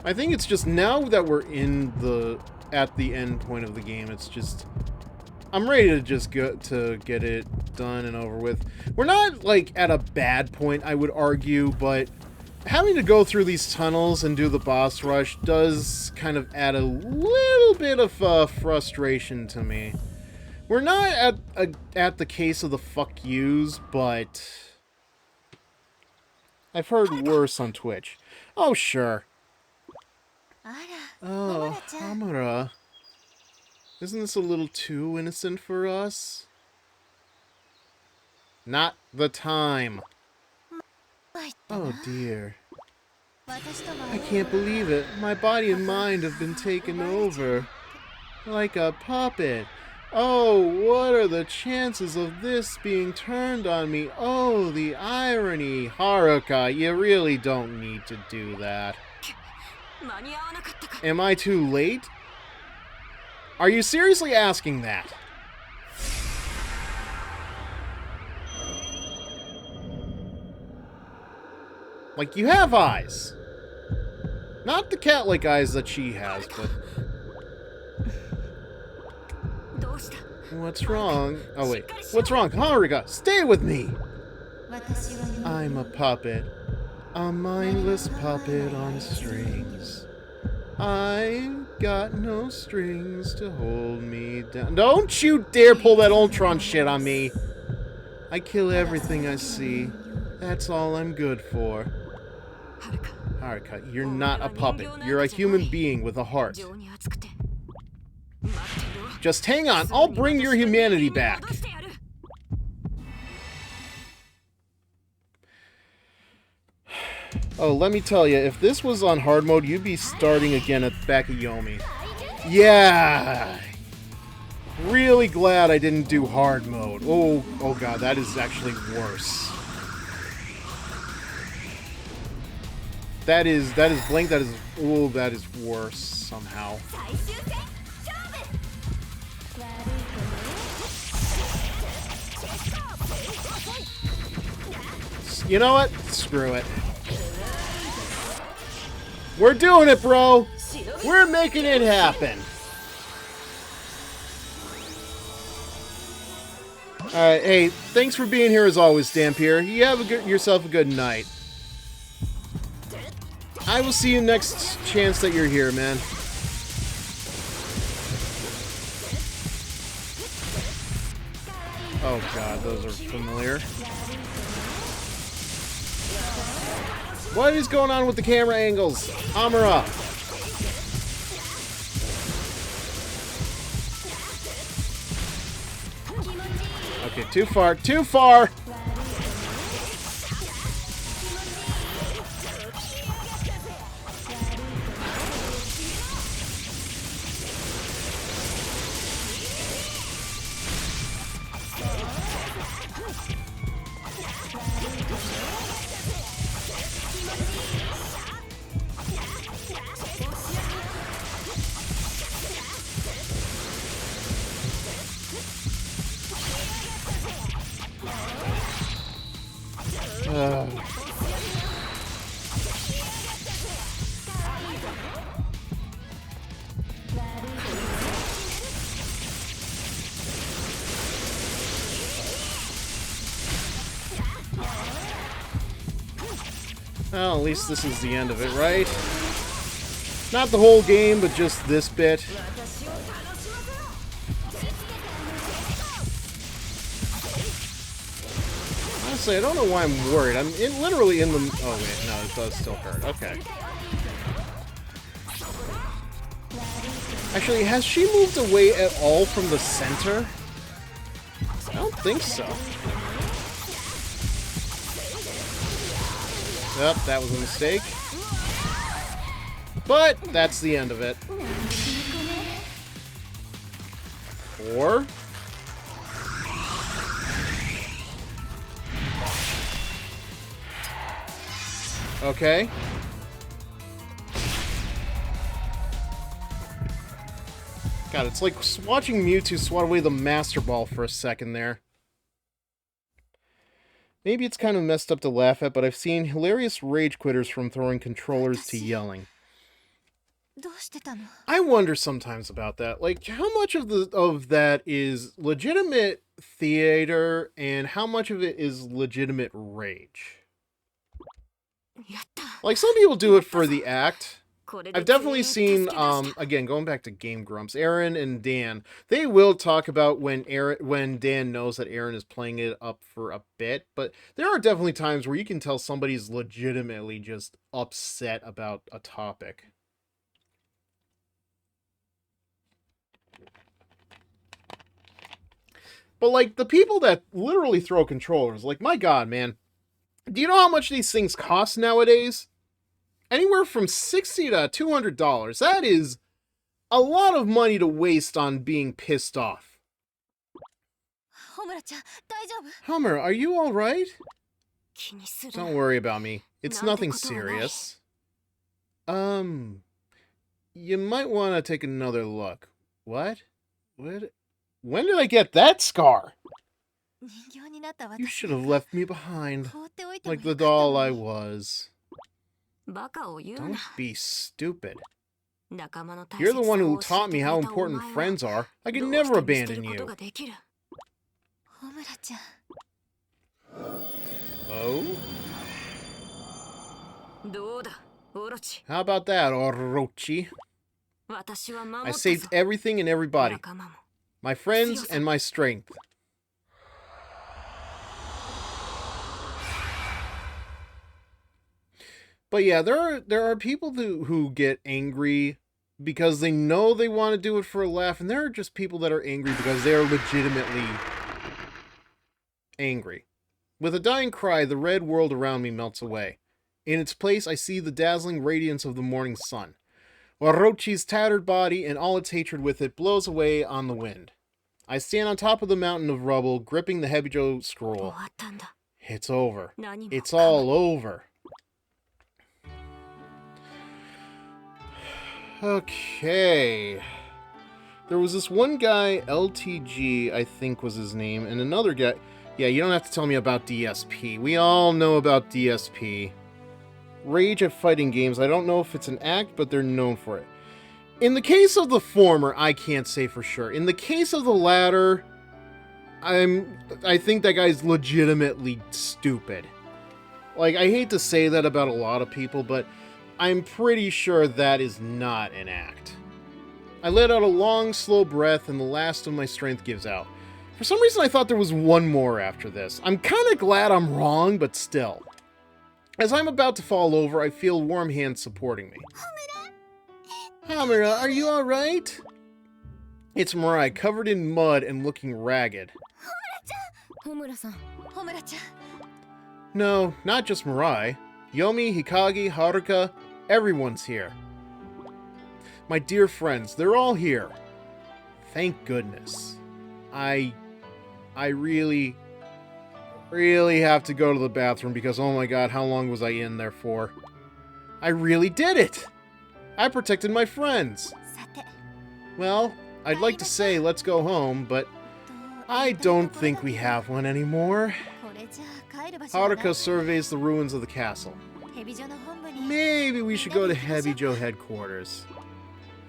I think it's just now that we're at the end point of the game, it's just... I'm ready to just get it done and over with. We're not, like, at a bad point, I would argue, but having to go through these tunnels and do the boss rush does kind of add a little bit of frustration to me. We're not at the case of the fuck yous, but I've heard worse on Twitch. Oh, sure. Oh, Homura. Isn't this a little too innocent for us? Not the time. Oh dear. I can't believe it. My body and mind have been taken over. Like a puppet. Oh, what are the chances of this being turned on me? Oh, the irony. Haruka, you really don't need to do that. Am I too late? Are you seriously asking that? Like, you have eyes. Not the cat-like eyes that she has, but... What's wrong? Oh, wait. What's wrong? Haruka, stay with me! I'm a puppet. A mindless puppet on strings. I've got no strings to hold me down. Don't you dare pull that Ultron shit on me! I kill everything I see. That's all I'm good for. Haruka, you're not a puppet. You're a human being with a heart. Just hang on, I'll bring your humanity back. Oh, let me tell you, if this was on hard mode, you'd be starting again back at Yomi. Yeah! Really glad I didn't do hard mode. Oh god, that is actually worse. That is Blink, that is worse somehow. You know what? Screw it. We're doing it, bro! We're making it happen! Alright, hey, thanks for being here as always, Dampier. You have yourself a good night. I will see you next chance that you're here, man. Oh god, those are familiar. What is going on with the camera angles? Homura! Okay, too far, too far! Well, at least this is the end of it, right? Not the whole game, but just this bit. Honestly, I don't know why I'm worried. I'm literally in the... Oh, wait, no, it does still hurt. Okay. Actually, has she moved away at all from the center? I don't think so. Yep, that was a mistake. But that's the end of it. Or... Okay. God, it's like watching Mewtwo swat away the Master Ball for a second there. Maybe it's kind of messed up to laugh at, but I've seen hilarious rage quitters from throwing controllers to yelling. I wonder sometimes about that. Like, how much of that is legitimate theater, and how much of it is legitimate rage? Like, some people do it for the act. I've definitely seen, again, going back to Game Grumps, Aaron and Dan, they will talk about when Dan knows that Aaron is playing it up for a bit, but there are definitely times where you can tell somebody's legitimately just upset about a topic. But, like, the people that literally throw controllers, like, my god, man. Do you know how much these things cost nowadays? Anywhere from $60 to $200. That is a lot of money to waste on being pissed off. Homura, are you alright? Don't worry about me. It's nothing serious. You might want to take another look. What? What? When did I get that scar? You should have left me behind, like the doll I was. Don't be stupid. You're the one who taught me how important friends are. I can never abandon you. Oh? How about that, Orochi? I saved everything and everybody. My friends and my strength. But yeah, there are people who get angry because they know they want to do it for a laugh, and there are just people that are angry because they are legitimately angry. With a dying cry, the red world around me melts away. In its place, I see the dazzling radiance of the morning sun. Orochi's tattered body and all its hatred with it blows away on the wind. I stand on top of the mountain of rubble, gripping the Hebijo scroll. It's over. It's all over. Okay. There was this one guy, LTG, I think was his name, and another guy... Yeah, you don't have to tell me about DSP. We all know about DSP. Rage at fighting games. I don't know if it's an act, but they're known for it. In the case of the former, I can't say for sure. In the case of the latter, I think that guy's legitimately stupid. Like, I hate to say that about a lot of people, but I'm pretty sure that is not an act. I let out a long, slow breath, and the last of my strength gives out. For some reason, I thought there was one more after this. I'm kind of glad I'm wrong, but still. As I'm about to fall over, I feel warm hands supporting me. Homura, are you alright? It's Mirai, covered in mud and looking ragged. No, not just Mirai. Yomi, Hikage, Haruka, everyone's here. My dear friends, they're all here. Thank goodness. I really have to go to the bathroom because, oh my god, how long was I in there for? I really did it! I protected my friends! Well, I'd like to say let's go home, but I don't think we have one anymore. Haruka surveys the ruins of the castle. Maybe we should go to Hebijo headquarters.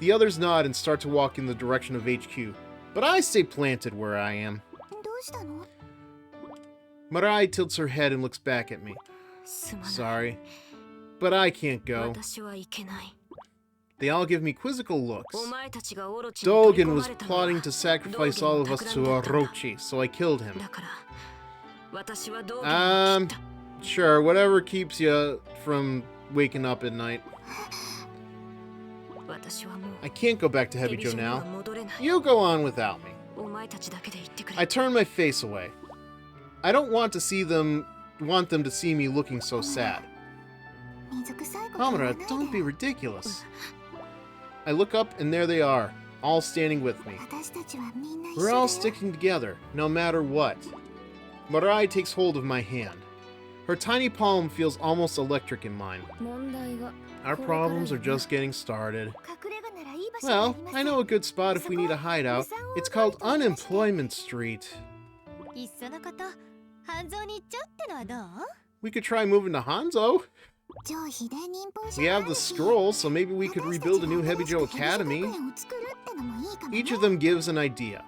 The others nod and start to walk in the direction of HQ, but I stay planted where I am. Mirai tilts her head and looks back at me. Sorry, but I can't go. They all give me quizzical looks. Dogen was plotting to sacrifice all of us to Orochi, so I killed him. Sure, whatever keeps you from waking up at night. I can't go back to Hebijo now. You go on without me. I turn my face away. I don't want them to see me looking so sad. Homura, don't be ridiculous. I look up and there they are, all standing with me. We're all sticking together, no matter what. Mirai takes hold of my hand. Her tiny palm feels almost electric in mine. Our problems are just getting started. Well, I know a good spot if we need a hideout. It's called Unemployment Street. We could try moving to Hanzo. We have the scroll, so maybe we could rebuild a new Hebijo Academy. Each of them gives an idea.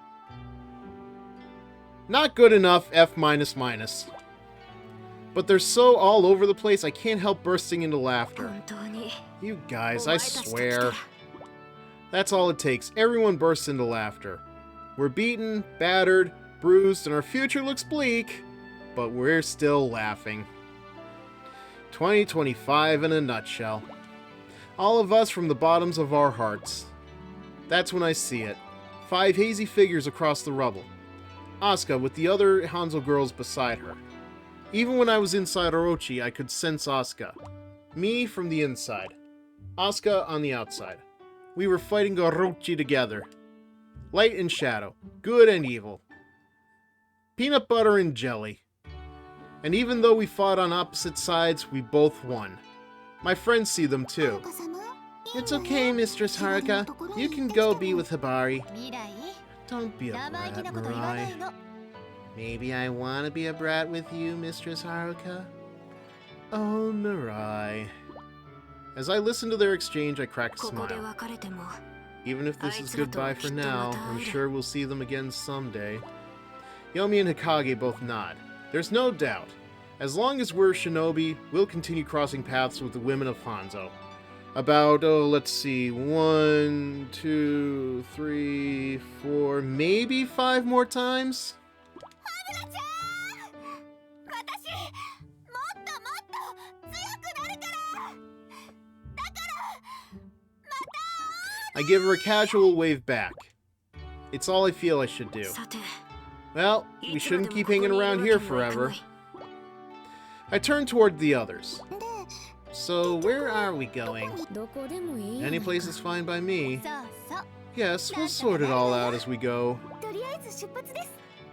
Not good enough, F-. But they're so all over the place, I can't help bursting into laughter. You guys, I swear. That's all it takes. Everyone bursts into laughter. We're beaten, battered, bruised, and our future looks bleak. But we're still laughing. 2025 in a nutshell. All of us from the bottoms of our hearts. That's when I see it. 5 hazy figures across the rubble. Asuka with the other Hanzo girls beside her. Even when I was inside Orochi, I could sense Asuka. Me from the inside. Asuka on the outside. We were fighting Orochi together. Light and shadow. Good and evil. Peanut butter and jelly. And even though we fought on opposite sides, we both won. My friends see them too. It's okay, Mistress Haruka. You can go be with Hibari. Don't be a brat, Mirai. Maybe I want to be a brat with you, Mistress Haruka? Oh, Mirai. As I listen to their exchange, I crack a smile. Even if this is goodbye for now, I'm sure we'll see them again someday. Yomi and Hikage both nod. There's no doubt. As long as we're shinobi, we'll continue crossing paths with the women of Hanzo. About, let's see, 1, 2, 3, 4, maybe 5 more times? I give her a casual wave back. It's all I feel I should do. Well, we shouldn't keep hanging around here forever. I turn toward the others. So, where are we going? Any place is fine by me. Yes, we'll sort it all out as we go.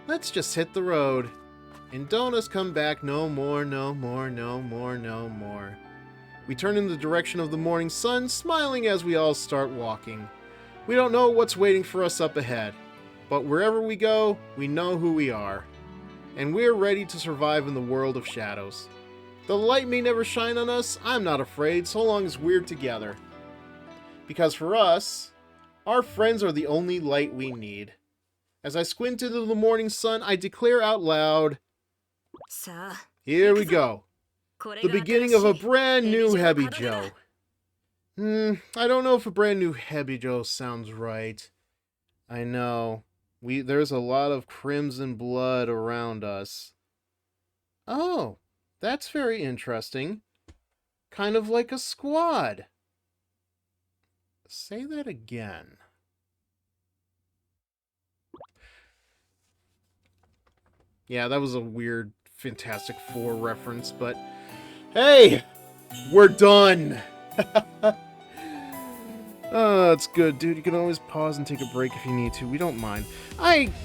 Let's just hit the road. And don't us come back no more, no more, no more, no more. We turn in the direction of the morning sun, smiling as we all start walking. We don't know what's waiting for us up ahead. But wherever we go, we know who we are. And we're ready to survive in the world of shadows. The light may never shine on us, I'm not afraid, so long as we're together. Because for us, our friends are the only light we need. As I squint into the morning sun, I declare out loud, here we go. The beginning of a brand new Hebijo. I don't know if a brand new Hebijo sounds right. I know. There's a lot of crimson blood around us. Oh. That's very interesting. Kind of like a squad. Say that again. Yeah, that was a weird Fantastic Four reference, but hey! We're done! Oh, that's good, dude. You can always pause and take a break if you need to. We don't mind.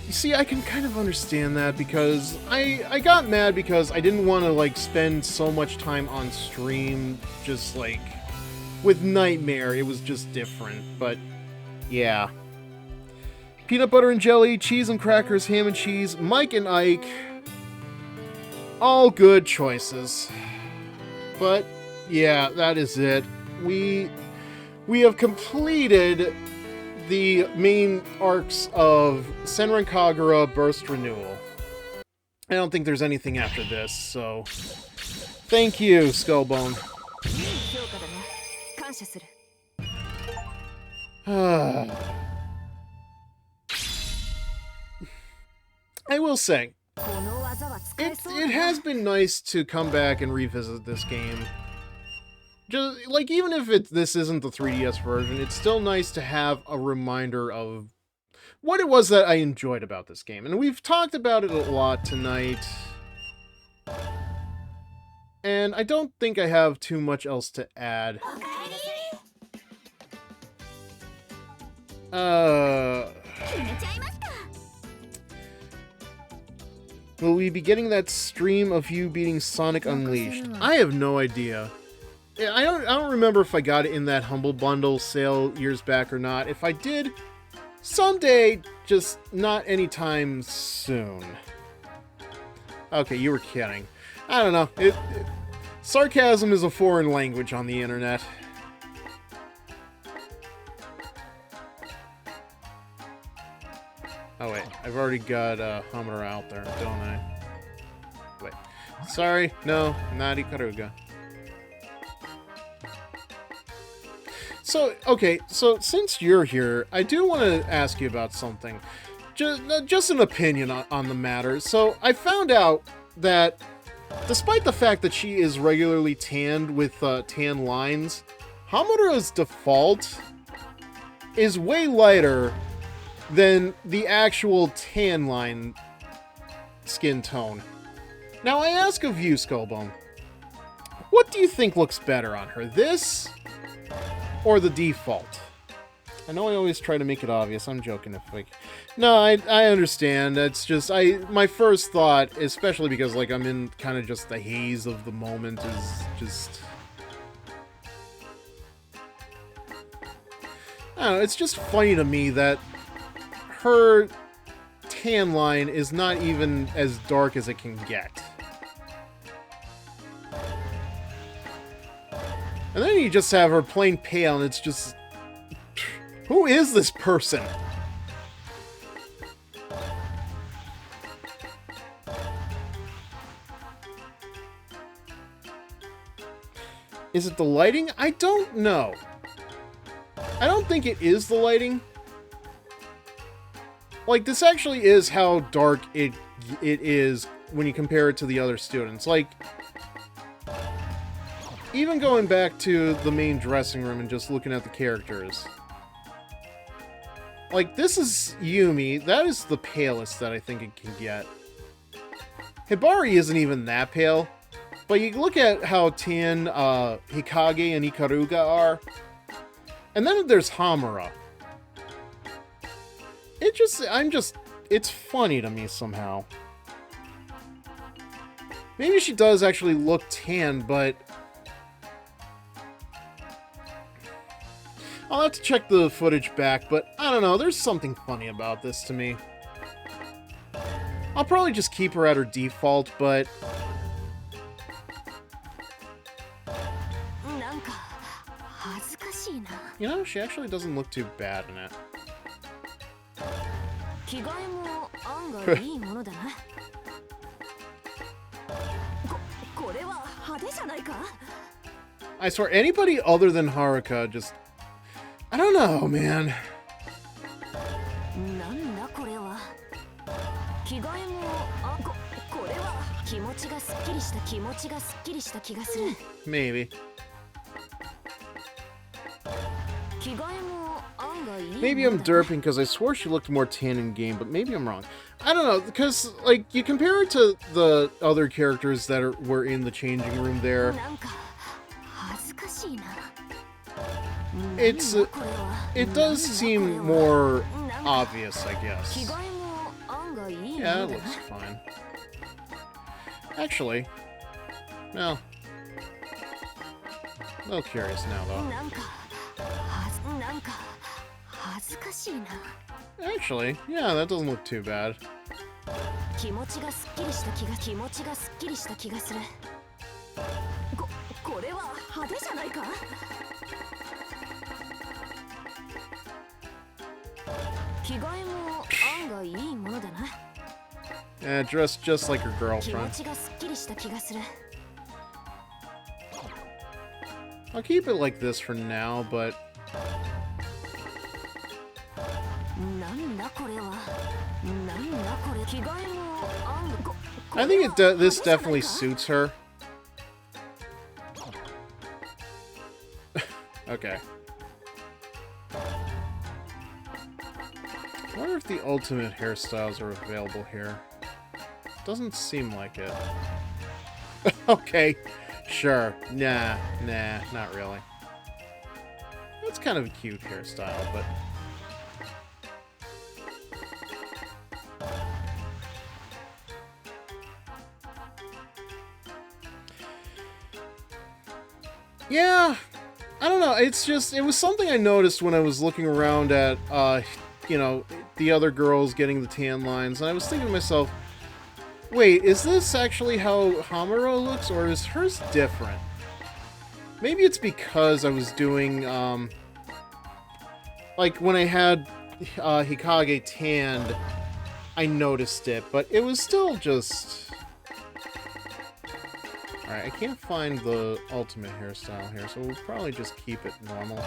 See, I can kind of understand that because I got mad because I didn't want to, like, spend so much time on stream just, like, with Nightmare. It was just different, but yeah. Peanut butter and jelly, cheese and crackers, ham and cheese, Mike and Ike. All good choices. But, yeah, that is it. We have completed the main arcs of Senran Kagura Burst Renewal. I don't think there's anything after this, so thank you, Skullbone. I will say, it has been nice to come back and revisit this game. Just, like, even if this isn't the 3DS version, it's still nice to have a reminder of what it was that I enjoyed about this game. And we've talked about it a lot tonight. And I don't think I have too much else to add. Will we be getting that stream of you beating Sonic Unleashed? I have no idea. I don't remember if I got it in that Humble Bundle sale years back or not. If I did, someday, just not anytime soon. Okay, you were kidding. I don't know. Sarcasm is a foreign language on the internet. Oh wait, I've already got Homura out there, don't I? Wait. Sorry, no, not Ikaruga. So, okay, so since you're here, I do want to ask you about something. Just an opinion on the matter. So, I found out that, despite the fact that she is regularly tanned with tan lines, Homura's default is way lighter than the actual tan line skin tone. Now, I ask of you, Skullbone, what do you think looks better on her, this or the default? I know I always try to make it obvious. I'm joking. No, I understand. It's just my first thought, especially because like I'm in kind of just the haze of the moment, is just I don't know. It's just funny to me that her tan line is not even as dark as it can get. And then you just have her plain pale, and it's just... Who is this person? Is it the lighting? I don't know. I don't think it is the lighting. Like, this actually is how dark it is when you compare it to the other students. Like, even going back to the main dressing room and just looking at the characters. Like, this is Yumi. That is the palest that I think it can get. Hibari isn't even that pale. But you look at how tan Hikage and Ikaruga are. And then there's Homura. It's funny to me somehow. Maybe she does actually look tan, but... I'll have to check the footage back, but I don't know, there's something funny about this to me. I'll probably just keep her at her default, but... You know, she actually doesn't look too bad in it. I swear, anybody other than Haruka just... I don't know, man. Maybe. Maybe I'm derping because I swore she looked more tan in game, but maybe I'm wrong. I don't know, because, like, you compare it to the other characters that were in the changing room there. It does seem more obvious, I guess. Yeah, it looks fine. Actually, no. A little curious now, though. Actually, yeah, that doesn't look too bad. Yeah, dressed just like her girlfriend. I'll keep it like this for now, but... I think this definitely suits her. Okay. I wonder if the ultimate hairstyles are available here. Doesn't seem like it. Okay, sure. Nah, not really. That's kind of a cute hairstyle, but... Yeah, I don't know, it's just, it was something I noticed when I was looking around at, you know, the other girls getting the tan lines, and I was thinking to myself, wait, is this actually how Homura looks, or is hers different? Maybe it's because I was doing, like, when I had Hikage tanned, I noticed it, but it was still just... Alright, I can't find the ultimate hairstyle here, so we'll probably just keep it normal.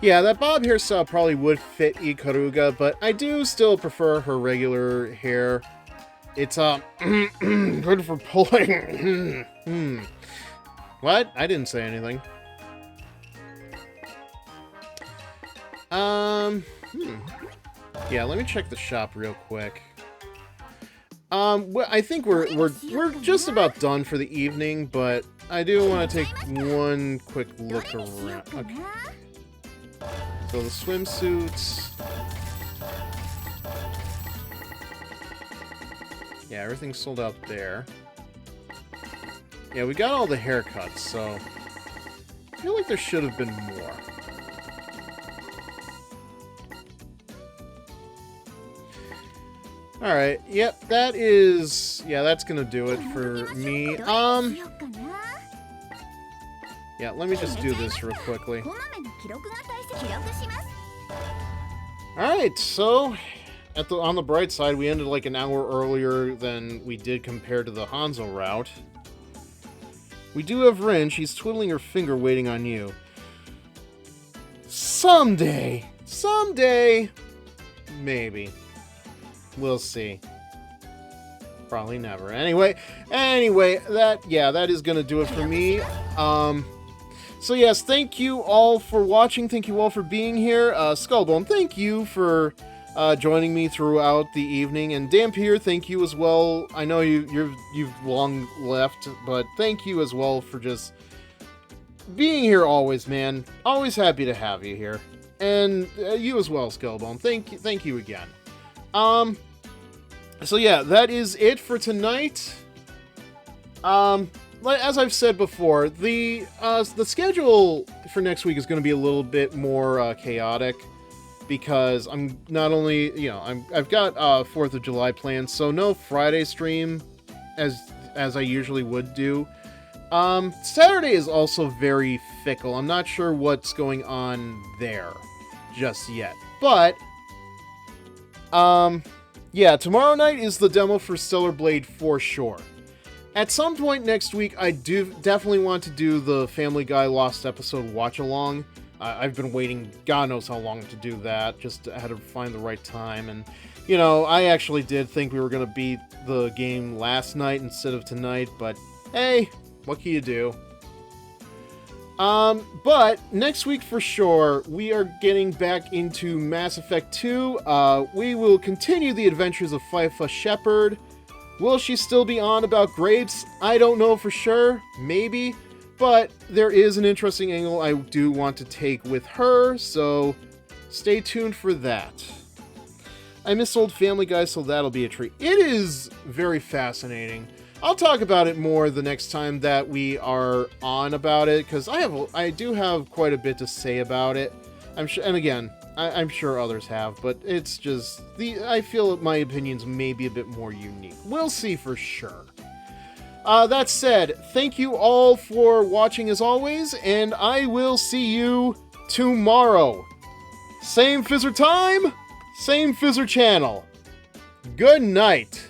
Yeah, that bob hairstyle probably would fit Ikaruga, but I do still prefer her regular hair. It's, good for pulling. What? I didn't say anything. Yeah, let me check the shop real quick. Well, I think we're just about done for the evening, but I do want to take one quick look around. Okay. So the swimsuits. Yeah, everything's sold out there. Yeah, we got all the haircuts, so I feel like there should have been more. Alright, yep, that is... Yeah, that's gonna do it for me. Yeah, let me just do this real quickly. Alright, so... on the bright side, we ended like an hour earlier than we did compared to the Hanzo route. We do have Rin. She's twiddling her finger waiting on you. Someday! Someday! Maybe. We'll see. Probably never. Anyway, that is gonna do it for me. So yes, thank you all for watching. Thank you all for being here. Skullbone, thank you for joining me throughout the evening, and Dampier, thank you as well. I know you've long left, but thank you as well for just being here always, man. Always happy to have you here, and you as well, Skullbone. Thank you again. So yeah, that is it for tonight. As I've said before, the schedule for next week is going to be a little bit more chaotic, because I'm not only, I've got 4th of July planned, so no Friday stream as I usually would do. Saturday is also very fickle. I'm not sure what's going on there just yet, but yeah, tomorrow night is the demo for Stellar Blade for sure. At some point next week, I do definitely want to do the Family Guy Lost Episode watch-along. I've been waiting God knows how long to do that, just had to find the right time, and, I actually did think we were going to beat the game last night instead of tonight, but hey, what can you do? But next week for sure, we are getting back into Mass Effect 2. We will continue the adventures of Fifa Shepard. Will she still be on about grapes? I don't know for sure. Maybe. But there is an interesting angle I do want to take with her, so stay tuned for that. I miss old Family Guy, so that'll be a treat. It is very fascinating. I'll talk about it more the next time that we are on about it, because I do have quite a bit to say about it. I'm sure, and again, I'm sure others have, but it's just I feel my opinions may be a bit more unique. We'll see for sure. That said, thank you all for watching as always, and I will see you tomorrow. Same Fizzer time, same Fizzer channel. Good night.